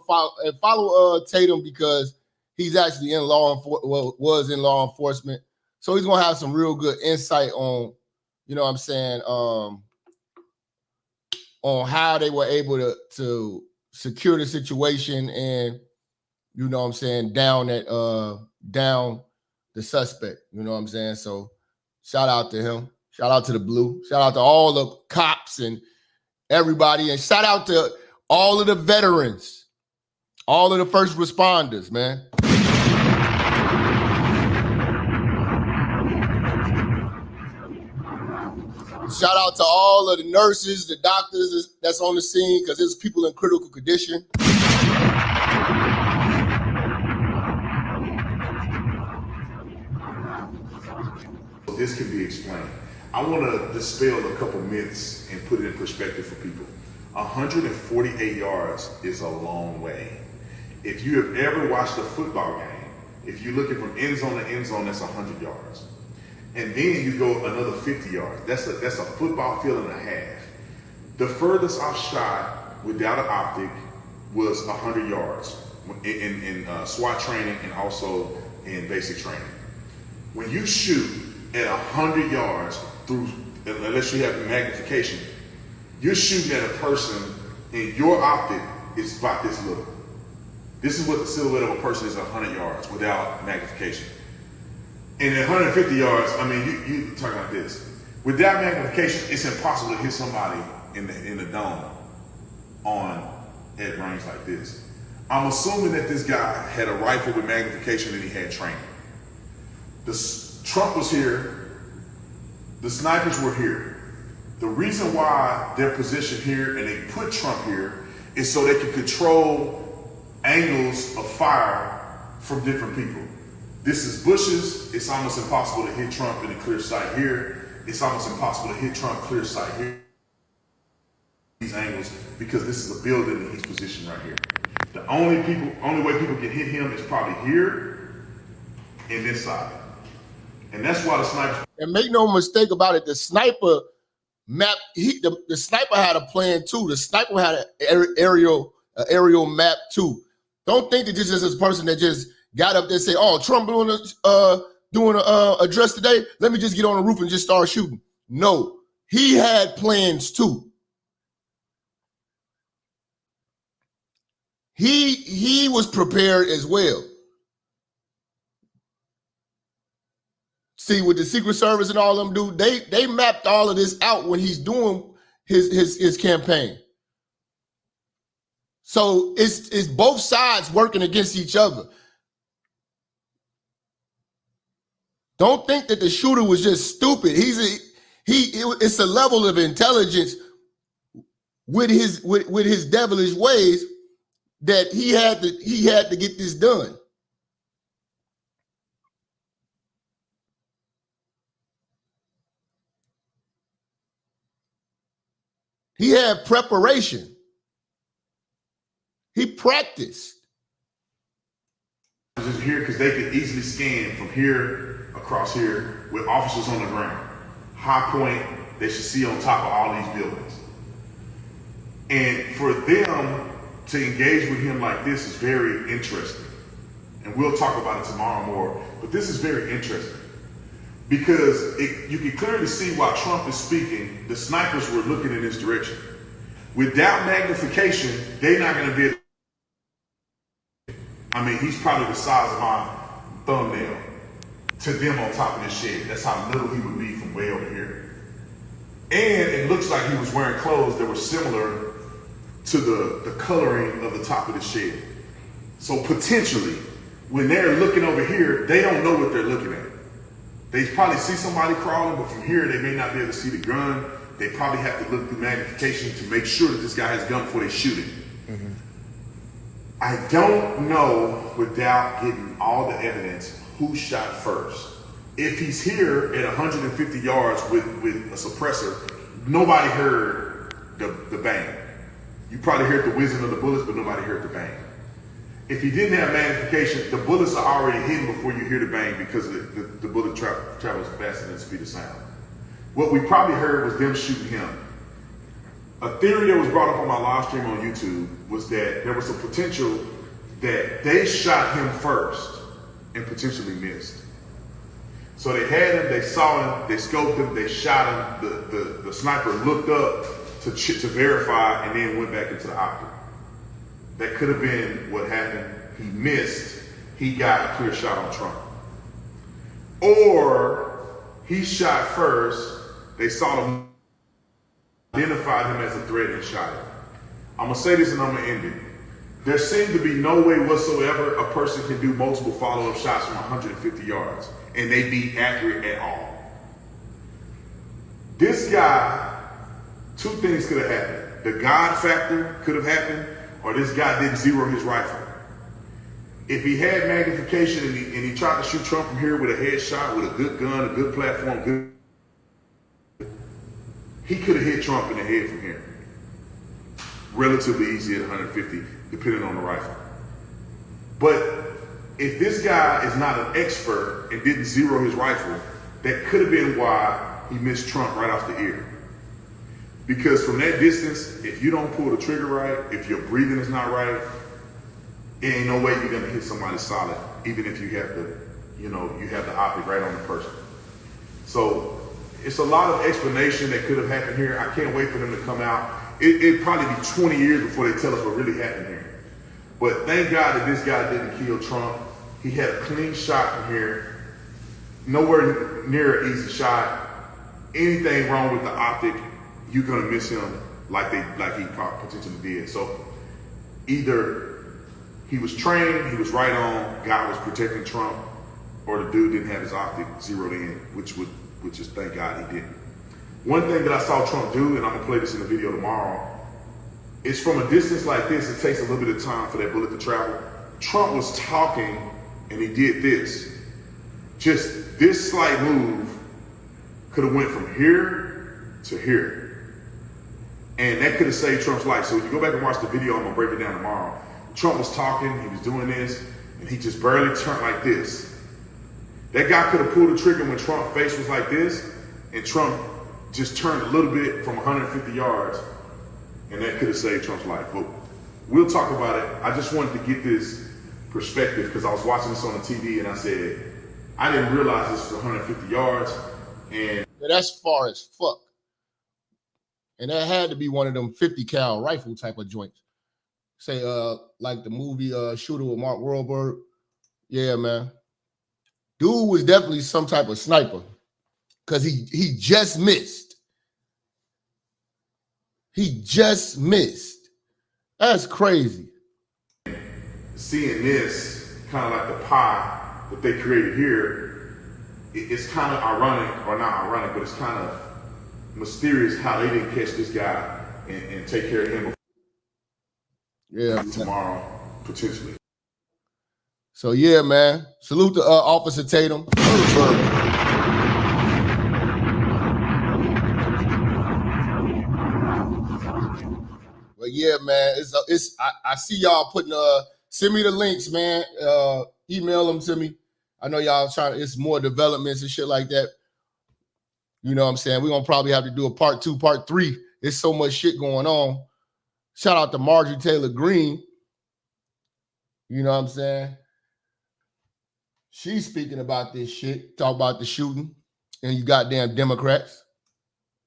follow Tatum because he's actually in was in law enforcement. So he's gonna have some real good insight on, you know what I'm saying, on how they were able to secure the situation and, you know what I'm saying, down the suspect, you know what I'm saying? So shout out to him. Shout out to the Blue. Shout out to all the cops and everybody. And shout out to all of the veterans, all of the first responders, man. Shout out to all of the nurses, the doctors that's on the scene, because there's people in critical condition. this can be explained. I want to dispel a couple myths and put it in perspective for people. 148 yards is a long way. If you have ever watched a football game, if you're looking from end zone to end zone, that's 100 yards. And then you go another 50 yards. That's a football field and a half. The furthest I've shot without an optic was 100 yards in SWAT training and also in basic training. When you shoot at 100 yards through, unless you have magnification, you're shooting at a person and your optic is about this little. This is what the silhouette of a person is at 100 yards without magnification. And at 150 yards, I mean, you talking like this. Without magnification, it's impossible to hit somebody in the dome at range like this. I'm assuming that this guy had a rifle with magnification and he had training. Trump was here. The snipers were here. The reason why they're positioned here and they put Trump here is so they can control angles of fire from different people. This is bushes. It's almost impossible to hit Trump in a clear sight here. It's almost impossible to hit Trump clear sight here. These angles, because this is a building and he's positioned right here. The only way people can hit him is probably here and this side. And that's why the sniper. And make no mistake about it, the sniper map. The sniper had a plan too. The sniper had an aerial map too. Don't think that this is this person that just got up there and say, "Oh, Trump doing a address today. Let me just get on the roof and just start shooting." No, he had plans too. He was prepared as well. See, with the Secret Service and all them do, they mapped all of this out when he's doing his campaign. So it's both sides working against each other. Don't think that the shooter was just stupid. It's a level of intelligence with his devilish ways that he had to get this done. He had preparation. He practiced. Just here because they could easily scan from here across here with officers on the ground. High point they should see on top of all these buildings. And for them to engage with him like this is very interesting. And we'll talk about it tomorrow more, but this is very interesting. Because you can clearly see while Trump is speaking, the snipers were looking in this direction. Without magnification, they're not going to be able to. I mean, he's probably the size of my thumbnail to them on top of this shed. That's how little he would be from way over here. And it looks like he was wearing clothes that were similar to the coloring of the top of the shed. So potentially, when they're looking over here, they don't know what they're looking at. They probably see somebody crawling, but from here, they may not be able to see the gun. They probably have to look through magnification to make sure that this guy has a gun before they shoot him. Mm-hmm. I don't know, without getting all the evidence, who shot first. If he's here at 150 yards with a suppressor, nobody heard the bang. You probably heard the whizzing of the bullets, but nobody heard the bang. If he didn't have magnification, the bullets are already hidden before you hear the bang because the bullet travels faster than the speed of sound. What we probably heard was them shooting him. A theory that was brought up on my live stream on YouTube was that there was a potential that they shot him first and potentially missed. So they had him, they saw him, they scoped him, they shot him. The sniper looked up to verify and then went back into the optic. That could have been what happened. He missed. He got a clear shot on Trump. Or he shot first. They saw him, identified him as a threat and shot him. I'm going to say this and I'm going to end it. There seems to be no way whatsoever a person can do multiple follow-up shots from 150 yards and they be accurate at all. This guy, two things could have happened. The God factor could have happened, or this guy didn't zero his rifle. If he had magnification and he tried to shoot Trump from here with a headshot, with a good gun, a good platform, he could have hit Trump in the head from here. Relatively easy at 150, depending on the rifle. But if this guy is not an expert and didn't zero his rifle, that could have been why he missed Trump right off the ear. Because from that distance, if you don't pull the trigger right, if your breathing is not right, it ain't no way you're gonna hit somebody solid, even if you have you have the optic right on the person. So it's a lot of explanation that could have happened here. I can't wait for them to come out. It'd probably be 20 years before they tell us what really happened here. But thank God that this guy didn't kill Trump. He had a clean shot from here. Nowhere near an easy shot. Anything wrong with the optic, you're gonna miss him like he potentially did. So either he was trained, he was right on, God was protecting Trump, or the dude didn't have his optic zeroed in, which is thank God he didn't. One thing that I saw Trump do, and I'm gonna play this in the video tomorrow, is from a distance like this, it takes a little bit of time for that bullet to travel. Trump was talking and he did this. Just this slight move could have went from here to here. And that could have saved Trump's life. So if you go back and watch the video, I'm gonna break it down tomorrow. Trump was talking, he was doing this, and he just barely turned like this. That guy could have pulled the trigger when Trump's face was like this, and Trump just turned a little bit from 150 yards, and that could have saved Trump's life. But we'll talk about it. I just wanted to get this perspective because I was watching this on the TV and I said, I didn't realize this was 150 yards. And that's far as fuck. And that had to be one of them 50 cal rifle type of joints. Say, like the movie Shooter with Mark Wahlberg. Yeah, man. Dude was definitely some type of sniper because he just missed. He just missed. That's crazy. Seeing this, kind of like the pie that they created here, it's kind of ironic, or not ironic, but it's kind of mysterious how they didn't catch this guy and take care of him. Yeah, tomorrow, potentially. So yeah, man. Salute to Officer Tatum. But yeah, man, I see y'all putting send me the links, man. Email them to me. I know y'all it's more developments and shit like that. You know what I'm saying? We're going to probably have to do a part 2, part 3. There's so much shit going on. Shout out to Marjorie Taylor Greene. You know what I'm saying? She's speaking about this shit, talk about the shooting, and you goddamn Democrats.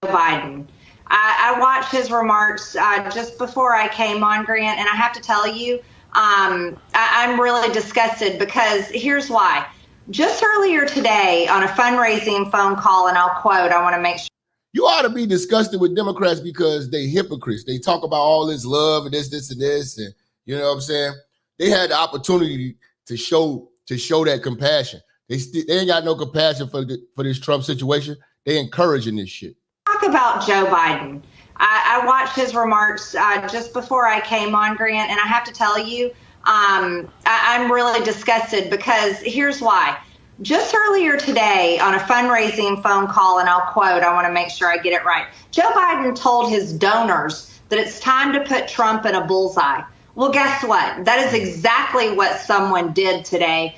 Biden. I watched his remarks just before I came on, Grant, and I have to tell you, I'm really disgusted because here's why. Just earlier today on a fundraising phone call, and I'll quote, I want to make sure. You ought to be disgusted with Democrats because they hypocrites. They talk about all this love and this, and this, and you know what I'm saying? They had the opportunity to show that compassion. They ain't got no compassion for this Trump situation. They encouraging this shit. Talk about Joe Biden. I watched his remarks just before I came on, Grant, and I have to tell you, I'm really disgusted because here's why. Just earlier today on a fundraising phone call, and I'll quote, I want to make sure I get it right. Joe Biden told his donors that it's time to put Trump in a bullseye. Well, guess what? That is exactly what someone did today.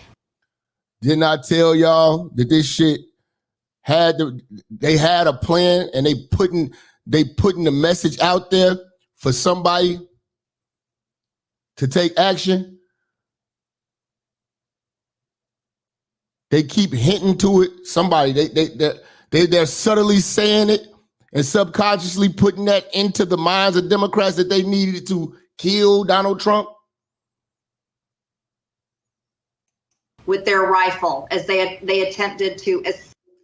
Didn't I tell y'all that this shit they had a plan and they putting the message out there for somebody to take action? They keep hinting to it. Somebody, they're subtly saying it and subconsciously putting that into the minds of Democrats that they needed to kill Donald Trump. With their rifle as they attempted to.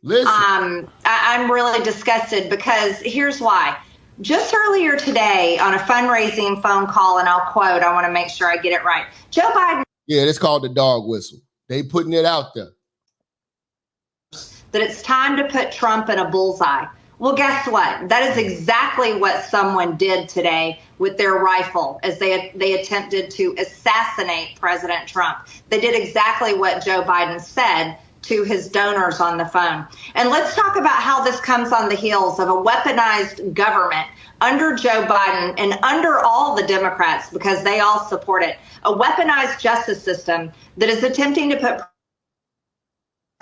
Listen. I'm really disgusted because here's why. Just earlier today on a fundraising phone call, and I'll quote, I want to make sure I get it right. Joe Biden. Yeah, it's called the dog whistle. They putting it out there. That it's time to put Trump in a bullseye. Well, guess what? That is exactly what someone did today with their rifle as they attempted to assassinate President Trump. They did exactly what Joe Biden said to his donors on the phone. And let's talk about how this comes on the heels of a weaponized government under Joe Biden and under all the Democrats, because they all support it, a weaponized justice system that is attempting to put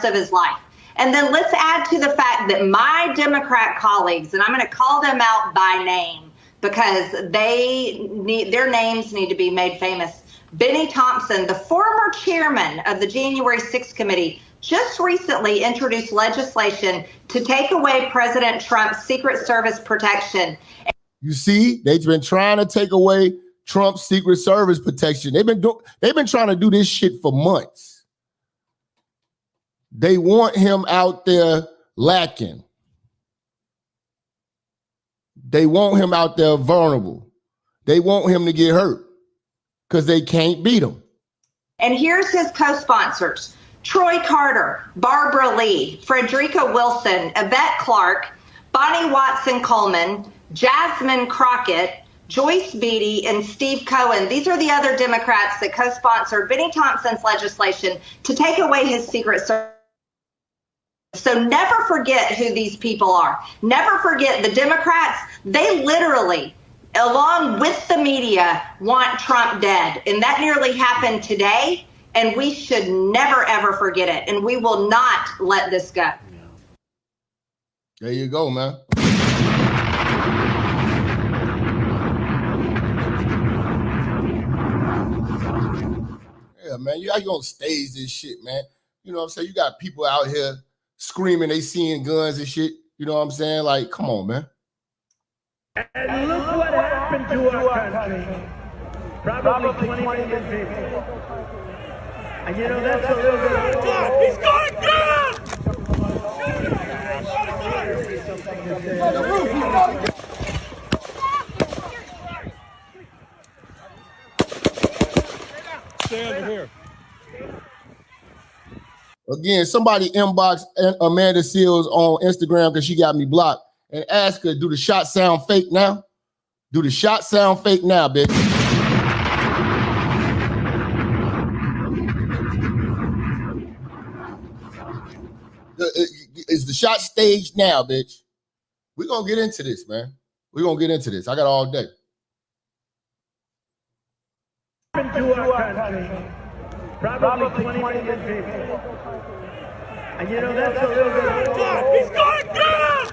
of his life. And then let's add to the fact that my Democrat colleagues, and I'm going to call them out by name because their names need to be made famous. Benny Thompson, the former chairman of the January 6th committee, just recently introduced legislation to take away President Trump's Secret Service protection. You see, they've been trying to take away Trump's Secret Service protection. They've been trying to do this shit for months. They want him out there lacking. They want him out there vulnerable. They want him to get hurt because they can't beat him. And here's his co-sponsors: Troy Carter, Barbara Lee, Frederica Wilson, Yvette Clarke, Bonnie Watson Coleman, Jasmine Crockett, Joyce Beatty, and Steve Cohen. These are the other Democrats that co-sponsored Benny Thompson's legislation to take away his Secret Service. So never forget who these people are. Never forget the Democrats. They literally, along with the media, want Trump dead. And that nearly happened today. And we should never, ever forget it. And we will not let this go. There you go, man. Yeah, man. You gonna stage this shit, man. You know what I'm saying? You got people out here screaming, they seeing guns and shit. You know what I'm saying? Like, come on, man. And look what happened to our country. Probably 20 million people. And you know, that's a little bit. He's going down! Stay over here. Again, somebody inbox Amanda Seals on Instagram because she got me blocked and ask her, do the shot sound fake now? Do the shot sound fake now, bitch? Is the shot staged now, bitch? We're going to get into this, man. We're going to get into this. I got all day. To our country. Probably 20 million people. And you know, that's a little bit. He's going down!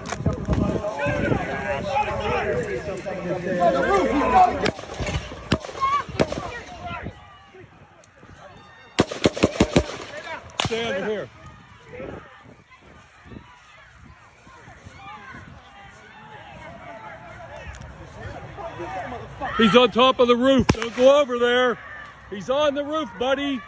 He's on top of the roof. Don't go over there. He's on the roof, buddy.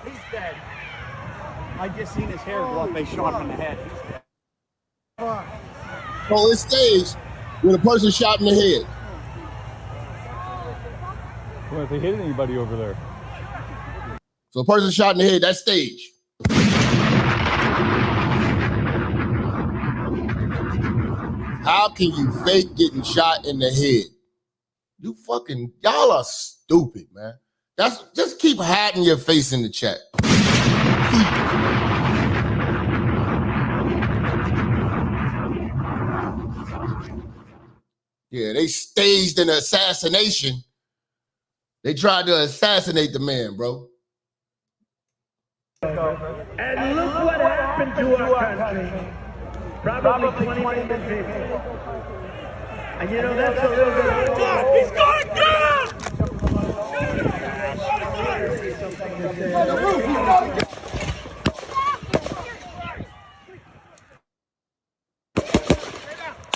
He's dead. I just seen his hair go up. They shot him in the head. He's dead. So it's staged with a person shot in the head. Well, if they hit anybody over there. So a person shot in the head, that's staged. How can you fake getting shot in the head? Y'all are stupid, man. Just keep hiding your face in the chat. Yeah, they staged an assassination. They tried to assassinate the man, bro. And look what happened to our country. Probably 20 million people. And you know, that's a little bit... He's going down! On the roof, he's going down!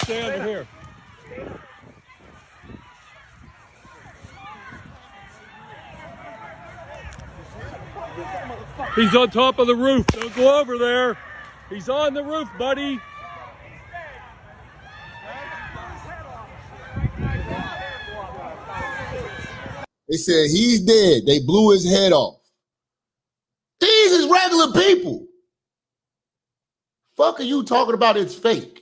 Stay under here. He's on top of the roof. Don't go over there. He's on the roof, buddy. They said he's dead. They blew his head off. These is regular people. Fuck are you talking about? It's fake.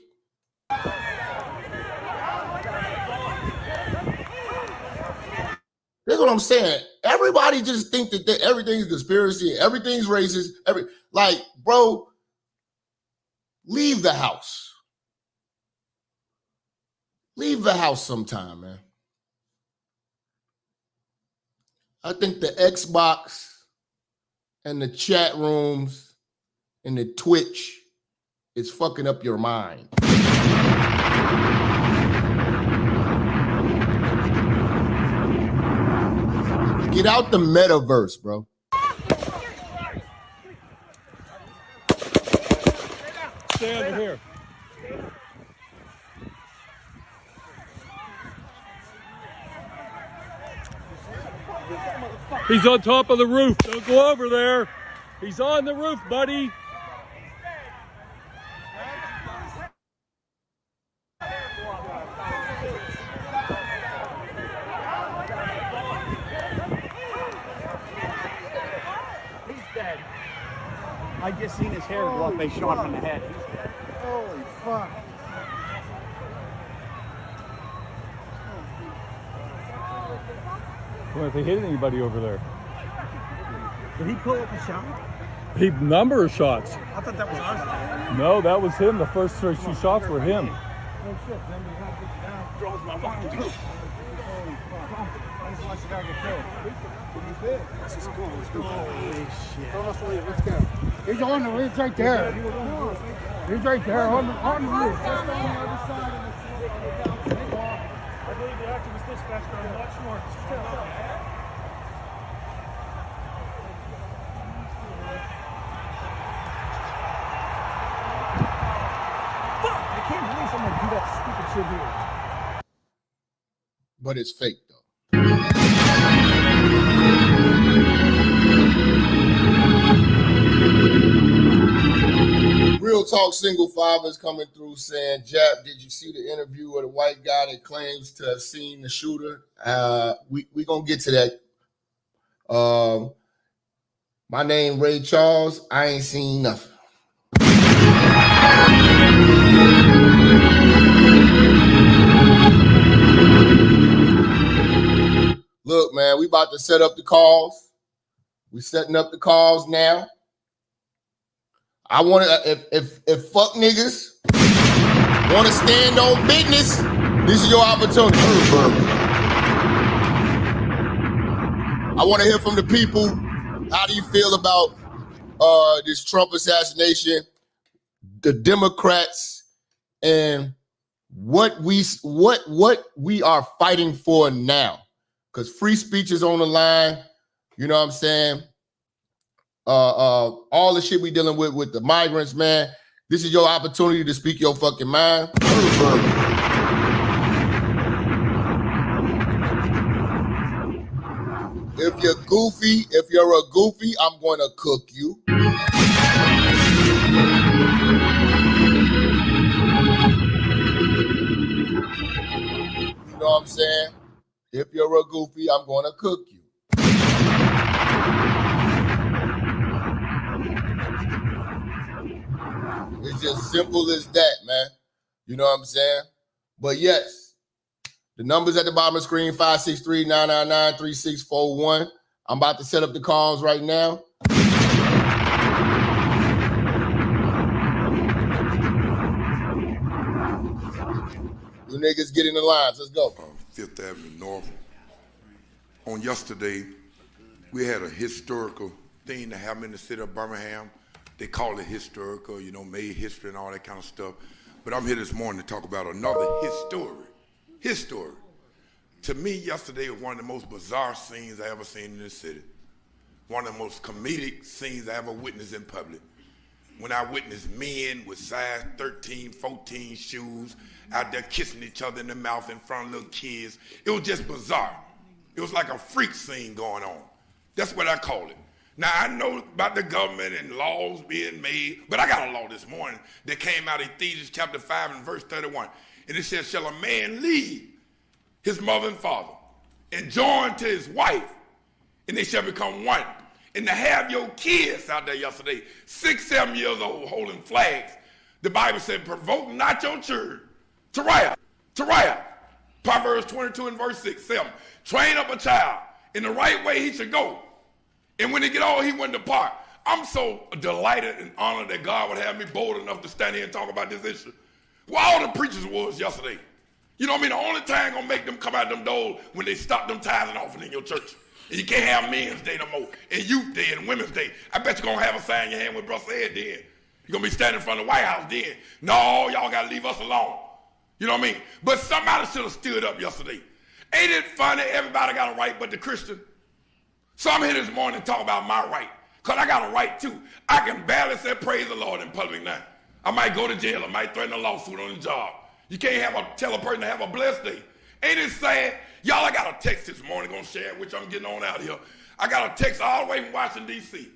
That's what I'm saying. Everybody just think that everything's conspiracy, everything's racist. Like, bro, leave the house. Leave the house sometime, man. I think the Xbox and the chat rooms and the Twitch is fucking up your mind. Get out the metaverse, bro. Stay under here. He's on top of the roof. Don't go over there. He's on the roof, buddy. I just seen his hair go up. They shot him in the head. He's dead. Holy fuck. Well, if they hit anybody over there. Did he pull up a shot? He number of shots. I thought that was ours. No, that was him. The first two shots were him. No shit. Then we got to get down. Draws my fucking tooth. Holy fuck. I just watched the guy get killed. This is cool. Let's go. Holy shit. Let's go. He's on the roof. He's right there. He's right there on the roof. Just on the other side of the I believe the actor was dispatched, but I'm not sure. Fuck! I can't believe someone do that stupid shit here. But it's fake, though. Real Talk Single Five is coming through saying, Jap, did you see the interview with the white guy that claims to have seen the shooter? We gonna get to that. My name Ray Charles. I ain't seen nothing. Look, man, we about to set up the calls. We setting up the calls now. I want to, if fuck niggas want to stand on business, this is your opportunity. I want to hear from the people. How do you feel about this Trump assassination, the Democrats, and what we are fighting for now? because free speech is on the line. You know what I'm saying? All the shit we dealing with the migrants, man. This is your opportunity to speak your fucking mind. If you're a goofy, I'm going to cook you. You know what I'm saying? If you're a goofy, I'm going to cook you. It's just simple as that, man. You know what I'm saying? But yes, the numbers at the bottom of the screen, 563-999-3641. I'm about to set up the calls right now. You niggas get in the lines. Let's go. Fifth Avenue North. On yesterday, we had a historical thing to happen in the city of Birmingham. They call it historical, you know, made history and all that kind of stuff. But I'm here this morning to talk about another history. To me, yesterday was one of the most bizarre scenes I ever seen in this city. One of the most comedic scenes I ever witnessed in public. When I witnessed men with size 13, 14 shoes out there kissing each other in the mouth in front of little kids. It was just bizarre. It was like a freak scene going on. That's what I call it. Now, I know about the government and laws being made, but I got a law this morning that came out of Ephesians chapter 5 and verse 31. And it says, shall a man leave his mother and father and join to his wife, and they shall become one. And to have your kids out there yesterday, 6, 7 years old, holding flags, the Bible said, provoke not your children to riot. Proverbs 22 and verse 6, 7. Train up a child in the right way he should go. And when he get old, he wouldn't depart. I'm so delighted and honored that God would have me bold enough to stand here and talk about this issue. Well, all the preachers was yesterday. You know what I mean? The only time gonna make them come out them doors when they stop them tithes and offering in your church. And you can't have Men's Day no more, and Youth Day, and Women's Day. I bet you're gonna have a sign in your hand with Brother Ed then. You're gonna be standing in front of the White House then. No, y'all gotta leave us alone. You know what I mean? But somebody should have stood up yesterday. Ain't it funny? Everybody got a right but the Christian. So I'm here this morning to talk about my right, because I got a right too. I can barely say praise the Lord in public now. I might go to jail. I might threaten a lawsuit on the job. You can't tell a person to have a blessed day. Ain't it sad? Y'all, I got a text this morning, gonna share it, which I'm getting on out here. I got a text all the way from Washington, D.C.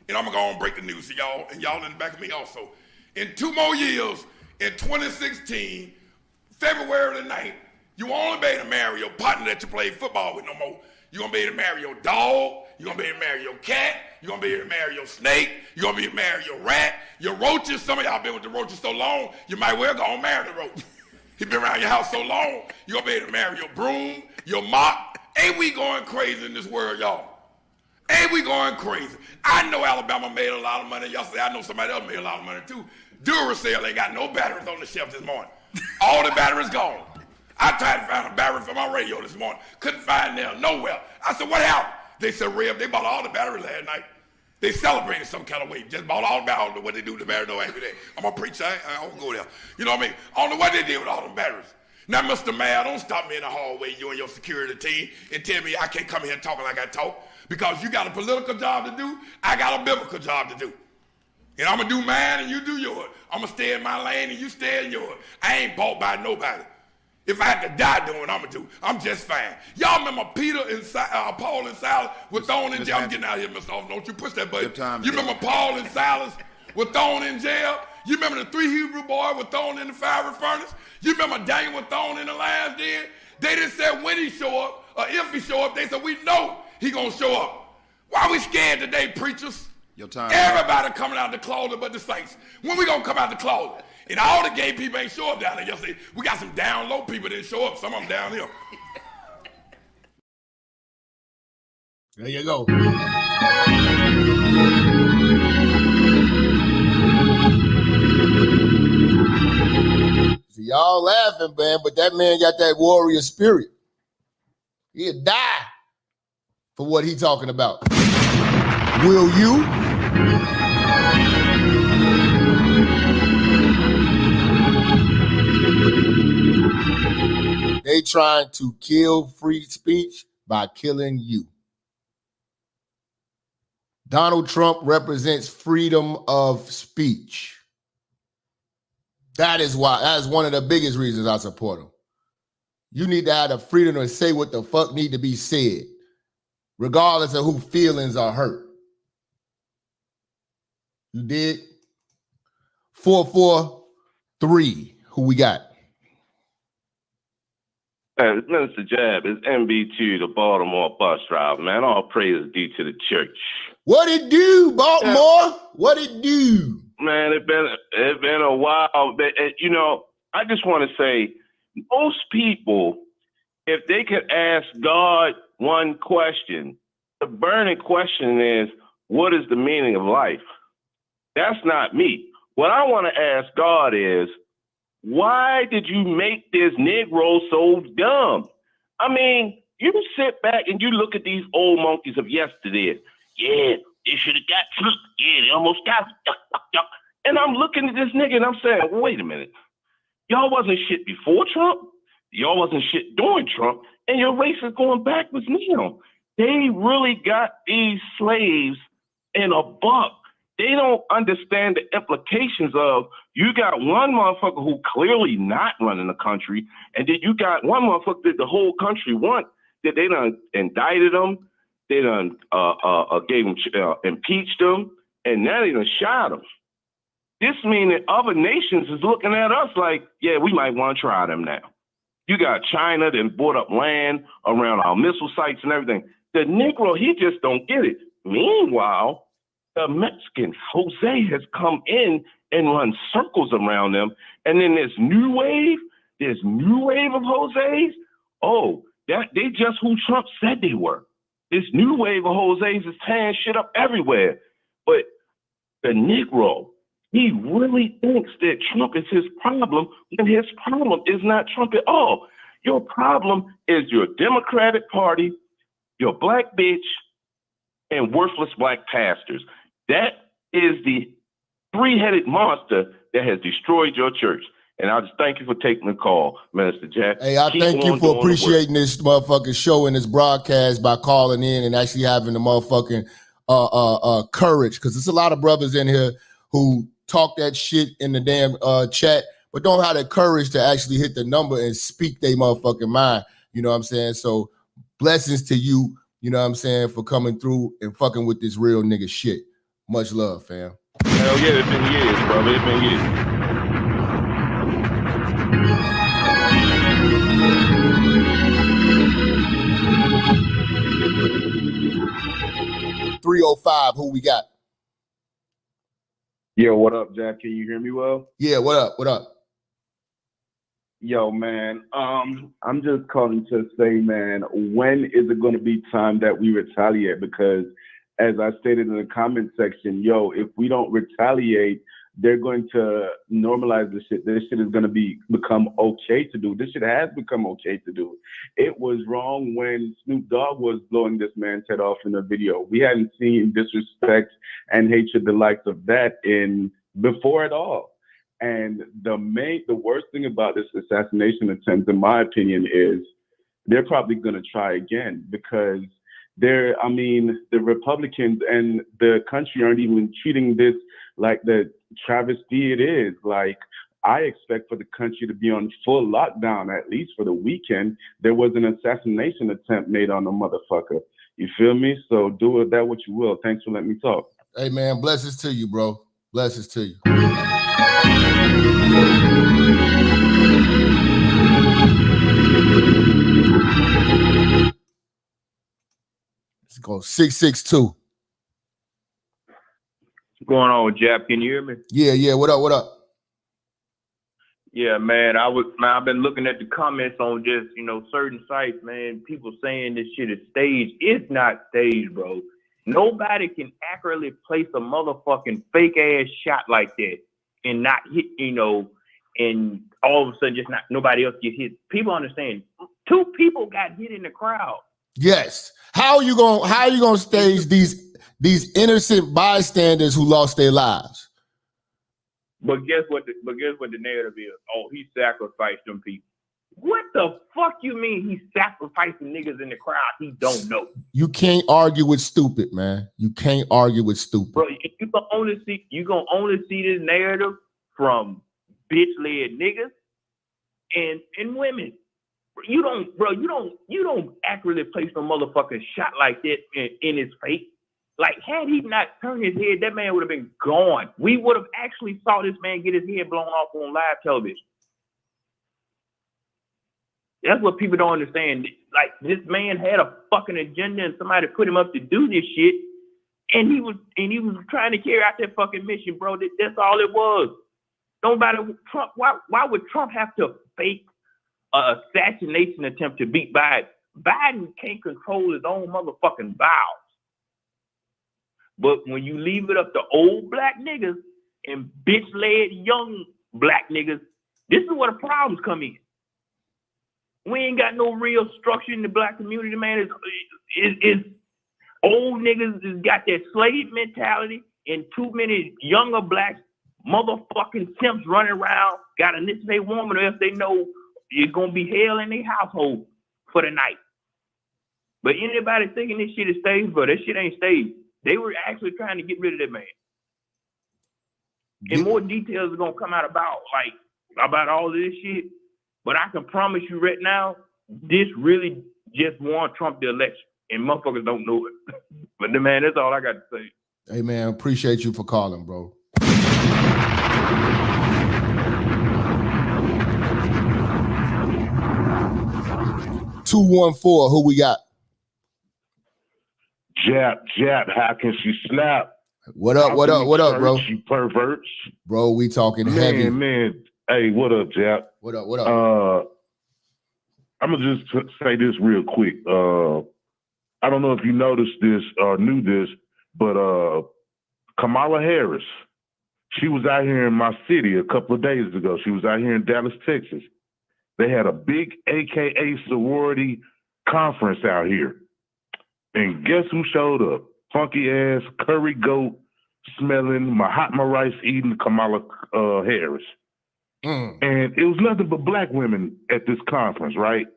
And I'm gonna go and break the news to y'all, and y'all in the back of me also. In 2 more years, in 2016, February the 9th, you won't be able to marry your partner that you play football with no more. You're gonna be able to marry your dog, you're gonna be able to marry your cat, you're gonna be able to marry your snake, you're gonna be able to marry your rat, your roaches. Some of y'all been with the roaches so long, you might well go and marry the roach. He been around your house so long, you're gonna be able to marry your broom, your mop. Ain't we going crazy in this world, y'all? Ain't we going crazy? I know Alabama made a lot of money yesterday. I know somebody else made a lot of money too. Duracell ain't got no batteries on the shelf this morning. All the batteries gone. I tried to find a battery for my radio this morning. Couldn't find them nowhere. I said, what happened? They said, Rev, they bought all the batteries last night. They celebrated some kind of way. Just bought all the batteries. I don't know what they do to the batteries. Don't ask me that. I'm a preacher. I don't go there. You know what I mean? I don't know what they did with all the batteries. Now, Mr. Mayor, don't stop me in the hallway, you and your security team, and tell me I can't come here talking like I talk, because you got a political job to do, I got a biblical job to do. And I'm going to do mine and you do yours. I'm going to stay in my lane and you stay in yours. I ain't bought by nobody. If I had to die doing what I'm going to do, I'm just fine. Y'all remember Peter and Paul and Silas were thrown in jail? I'm getting out of here, Mr. Officer. Don't you push that button. You remember Paul and Silas were thrown in jail? You remember the 3 Hebrew boys were thrown in the fiery furnace? You remember Daniel was thrown in the lion's den? They didn't say when he show up or if he show up. They said we know he going to show up. Why we scared today, preachers? Your time. Everybody coming out the closet but the saints. When we going to come out the closet? And all the gay people ain't show up down there yesterday. We got some down low people that didn't show up. Some of them down here. There you go. See, y'all laughing, man, but that man got that warrior spirit. He'll die for what he talking about. Will you? They trying to kill free speech. by killing you. Donald Trump represents freedom of speech. That is one of the biggest reasons I support him. You need to have the freedom to say what the fuck need to be said, regardless of who feelings are hurt. You did? 443. Who we got? It's Minister Jap. It's MB2, the Baltimore bus driver, man. All praise is due to the church. What it do, Baltimore? What it do? Man, it's been a while. But, you know, I just want to say, most people, if they could ask God one question, the burning question is, what is the meaning of life? That's not me. What I want to ask God is, why did you make this Negro so dumb? I mean, you sit back and you look at these old monkeys of yesterday. Yeah, they should have got Trump. Yeah, they almost got him. And I'm looking at this nigga and I'm saying, wait a minute. Y'all wasn't shit before Trump. Y'all wasn't shit during Trump. And your race is going backwards now. They really got these slaves in a buck. They don't understand the implications of, you got one motherfucker who clearly not running the country, and then you got one motherfucker that the whole country want, that they done indicted them, they done gave them, impeached them, and now they done shot them. This means that other nations is looking at us like, yeah, we might want to try them now. You got China that bought up land around our missile sites and everything. The Negro, he just don't get it. Meanwhile, the Mexicans, Jose has come in and run circles around them. And then this new wave of Jose's, oh, that they just who Trump said they were. This new wave of Jose's is tearing shit up everywhere. But the Negro, he really thinks that Trump is his problem, and his problem is not Trump at all. Your problem is your Democratic Party, your black bitch, and worthless black pastors. That is the three-headed monster that has destroyed your church. And I just thank you for taking the call, Minister Jap. Hey, I thank you for appreciating this motherfucking show and this broadcast by calling in and actually having the motherfucking courage, because there's a lot of brothers in here who talk that shit in the damn chat, but don't have the courage to actually hit the number and speak their motherfucking mind. You know what I'm saying? So blessings to you, you know what I'm saying, for coming through and fucking with this real nigga shit. Much love, fam. Hell yeah, it's been years, brother. It's been years. 305, who we got? Yo, what up, Jack? Can you hear me well? Yeah, what up? What up? Yo, man, I'm just calling to say, man, when is it going to be time that we retaliate? Because as I stated in the comment section, yo, if we don't retaliate, they're going to normalize this shit. This shit is going to become okay to do. This shit has become okay to do. It was wrong when Snoop Dogg was blowing this man's head off in a video. We hadn't seen disrespect and hatred the likes of that before at all. And the worst thing about this assassination attempt, in my opinion, is they're probably going to try again, because the Republicans and the country aren't even treating this like the travesty it is. Like, I expect for the country to be on full lockdown, at least for the weekend. There was an assassination attempt made on the motherfucker. You feel me? So do with that what you will. Thanks for letting me talk. Hey, man, blessings to you, bro. Blessings to you. Let's go 662. What's going on, Jap? Can you hear me? Yeah. What up? What up? Yeah, man. I've been looking at the comments on just, certain sites, man. People saying this shit is staged. It's not staged, bro. Nobody can accurately place a motherfucking fake ass shot like that and not hit, and all of a sudden just not nobody else get hit. People understand. 2 people got hit in the crowd. Yes. How are you gonna stage these innocent bystanders who lost their lives? But guess what the narrative is? Oh, he sacrificed them people. What the fuck you mean he's sacrificing niggas in the crowd he don't know? You can't argue with stupid, man. You can't argue with stupid. Bro, you gonna only see this narrative from bitch-led niggas and women. You don't accurately place no motherfucking shot like that in his face. Like, had he not turned his head, that man would have been gone. We would have actually saw this man get his head blown off on live television. That's what people don't understand. Like, this man had a fucking agenda and somebody put him up to do this shit. And he was trying to carry out that fucking mission, bro. That's all it was. Nobody, Trump, why would Trump have to fake an assassination attempt to beat Biden? Biden can't control his own motherfucking bowels. But when you leave it up to old black niggas and bitch-led young black niggas, this is where the problems come in. We ain't got no real structure in the black community, man. It's old niggas has got that slave mentality and too many younger blacks, motherfucking simps running around, got to listen to their woman or else they know it's going to be hell in their household for the night. But anybody thinking this shit is staged, bro, that shit ain't staged. They were actually trying to get rid of that man. And more details are going to come out about all of this shit. But I can promise you right now, this really just won Trump the election. And motherfuckers don't know it. But man, that's all I got to say. Hey, man, appreciate you for calling, bro. (214) Who we got? Jap, how can she snap? What up, bro? You perverts. Bro, we talking heavy. Man. Hey, what up, Jap? What up? I'm gonna just say this real quick. I don't know if you noticed this or knew this, but Kamala Harris, she was out here in my city a couple of days ago. She was out here in Dallas, Texas. They had a big AKA sorority conference out here. And guess who showed up? Funky ass, curry goat smelling, Mahatma rice eating Kamala Harris. And it was nothing but black women at this conference, right?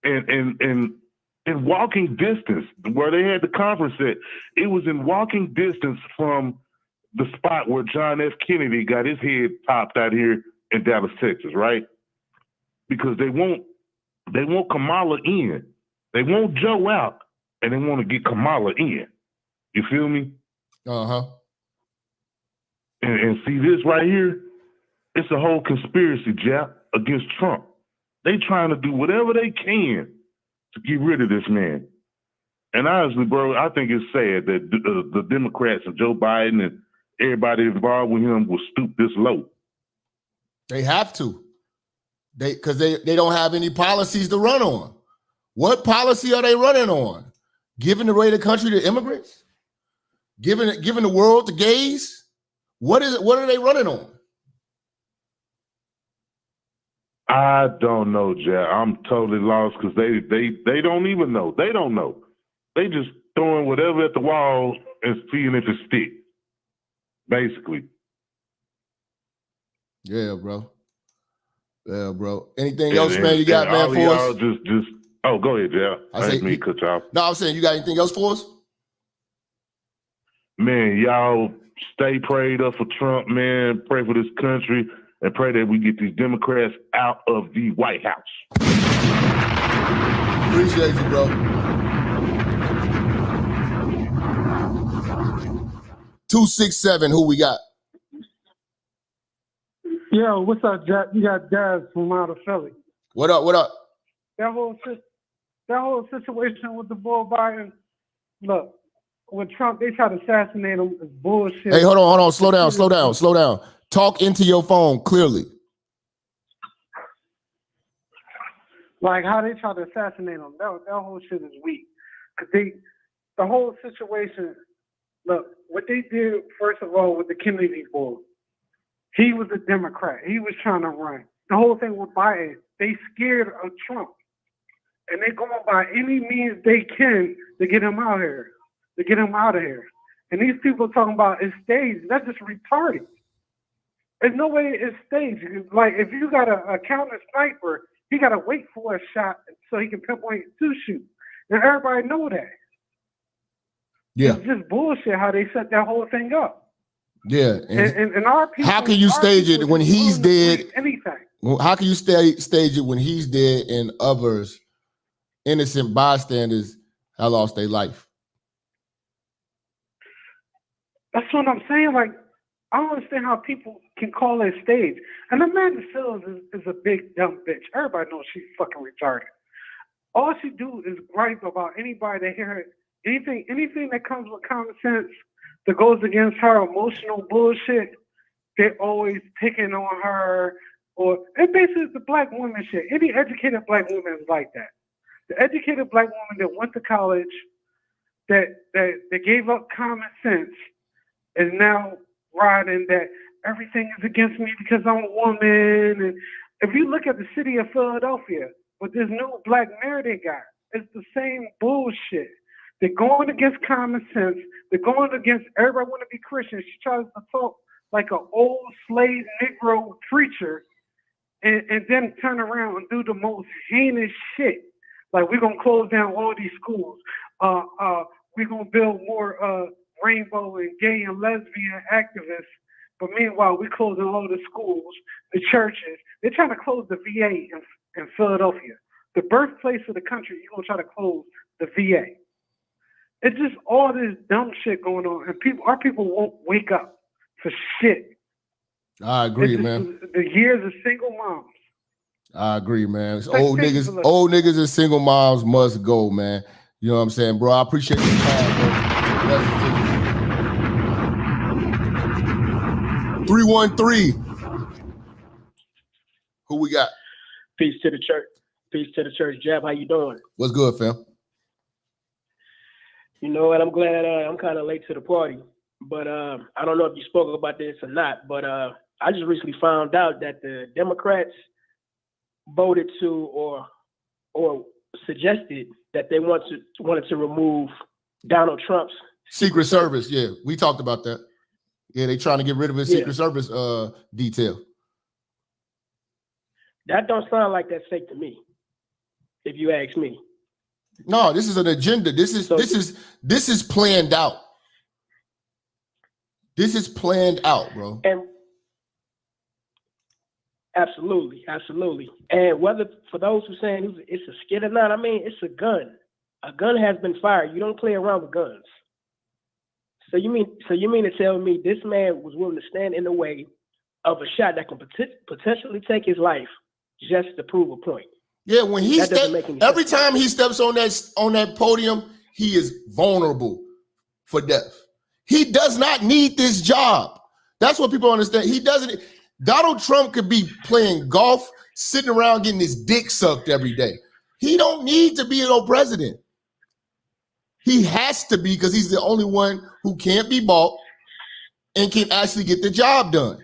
And in walking distance, where they had the conference at, it was in walking distance from the spot where John F. Kennedy got his head popped out here in Dallas, Texas, right? Because they want Kamala in. They want Joe out, and they want to get Kamala in. You feel me? Uh-huh. And see this right here? It's a whole conspiracy, Jap, against Trump. They trying to do whatever they can to get rid of this man. And honestly, bro, I think it's sad that the Democrats and Joe Biden and everybody involved with him will stoop this low. They have to. Because they don't have any policies to run on. What policy are they running on? Giving away the country to immigrants? Giving the world to gays? What are they running on? I don't know, Jack. I'm totally lost because they don't even know. They don't know. They just throwing whatever at the wall and seeing if it sticks. Basically. Yeah, bro. Anything else, man? You got, man, for us? Just. Oh, go ahead, Jack. I didn't mean to cut you off. No, I'm saying, you got anything else for us? Man, y'all stay prayed up for Trump, man. Pray for this country. And pray that we get these Democrats out of the White House. Appreciate you, bro. 267, who we got? Yo, what's up, Jack? You got Daz from out of Philly. What up? That whole situation with the bull Biden, look, with Trump, they try to assassinate him. It's bullshit. Hey, hold on. Slow down. Talk into your phone clearly. Like how they try to assassinate him. That whole shit is weak. Cause the whole situation, look, what they did, first of all, with the Kennedy bull, he was a Democrat. He was trying to run. The whole thing with Biden, they scared of Trump. And they going by any means they can to get him out here, to get him out of here. And these people talking about it's staged. That's just retarded. There's no way it's staged. Like, if you got a counter sniper he got to wait for a shot so he can pinpoint to shoot. And everybody know that. Yeah. It's just bullshit how they set that whole thing up. Yeah. And our people, how can you stage it when he's dead? Anything. How can you stage it when he's dead and others, innocent bystanders, have lost their life? That's what I'm saying. Like, I don't understand how people can call it stage. And Amanda Seales is a big dumb bitch. Everybody knows she's fucking retarded. All she do is gripe about anybody that hear it. Anything that comes with common sense that goes against her emotional bullshit, they're always picking on her. And basically it's the black woman shit. Any educated black woman is like that. The educated black woman that went to college, that gave up common sense, is now riding that everything is against me because I'm a woman. And if you look at the city of Philadelphia with this new black mayor they got, it's the same bullshit. They're going against common sense. They're going against everybody want to be Christian. She tries to talk like an old slave Negro preacher and then turn around and do the most heinous shit. Like, we're going to close down all these schools. We're going to build more rainbow and gay and lesbian activists. But meanwhile, we're closing all the schools, the churches. They're trying to close the VA in Philadelphia. The birthplace of the country, you're going to try to close the VA. It's just all this dumb shit going on. And our people won't wake up for shit. I agree, man. The years of single moms. I agree, man. Old niggas and single moms must go, man. You know what I'm saying, bro? I appreciate your time, bro. 313. Who we got? Peace to the church. Peace to the church. Jap, how you doing? What's good, fam? You know what? I'm glad I'm kind of late to the party, but I don't know if you spoke about this or not, but I just recently found out that the Democrats voted to or suggested that they wanted to remove Donald Trump's Secret Service. Yeah, we talked about that. Yeah, they trying to get rid of his Secret Service detail. That don't sound like that's fake to me, if you ask me. No, this is an agenda. This is planned out. This is planned out, bro. And absolutely. And whether for those who saying it's a skit or not, I mean, it's a gun. A gun has been fired. You don't play around with guns. So you mean to tell me this man was willing to stand in the way of a shot that can potentially take his life just to prove a point? Yeah, when every time he steps on that podium, he is vulnerable for death. He does not need this job. That's what people understand. He doesn't. Donald Trump could be playing golf, sitting around getting his dick sucked every day. He don't need to be no president. He has to be because he's the only one who can't be bought and can actually get the job done.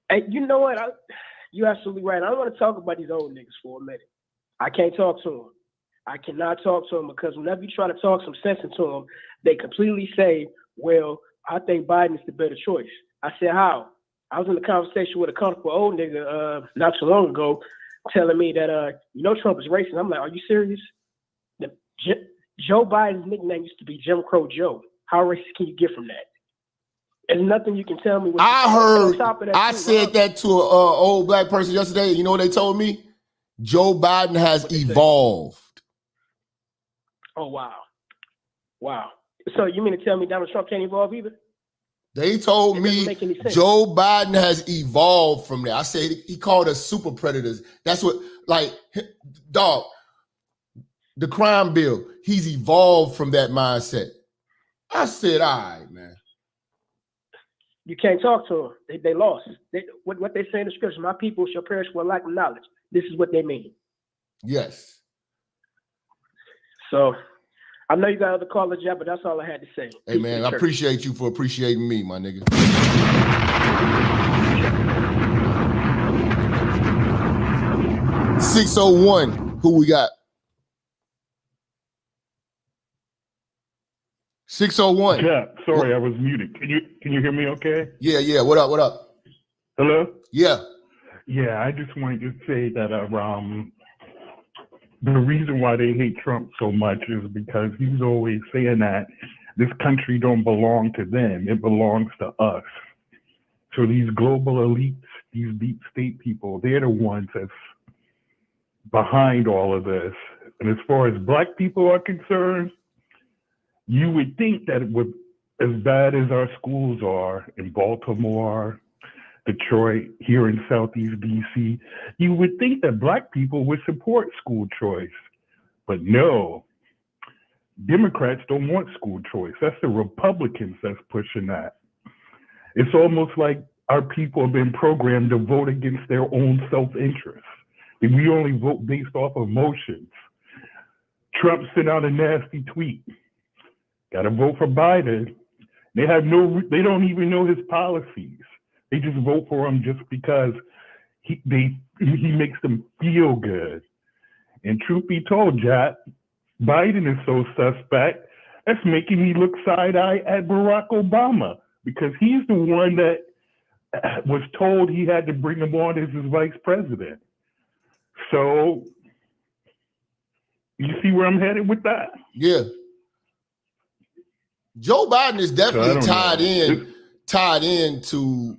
Hey, you know what? You're absolutely right. I don't want to talk about these old niggas for a minute. I can't talk to them. I cannot talk to them because whenever you try to talk some sense into them, they completely say, well, I think Biden is the better choice. I said, how? I was in a conversation with a comfortable old nigga not too long ago telling me that, Trump is racist. I'm like, are you serious? Joe Biden's nickname used to be Jim Crow Joe. How racist can you get from that? There's nothing you can tell me. I said that to an old black person yesterday. You know what they told me? Joe Biden has evolved. Oh, wow. So you mean to tell me Donald Trump can't evolve either? They told me Joe Biden has evolved from there. I said he called us super predators. That's what, dog, the crime bill, he's evolved from that mindset. I said, all right, man. You can't talk to them. They lost. What they say in the scripture, my people shall perish for lack of knowledge. This is what they mean. Yes. So I know you got other callers, Jap, but that's all I had to say. Hey, man, I appreciate you for appreciating me, my nigga. 601, who we got? 601. Yeah, sorry, I was muted. Can you hear me okay? Yeah. What up? Hello? Yeah. Yeah, I just wanted to say that the reason why they hate Trump so much is because he's always saying that this country don't belong to them, it belongs to us. So these global elites, these deep state people, they're the ones that's behind all of this. And as far as black people are concerned, you would think that with as bad as our schools are in Baltimore, Detroit, here in Southeast DC, you would think that black people would support school choice. But no, Democrats don't want school choice. That's the Republicans that's pushing that. It's almost like our people have been programmed to vote against their own self-interest. We only vote based off emotions. Trump sent out a nasty tweet. Got to vote for Biden. They don't even know his policies. They just vote for him just because he makes them feel good. And truth be told, Jap, Biden is so suspect, that's making me look side-eye at Barack Obama, because he's the one that was told he had to bring him on as his vice president. So, you see where I'm headed with that? Yeah. Joe Biden is definitely tied in to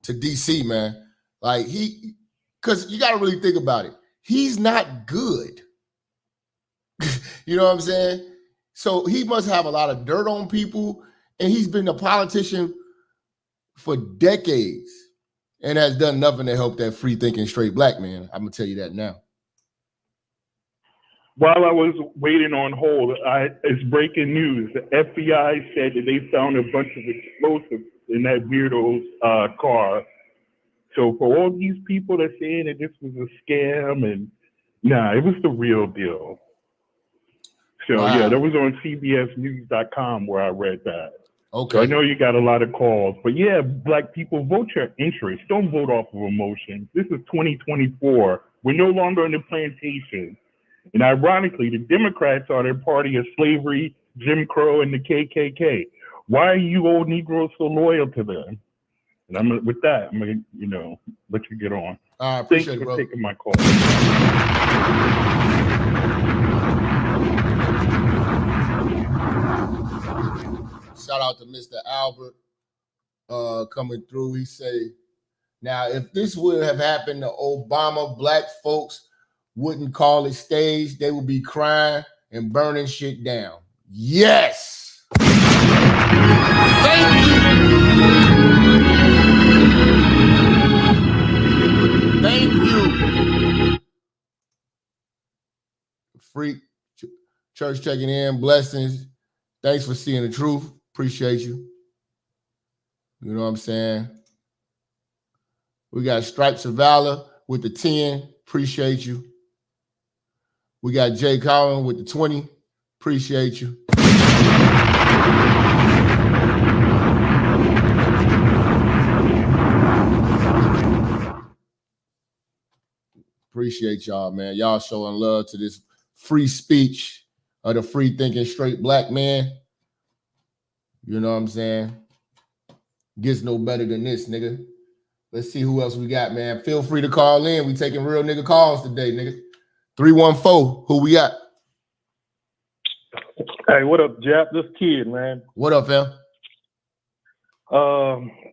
DC, man. Like because you got to really think about it. He's not good. You know what I'm saying? So he must have a lot of dirt on people, and he's been a politician for decades and has done nothing to help that free thinking straight black man. I'm gonna tell you that now. While I was waiting on hold, it's breaking news. The FBI said that they found a bunch of explosives in that weirdo's car. So for all these people that saying that this was a scam, and it was the real deal. So yeah, that was on CBSNews.com where I read that. Okay. So I know you got a lot of calls, but yeah, black people, vote your interest. Don't vote off of emotion. This is 2024. We're no longer in the plantation. And ironically, the Democrats are the party of slavery, Jim Crow, and the KKK. Why are you old Negroes so loyal to them? And I'm gonna let you get on. I appreciate Thanks for taking my call. Shout out to Mr. Albert coming through. He say, now, if this would have happened to Obama, black folks wouldn't call it staged. They would be crying and burning shit down. Yes. Thank you. Thank you. Freak Church checking in. Blessings. Thanks for seeing the truth. Appreciate you. You know what I'm saying? We got Stripes of Valor with the 10. Appreciate you. We got Jay Collin with the 20. Appreciate you. Appreciate y'all, man. Y'all showing love to this free speech of the free thinking straight black man. You know what I'm saying? Gets no better than this, nigga. Let's see who else we got, man. Feel free to call in. We taking real nigga calls today, nigga. 314, who we got? Hey, what up, Jap? This kid, man. What up, fam?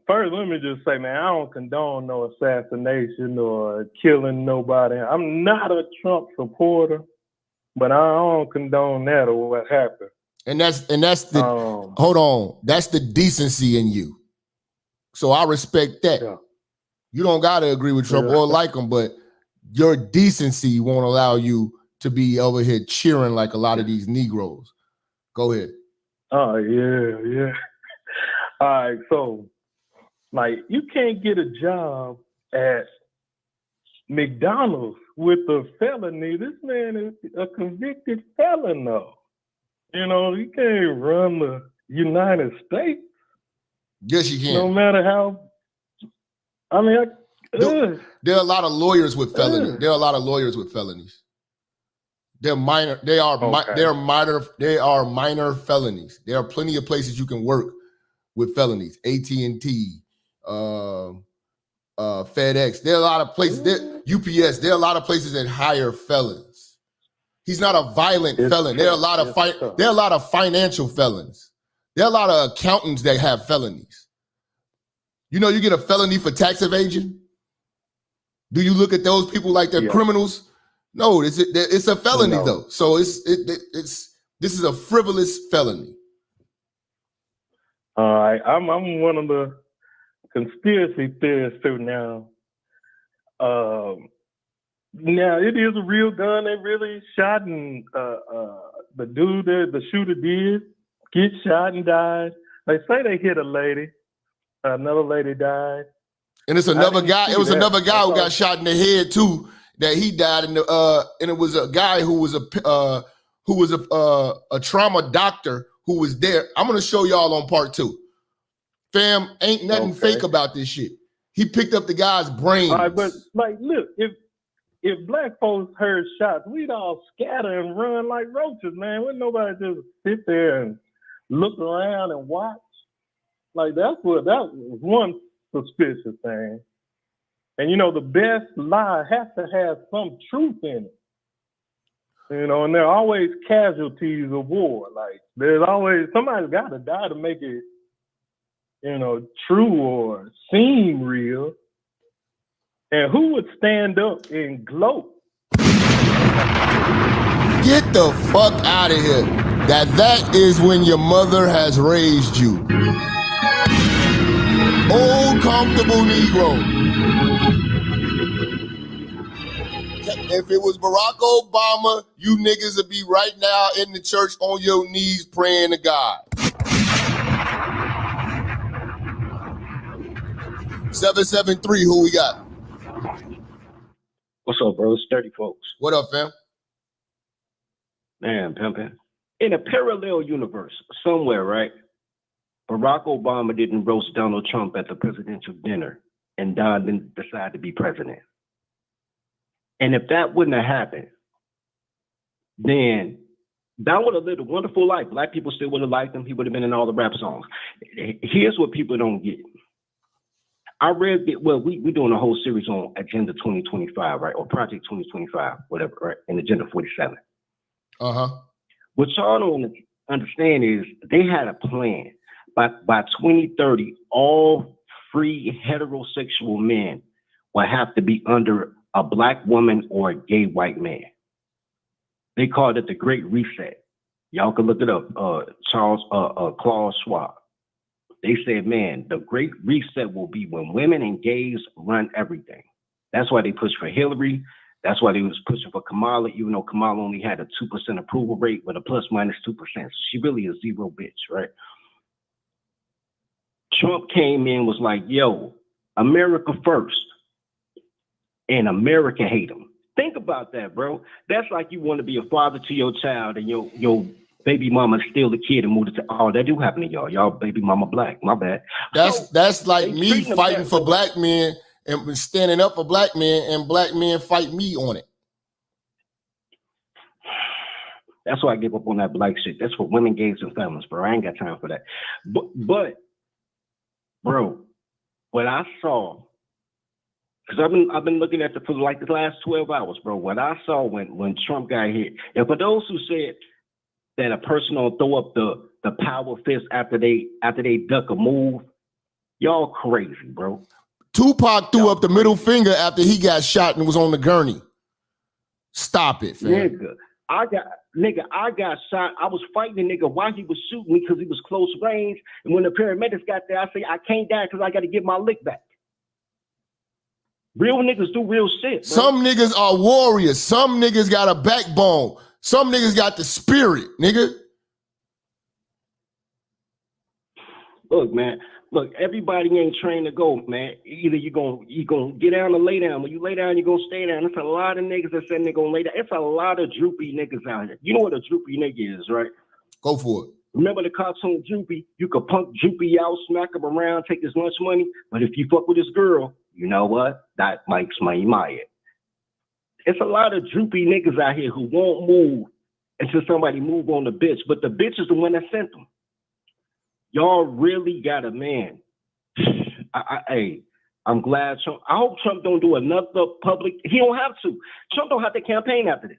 First, let me just say, man, I don't condone no assassination or killing nobody. I'm not a Trump supporter, but I don't condone that or what happened. And that's the hold on. That's the decency in you. So I respect that. Yeah. You don't gotta agree with Trump or like him, but your decency won't allow you to be over here cheering like a lot of these Negroes. Go ahead. Oh, yeah. All right, so, like, you can't get a job at McDonald's with a felony. This man is a convicted felon, though. You know, you can't run the United States. Yes, you can. No matter how, I mean, there are a lot of lawyers with felonies. There are a lot of lawyers with felonies. They're minor. They are minor felonies. There are plenty of places you can work with felonies. AT&T, FedEx. There are a lot of places. UPS. There are a lot of places that hire felons. He's not a violent felon. There are a lot of there are a lot of financial felons. There are a lot of accountants that have felonies. You know, you get a felony for tax evasion. Do you look at those people like they're criminals? No, it's a felony though. So this is a frivolous felony. All right, I'm one of the conspiracy theorists too now. Now it is a real gun. They really shot, and the dude, the shooter, did get shot and died. They say they hit a lady. Another lady died. And it's another guy. It was another guy who got shot in the head too. That he died in the and it was a guy who was a trauma doctor who was there. I'm gonna show y'all on part 2. Fam, ain't nothing fake about this shit. He picked up the guy's brains. All right, but like, look, if black folks heard shots, we'd all scatter and run like roaches, man. Wouldn't nobody just sit there and look around and watch? Like that was one suspicious thing. And you know, the best lie has to have some truth in it. You know, and there are always casualties of war. Like there's always somebody's got to die to make it, you know, true or seem real. And who would stand up and gloat? Get the fuck out of here. That is when your mother has raised you. Old comfortable Negro. If it was Barack Obama, you niggas would be right now in the church on your knees praying to God. 773, who we got? What's up, bro? It's 30 folks. What up, fam? Man, pimpin'. In a parallel universe, somewhere, right? Barack Obama didn't roast Donald Trump at the presidential dinner, and Don didn't decide to be president. And if that wouldn't have happened, then Don would have lived a wonderful life. Black people still would have liked him. He would have been in all the rap songs. Here's what people don't get. I read that, well, we're doing a whole series on Agenda 2025, right? Or Project 2025, whatever, right? And Agenda 47. What y'all don't understand is they had a plan. By 2030, all free heterosexual men will have to be under a black woman or a gay white man. They called it the Great Reset. Y'all can look it up. Klaus Schwab. They said, man, the Great Reset will be when women and gays run everything. That's why they pushed for Hillary. That's why they was pushing for Kamala, even though Kamala only had a 2% approval rate with a plus minus 2%. So she really a zero bitch, right? Trump came in, was like, yo, America first. And America hate him. Think about that, bro. That's like you want to be a father to your child and your baby mama steal the kid and move it to, oh, that do happen to y'all. Y'all baby mama black, my bad. That's like me fighting for black men and standing up for black men and black men fight me on it. That's why I give up on that black shit. That's for women, gays, and families, bro. I ain't got time for that. But bro, what I saw, because I've been looking at for like the last 12 hours, bro. What I saw when Trump got hit, and for those who said that a person will throw up the power fist after they duck a move, y'all crazy, bro. Tupac threw up the middle finger after he got shot and was on the gurney. Stop it, fam. Nigga, I got shot. I was fighting the nigga while he was shooting me because he was close range. And when the paramedics got there, I say I can't die because I got to get my lick back. Real niggas do real shit, bro. Some niggas are warriors. Some niggas got a backbone. Some niggas got the spirit, nigga. Look, man. Look, everybody ain't trained to go, man. Either you gonna get down or lay down. When you lay down, you gonna stay down. It's a lot of niggas that said they're gonna lay down. It's a lot of droopy niggas out here. You know what a droopy nigga is, right? Go for it. Remember the cartoon Droopy? You could punk Droopy out, smack him around, take his lunch money. But if you fuck with this girl, you know what? That makes money my head. It's a lot of droopy niggas out here who won't move until somebody move on the bitch. But the bitch is the one that sent them. Y'all really got a man. Hey, I'm glad Trump. I hope Trump don't do another public. He don't have to. Trump don't have to campaign after this.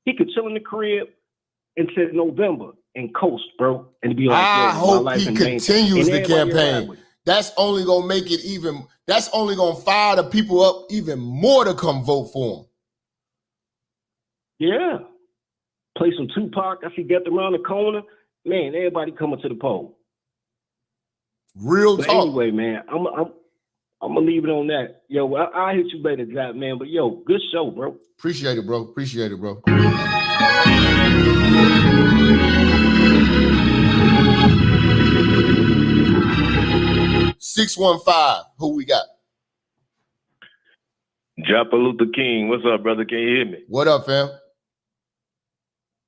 He could chill in the crib until November and coast, bro, and be like, I yo, hope my life he in vain. continues And the everybody ride campaign. with it. That's only gonna make it even. That's only gonna fire the people up even more to come vote for him. Yeah. Play some Tupac. I see Death Around the Corner. Man, everybody coming to the poll. Real But talk. anyway, man, I'm gonna leave it on that. Yo, I'll hit you later, Jap, man. But yo, good show, bro. Appreciate it, bro. Appreciate it, bro. 615. Who we got? Japa Luther King. What's up, brother? Can you hear me? What up, fam?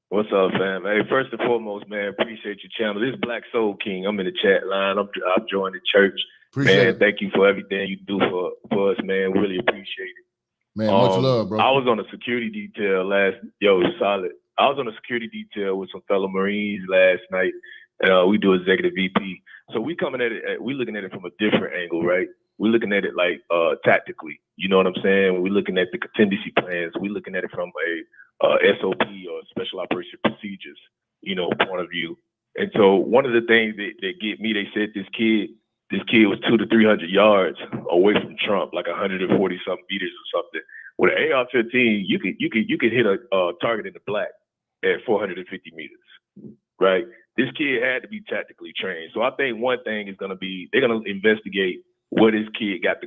What's up, fam? Hey, first and foremost, man, appreciate your channel. This is Black Soul King. I'm in the chat line. I've joined the church. Appreciate man, it. thank you for everything you do for us, man. Really appreciate it. Man, much love, bro. I was on a security detail solid. I was on a security detail with some fellow Marines last night, and we do executive VP. So we coming at it, we looking at it from a different angle, right? We're looking at it like tactically. You know what I'm saying? We're looking at the contingency plans. We're looking at it from a SOP or special operation procedures, point of view. And so one of the things that get me, they said this kid was 200 to 300 yards away from Trump, like 140 something meters or something. With an AR-15, you could hit a target in the black at 450 meters, right? This kid had to be tactically trained. So I think one thing is gonna be they're gonna investigate where this kid got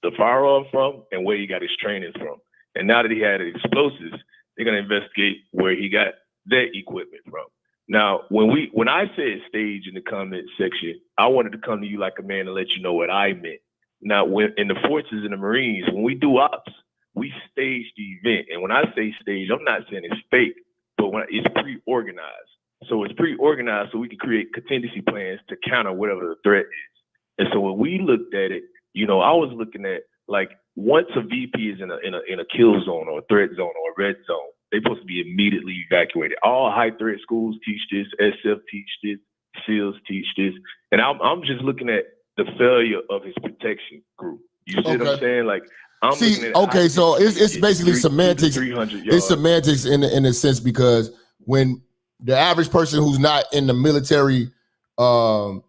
the firearm from and where he got his training from. And now that he had explosives, they're gonna investigate where he got that equipment from. Now, when I said stage in the comment section, I wanted to come to you like a man and let you know what I meant. Now, when in the forces and the Marines, when we do ops, we stage the event. And when I say stage, I'm not saying it's fake, but it's pre-organized. So it's pre-organized so we can create contingency plans to counter whatever the threat is. And so when we looked at it, I was looking at like once a VP is in a kill zone or a threat zone or a red zone, they're supposed to be immediately evacuated. All high threat schools teach this, SF teach this, SEALs teach this. And I'm just looking at the failure of his protection group. You see what I'm saying? Like looking at okay, so it's basically semantics. 300 yards. It's semantics in a sense because when the average person who's not in the military, from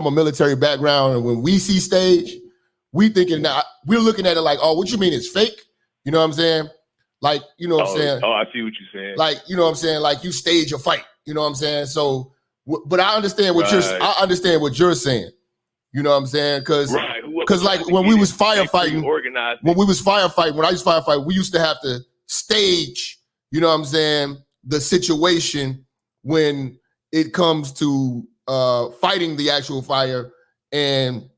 a military background, and when we see stage, we're looking at it like, oh, what you mean it's fake? You know what I'm saying? Like, you know what I'm saying? Oh, I see what you're saying. Like, you know what I'm saying? Like you stage a fight. You know what I'm saying? So, but I understand what I understand what you're saying. You know what I'm saying? Because like when we was firefighting, when I used to firefight, we used to have to stage, you know what I'm saying, the situation when it comes to fighting the actual fire. And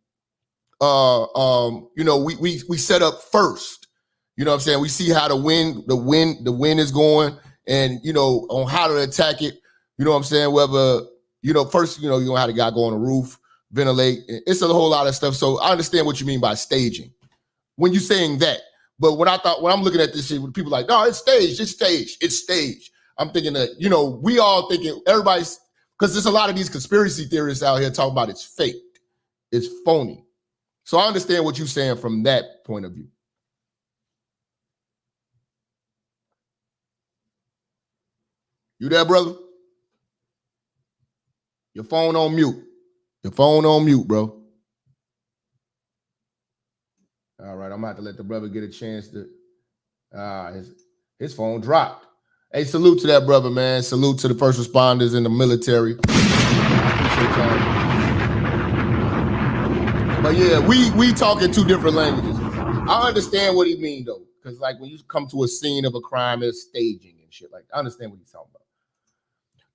we set up first. You know what I'm saying? We see how the wind is going and, on how to attack it. You know what I'm saying? Whether, first, you know how the guy go on the roof, ventilate. It's a whole lot of stuff. So I understand what you mean by staging when you're saying that. But when I'm looking at this shit, when people are like, no, it's staged. I'm thinking that, we all thinking everybody's, because there's a lot of these conspiracy theorists out here talking about it's fake. It's phony. So I understand what you're saying from that point of view. You there, brother? Your phone on mute. Bro. All right, I'm gonna have to let the brother get a chance to. His phone dropped. Hey, salute to that brother, man. Salute to the first responders in the military. But yeah, we talking two different languages. I understand what he mean though, because like when you come to a scene of a crime, there's staging and shit like that. I understand what he's talking about.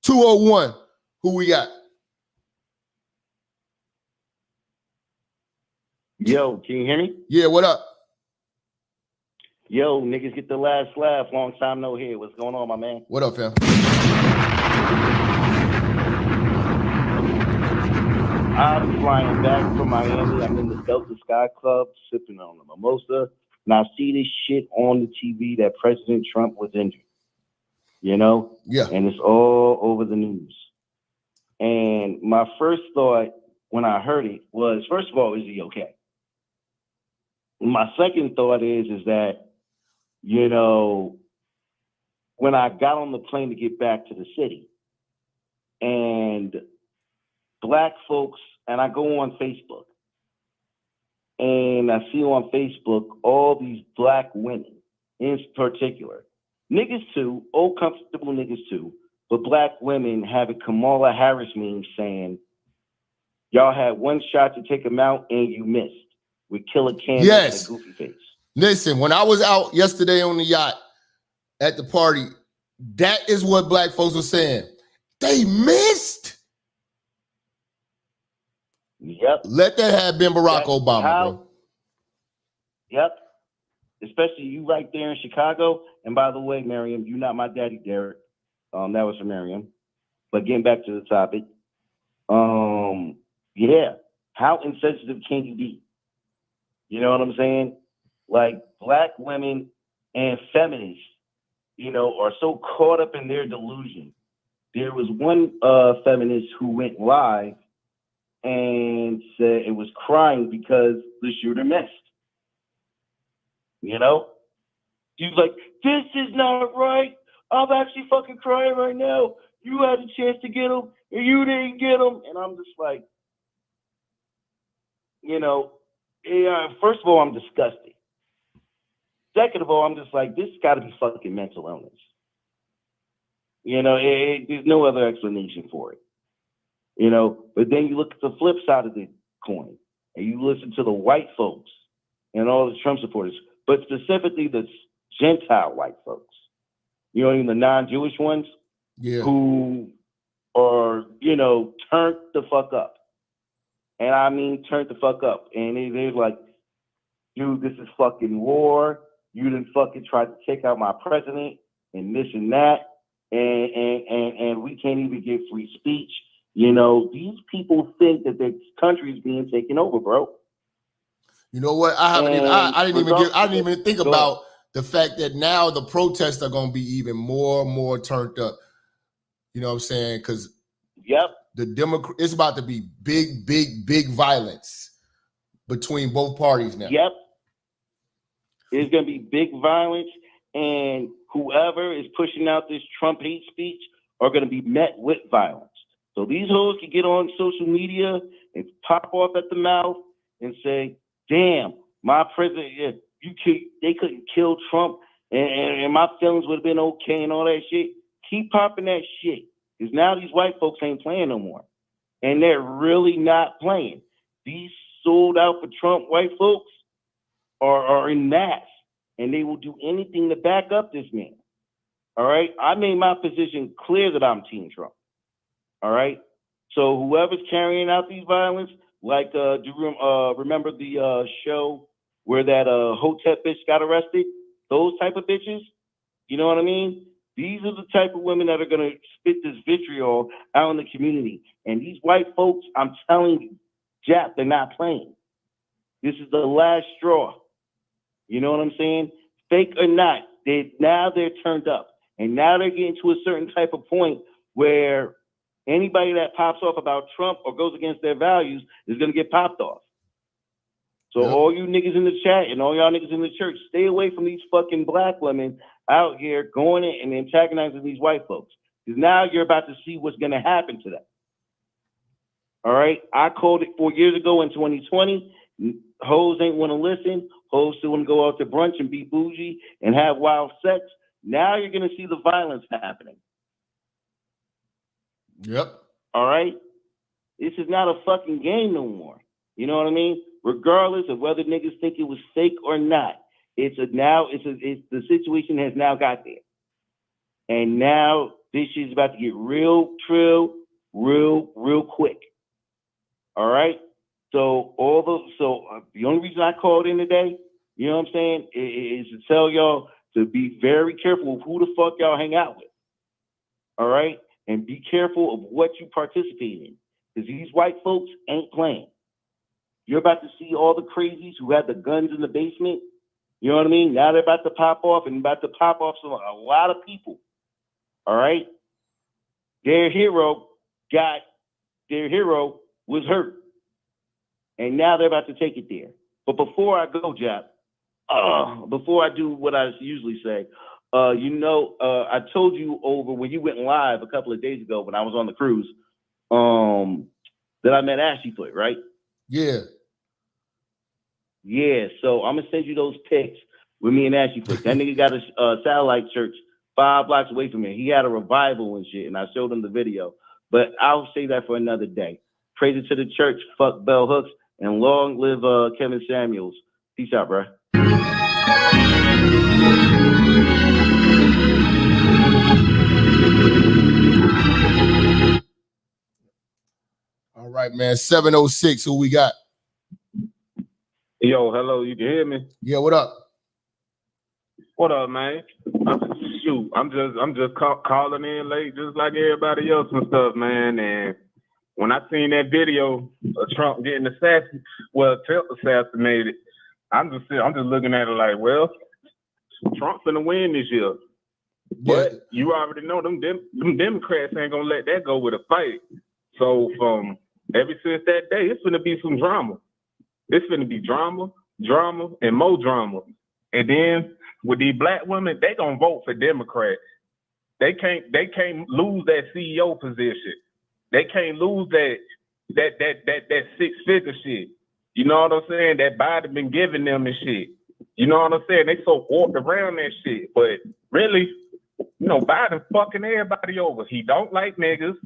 201, who we got? Yo, can you hear me? Yeah, what up? Yo, niggas get the last laugh. Long time no hear. What's going on, my man? What up, fam? I'm flying back from Miami. I'm in the Delta Sky Club sipping on a mimosa. And I see this shit on the TV that President Trump was injured. Yeah. And it's all over the news. And my first thought when I heard it was, first of all, is he okay? My second thought is that, you know, when I got on the plane to get back to the city, and black folks, and I go on Facebook, and I see on Facebook all these black women in particular, niggas too, old comfortable niggas too, but black women having Kamala Harris memes saying, y'all had one shot to take him out and you missed with Killer Candy and a goofy face. Listen, when I was out yesterday on the yacht at the party, that is what black folks were saying. They missed. Yep. Let that have been Barack Obama, bro. Yep. Especially you right there in Chicago. And by the way, Miriam, you're not my daddy, Derek. That was for Miriam. But getting back to the topic, yeah, how insensitive can you be? You know what I'm saying? Like, black women and feminists, you know, are so caught up in their delusion. There was one feminist who went live and said it was crying because the shooter missed. You know? He was like, this is not right. I'm actually fucking crying right now. You had a chance to get him and you didn't get him. And I'm just like, you know, first of all, I'm disgusted. Second of all, I'm just like, this got to be fucking mental illness. You know, there's no other explanation for it. You know, but then you look at the flip side of the coin and you listen to the white folks and all the Trump supporters, but specifically the Gentile white folks, you know, even the non-Jewish ones, who are, you know, turned the fuck up. And I mean, turned the fuck up. And they're like, dude, this is fucking war. You didn't fucking try to take out my president and this and that. And we can't even get free speech. You know, these people think that their country is being taken over, bro. You know what? I didn't even think about the fact that now the protests are going to be even more and more turned up. You know what I'm saying? Because it's about to be big violence between both parties now. Yep. There's going to be big violence, and whoever is pushing out this Trump hate speech are going to be met with violence. So these hoes can get on social media and pop off at the mouth and say, damn, my president, they couldn't kill Trump and my feelings would have been okay and all that shit. Keep popping that shit. Because now these white folks ain't playing no more. And they're really not playing. These sold out for Trump white folks are in mass. And they will do anything to back up this man. All right? I made my position clear that I'm Team Trump. All right? So whoever's carrying out these violence, like, do you remember the show where that Hotep bitch got arrested? Those type of bitches? You know what I mean? These are the type of women that are going to spit this vitriol out in the community. And these white folks, I'm telling you, Jap, they're not playing. This is the last straw. You know what I'm saying? Fake or not, now they're turned up. And now they're getting to a certain type of point where anybody that pops off about Trump or goes against their values is going to get popped off. So all you niggas in the chat and all y'all niggas in the church, stay away from these fucking black women out here going in and antagonizing these white folks. Because now you're about to see what's going to happen to them. All right? I called it 4 years ago in 2020. Hoes ain't want to listen. Hoes still want to go out to brunch and be bougie and have wild sex. Now you're going to see the violence happening. Yep. All right? This is not a fucking game no more. You know what I mean? Regardless of whether niggas think it was fake or not, the situation has now got there. And now this shit is about to get real quick. All right? So the only reason I called in today, you know what I'm saying, is to tell y'all to be very careful of who the fuck y'all hang out with. All right? And be careful of what you participate in. Because these white folks ain't playing. You're about to see all the crazies who had the guns in the basement. You know what I mean? Now they're about to pop off and about to pop off a lot of people. All right? Their hero was hurt. and now they're about to take it there. But before I go, Jap, before I do what I usually say, I told you over when you went live a couple of days ago when I was on the cruise, that I met Ashley Foot, right? Yeah. Yeah, so I'm gonna send you those pics with me and Ashley Foot. That nigga got a satellite church 5 blocks away from here. He had a revival and shit, and I showed him the video. But I'll say that for another day. Praise it to the church, fuck bell hooks, and long live Kevin Samuels. Peace out, bro. All right, man. 706, who we got? Yo, hello, you can hear me? Yeah, what up? What up, man? I'm just calling in late, just like everybody else and stuff, man. And when I seen that video of Trump getting assassinated, I'm just looking at it like, well, Trump's gonna win this year. But you already know them Democrats ain't gonna let that go with a fight. So from ever since that day, it's gonna be some drama. It's gonna be drama, and more drama. And then with these black women, they gonna vote for Democrats. They can't lose that CEO position. They can't lose that 6-figure shit. You know what I'm saying? That Biden been giving them and shit. You know what I'm saying? They so warped around that shit. But really, Biden fucking everybody over. He don't like niggas.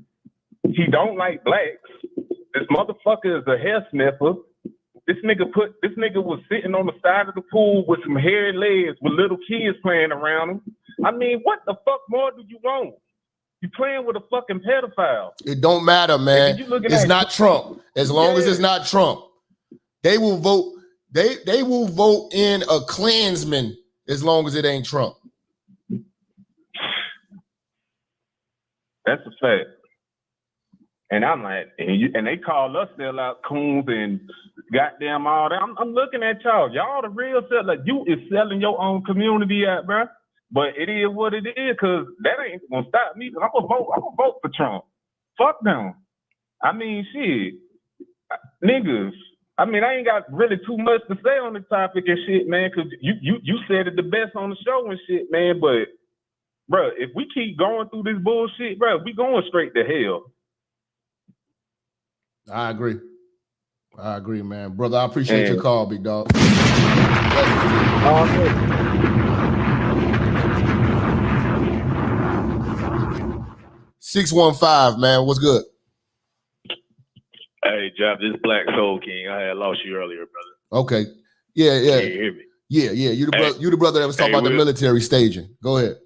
He don't like blacks. This motherfucker is a hair sniffer. This nigga was sitting on the side of the pool with some hairy legs with little kids playing around him. I mean, what the fuck more do you want? You playing with a fucking pedophile. It don't matter, man. It's not Trump. As long as it's not Trump, they will vote. They will vote in a Klansman as long as it ain't Trump. That's a fact. And I'm like, and they call us sellout coons and goddamn all that. I'm looking at y'all. Y'all the real seller. Like, you is selling your own community out, bro. But it is what it is, cause that ain't gonna stop me. I'm gonna vote for Trump. Fuck them. I mean, shit, niggas. I mean, I ain't got really too much to say on the topic and shit, man. Cause you said it the best on the show and shit, man. But, bro, if we keep going through this bullshit, bro, we going straight to hell. I agree, man. Brother, I appreciate your call, big dog. 615, man. What's good? Hey, Jap, this is Black Soul King. I had lost you earlier, brother. Okay. Yeah. Can you hear me? Yeah. You the brother that was talking about the military staging. Go ahead.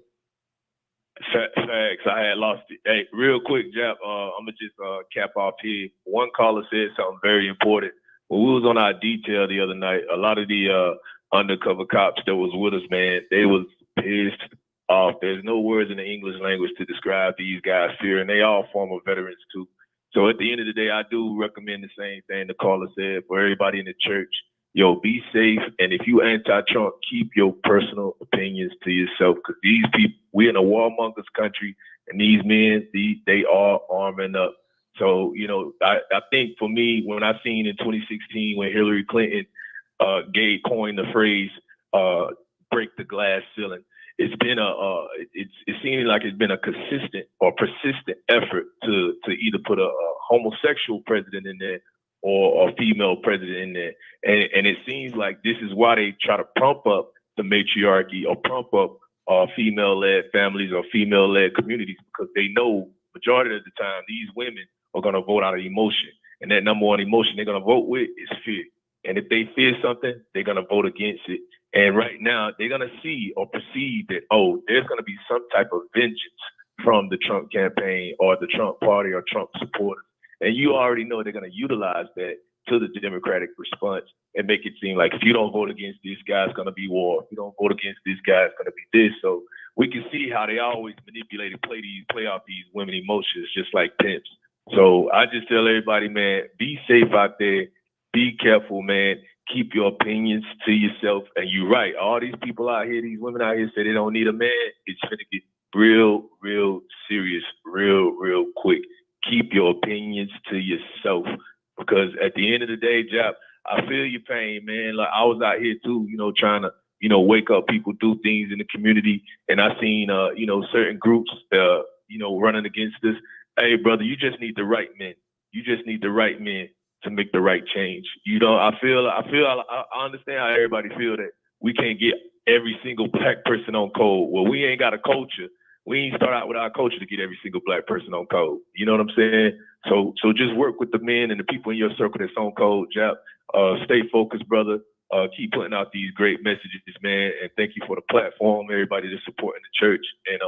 Facts. I had lost it. Hey, real quick, Jap, I'm going to just cap off here. One caller said something very important. When we was on our detail the other night, a lot of the undercover cops that was with us, man, they was pissed off. There's no words in the English language to describe these guys' fear, and they all former veterans too. So at the end of the day, I do recommend the same thing the caller said for everybody in the church. Yo, be safe. And if you anti-Trump, keep your personal opinions to yourself. Because these people, we're in a warmongers country, and these men, they are arming up. So, I think for me, when I seen in 2016 when Hillary Clinton coined the phrase break the glass ceiling, it's been it seems like it's been a consistent or persistent effort to either put a homosexual president in there or a female president in there. And it seems like this is why they try to pump up the matriarchy or pump up female-led families or female-led communities, because they know majority of the time these women are going to vote out of emotion. And that number one emotion they're going to vote with is fear. And if they fear something, they're going to vote against it. And right now, they're going to see or perceive that, there's going to be some type of vengeance from the Trump campaign or the Trump party or Trump supporters. And you already know they're going to utilize that to the Democratic response and make it seem like if you don't vote against this guy, it's going to be war. If you don't vote against this guy, it's going to be this. So we can see how they always manipulate and play off these women emotions just like pimps. So I just tell everybody, man, be safe out there. Be careful, man. Keep your opinions to yourself. And you're right. All these people out here, these women out here say they don't need a man. It's going to get real, real serious, real quick. Keep your opinions to yourself, because at the end of the day, Jap, I feel your pain, man. Like I was out here too, trying to, wake up people, do things in the community. And I seen, certain groups, running against this. Hey, brother, you just need the right men. You just need the right men to make the right change. I understand how everybody feel that we can't get every single black person on code. Well, we ain't got a culture. We ain't start out with our culture to get every single black person on code. You know what I'm saying? So just work with the men and the people in your circle that's on code, Jap. Stay focused, brother. Keep putting out these great messages, man. And thank you for the platform, everybody that's supporting the church. And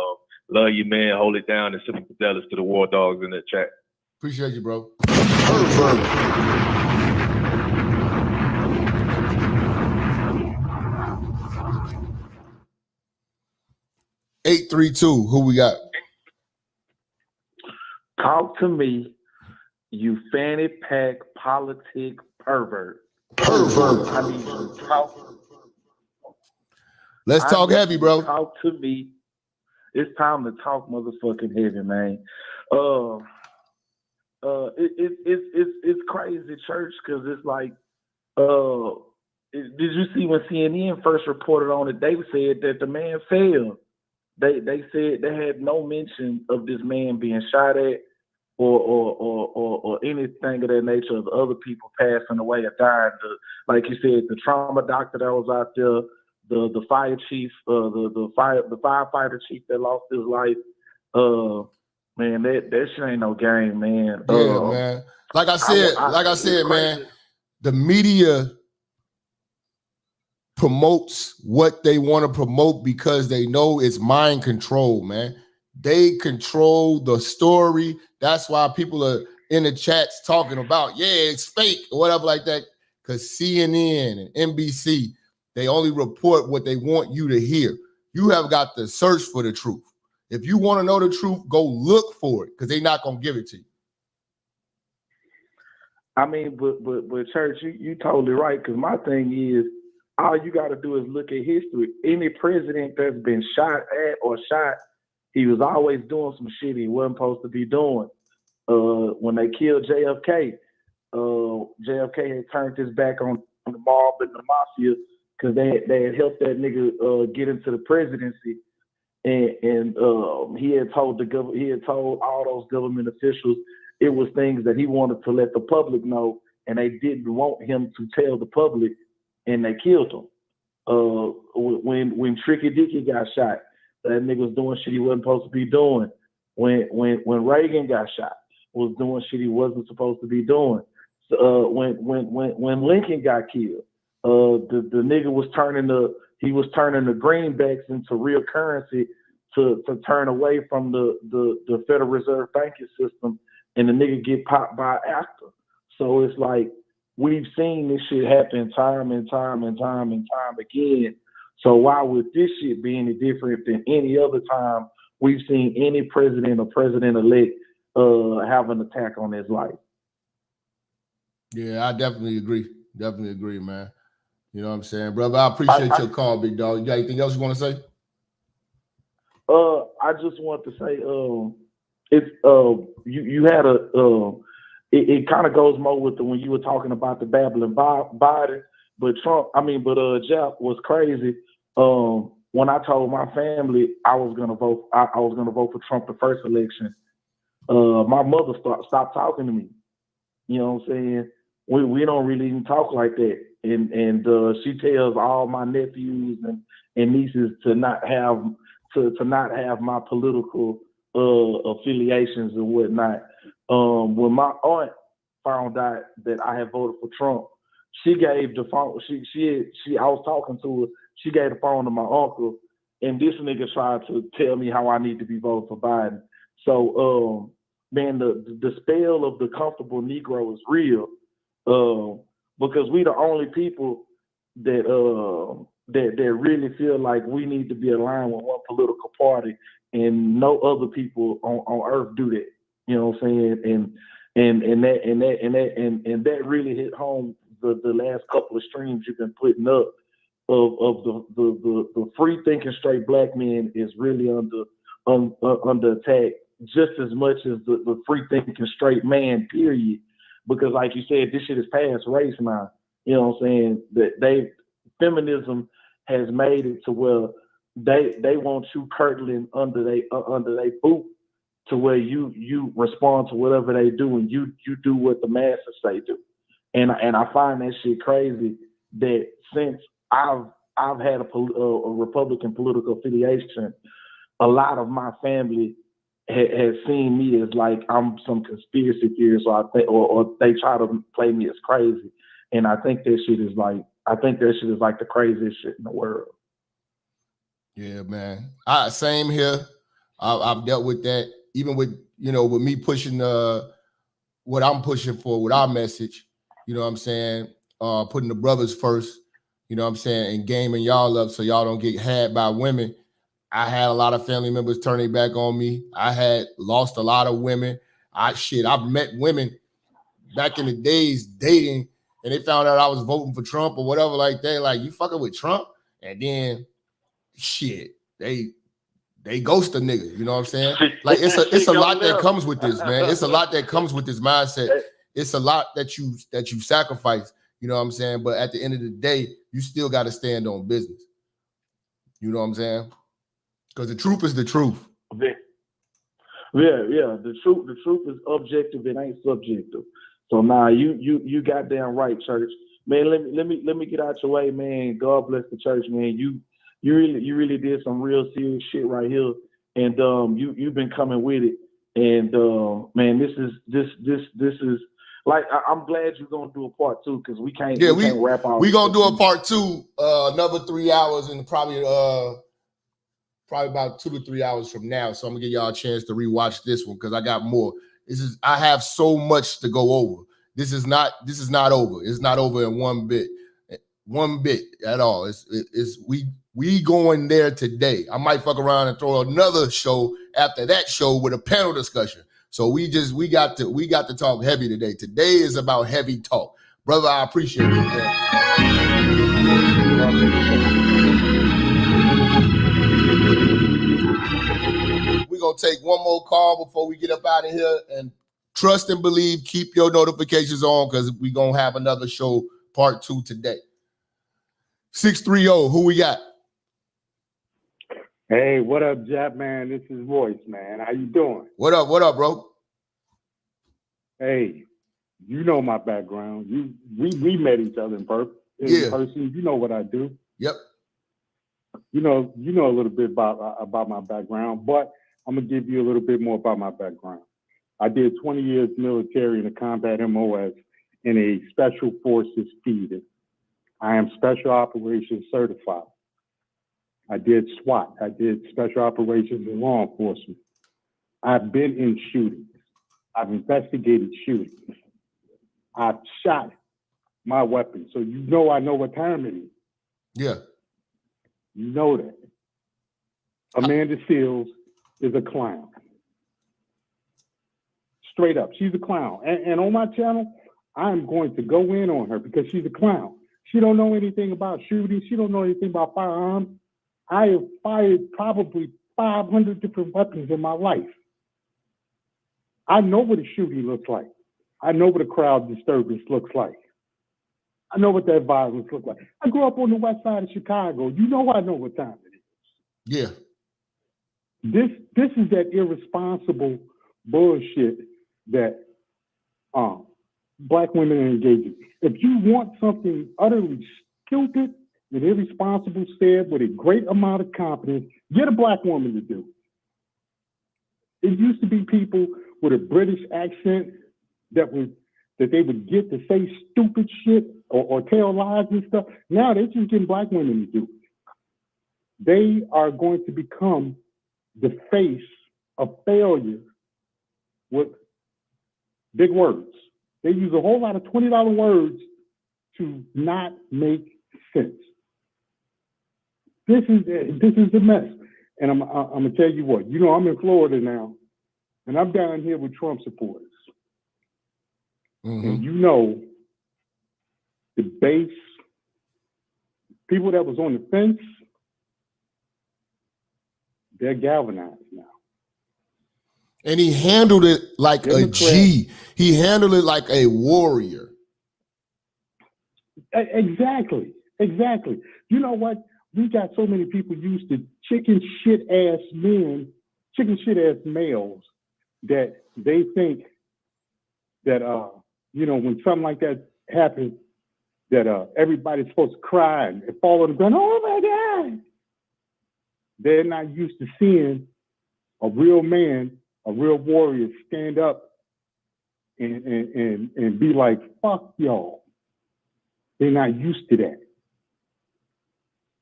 love you, man. Hold it down. And simple Dallas to the war dogs in the chat. Appreciate you, bro. 832, who we got? Talk to me, you fanny pack politic pervert. I need you to talk. Let's talk heavy, bro. Talk to me. It's time to talk motherfucking heavy, man. It's crazy, church, because it's like, did you see when CNN first reported on it? They said that the man failed. They said they had no mention of this man being shot at or anything of that nature of other people passing away or dying. Like you said, the trauma doctor that was out there, the fire chief, the firefighter chief that lost his life. Man, that shit ain't no game, man. Yeah, man. Like I said, man, the media promotes what they want to promote because they know it's mind control, man. They control the story. That's why people are in the chats talking about, yeah, it's fake or whatever like that. Because CNN and NBC, they only report what they want you to hear. You have got to search for the truth. If you want to know the truth, go look for it because they're not going to give it to you. I mean, but church, you totally right. Because my thing is, all you got to do is look at history. Any president that's been shot at or shot, he was always doing some shit he wasn't supposed to be doing. When they killed JFK, JFK had turned his back on the mob and the mafia because they had helped that nigga get into the presidency. And he had told all those government officials it was things that he wanted to let the public know, and they didn't want him to tell the public, and they killed him. When Tricky Dicky got shot, that nigga was doing shit he wasn't supposed to be doing. When Reagan got shot, was doing shit he wasn't supposed to be doing. When Lincoln got killed, the nigga was turning the greenbacks into real currency to turn away from the Federal Reserve banking system, and the nigga get popped by after. So it's like we've seen this shit happen time and time again. So why would this shit be any different than any other time we've seen any president or president-elect have an attack on his life? Yeah, I definitely agree. Definitely agree, man. You know what I'm saying, brother? I appreciate your call, big dog. You got anything else you want to say? I just want to say, it's you had it kind of goes more with when you were talking about the Babylon Biden, but Jap was crazy. When I told my family I was gonna vote, I was gonna vote for Trump the first election. My mother stopped talking to me. You know what I'm saying? We don't really even talk like that. And she tells all my nephews and nieces to not have my political affiliations and whatnot. When my aunt found out that I had voted for Trump, she gave the phone. I was talking to her. She gave the phone to my uncle, and this nigga tried to tell me how I need to be voting for Biden. So, man, the spell of the comfortable Negro is real. Because we the only people that really feel like we need to be aligned with one political party, and no other people on earth do that. You know what I'm saying? And that really hit home the last couple of streams you've been putting up of the free thinking straight black men is really under attack just as much as the free thinking straight man, period. because like you said, this shit is past race now. You know what I'm saying? That feminism has made it to where they want you curdling under they boot, to where you respond to whatever they do, and you do what the masses say do. And I find that shit crazy that since I've had a Republican political affiliation, a lot of my family has seen me as like I'm some conspiracy theorist, or they try to play me as crazy. And I think that shit is like the craziest shit in the world. Yeah, man. Same here. I've dealt with that, even with with me pushing what I'm pushing for with our message. You know what I'm saying? Putting the brothers first. You know what I'm saying? And gaming y'all up so y'all don't get had by women. I had a lot of family members turn their back on me. I had lost a lot of women. I've met women back in the days dating, and they found out I was voting for Trump or whatever like that. Like, you fucking with Trump? And then shit, they ghost a nigga. You know what I'm saying? Like, it's a lot that comes with this, man. It's a lot that comes with this mindset. It's a lot that you sacrifice. You know what I'm saying? But at the end of the day, you still got to stand on business. You know what I'm saying? Because the truth is the truth. Yeah. The truth is objective. It ain't subjective. So now you goddamn right, church. Man, let me get out your way, man. God bless the church, man. You really did some real serious shit right here, and you've been coming with it. And man, this is like, I'm glad you're gonna do a part 2, because we can't wrap all. We gonna do a part 2, another 3 hours, and probably about 2 to 3 hours from now. So I'm gonna give y'all a chance to rewatch this one, because I got more. I have so much to go over. This is not over. It's not over in one bit at all. We going there today. I might fuck around and throw another show after that show with a panel discussion. So we got to talk heavy today. Today is about heavy talk. Brother, I appreciate you, man. We're going to take one more call before we get up out of here, and trust and believe, keep your notifications on, because we're going to have another show, part 2 today. 630, who we got? Hey, what up, Jap, man? This is Royce, man. How you doing? What up, bro? Hey, you know my background. We met each other in person. You know what I do. Yep. You know a little bit about my background, but I'm gonna give you a little bit more about my background. I did 20 years military in a combat MOS in a special forces feeder. I am special operations certified. I did SWAT. I did special operations in law enforcement. I've been in shootings. I've investigated shootings. I've shot my weapon. So I know what time it is. Yeah. You know that. Amanda Seals is a clown. Straight up, she's a clown. And on my channel, I'm going to go in on her because she's a clown. She don't know anything about shooting. She don't know anything about firearms. I have fired probably 500 different weapons in my life. I know what a shooting looks like. I know what a crowd disturbance looks like. I know what that violence looks like. I grew up on the west side of Chicago. I know what time it is. Yeah. This is that irresponsible bullshit that Black women are engaging. If you want something utterly stupid and irresponsible said with a great amount of confidence, get a Black woman to do it. It used to be people with a British accent that they would get to say stupid shit or tell lies and stuff. Now they're just getting Black women to do it. They are going to become the face of failure with big words. They use a whole lot of $20 words to not make sense. This is a mess. And I'm gonna tell you what, I'm in Florida now, and I'm down here with Trump supporters. Mm-hmm. And the base, people that was on the fence, they're galvanized now. And he handled it like a G. He handled it like a warrior. Exactly. You know what? We got so many people used to chicken shit ass males that they think that when something like that happens, that everybody's supposed to cry and fall on the ground. Oh my God! They're not used to seeing a real man, a real warrior stand up and be like, fuck y'all. They're not used to that.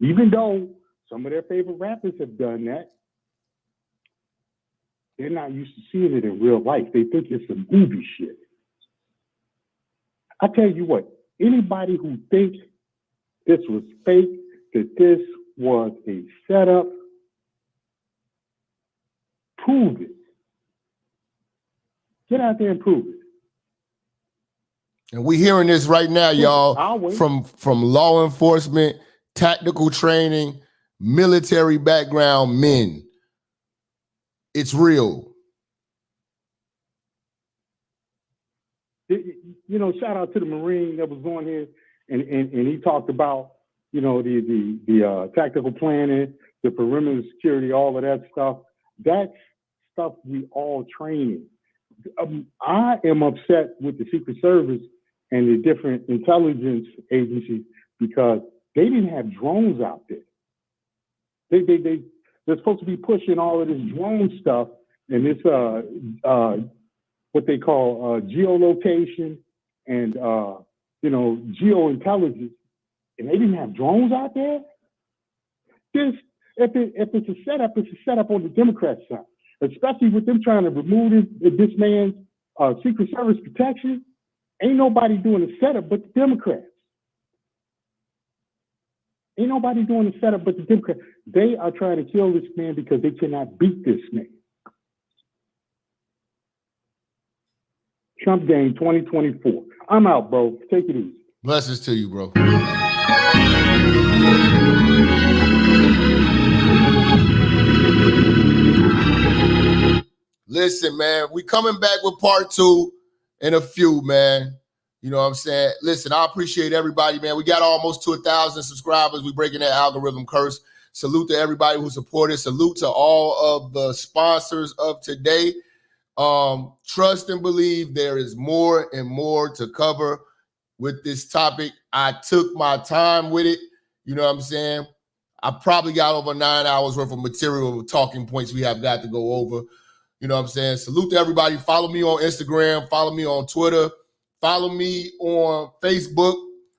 Even though some of their favorite rappers have done that, they're not used to seeing it in real life. They think it's some movie shit. I tell you what, anybody who thinks this was fake, that this was a setup, prove it. Get out there and prove it. And we hearing this right now, y'all, from law enforcement, tactical training, military background men. It's real. Shout out to the Marine that was on here, and he talked about, the tactical planning, the perimeter security, all of that stuff. That's stuff we all train in. I am upset with the Secret Service and the different intelligence agencies because they didn't have drones out there. They're supposed to be pushing all of this drone stuff and this what they call geolocation and geointelligence, and they didn't have drones out there. If it's a setup on the Democrat side, especially with them trying to remove this man's Secret Service protection. Ain't nobody doing the setup but the Democrats. Ain't nobody doing the setup but the Democrats. They are trying to kill this man because they cannot beat this man. Trump game 2024. I'm out, bro. Take it easy. Blessings to you, bro. Listen, man, we coming back with part 2 in a few, man. You know what I'm saying? Listen, I appreciate everybody, man. We got almost to 1,000 subscribers. We breaking that algorithm curse. Salute to everybody who supported. Salute to all of the sponsors of today. Trust and believe there is more and more to cover with this topic. I took my time with it. You know what I'm saying? I probably got over 9 hours worth of material with talking points we have got to go over. You know what I'm saying? Salute to everybody. Follow me on Instagram. Follow me on Twitter. Follow me on Facebook.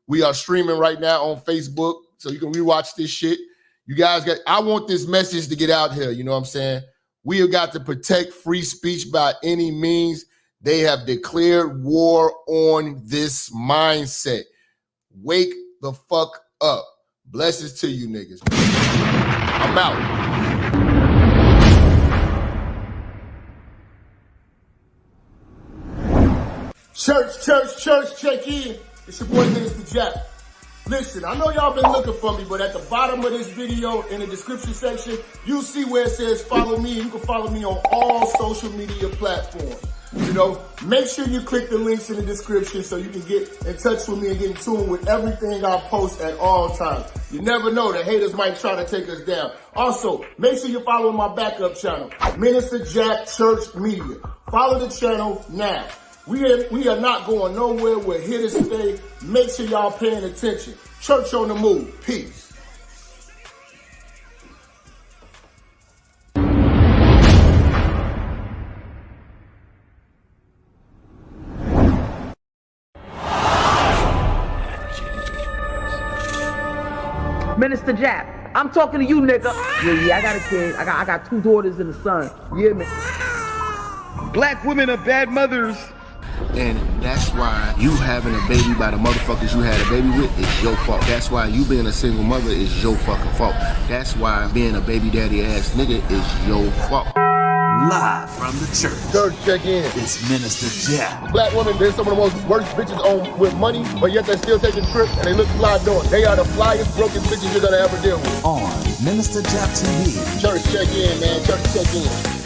We are streaming right now on Facebook, so you can rewatch this shit. You guys I want this message to get out here. You know what I'm saying? We have got to protect free speech by any means. They have declared war on this mindset. Wake the fuck up. Blessings to you niggas. I'm out. Church, check in. It's your boy, Minister Jap. Listen, I know y'all been looking for me, but at the bottom of this video, in the description section, you see where it says follow me. You can follow me on all social media platforms. Make sure you click the links in the description so you can get in touch with me and get in tune with everything I post at all times. You never know, the haters might try to take us down. Also, make sure you're following my backup channel, Minister Jap Church Media. Follow the channel now. We are not going nowhere. We're here to stay. Make sure y'all paying attention. Church on the move. Peace. Minister Jap, I'm talking to you, nigga. Yeah, I got a kid. I got 2 daughters and a son. You hear me? Black women are bad mothers. And that's why you having a baby by the motherfuckers you had a baby with is your fault. That's why you being a single mother is your fucking fault. That's why being a baby daddy ass nigga is your fault. Live from the church. Church, check in. It's Minister Jap. Black women, they're some of the most worst bitches on with money, but yet they're still taking trips and they look fly doing. They are the flyest, broken bitches you're gonna ever deal with. On Minister Jap TV. Church, check in, man. Church, check in.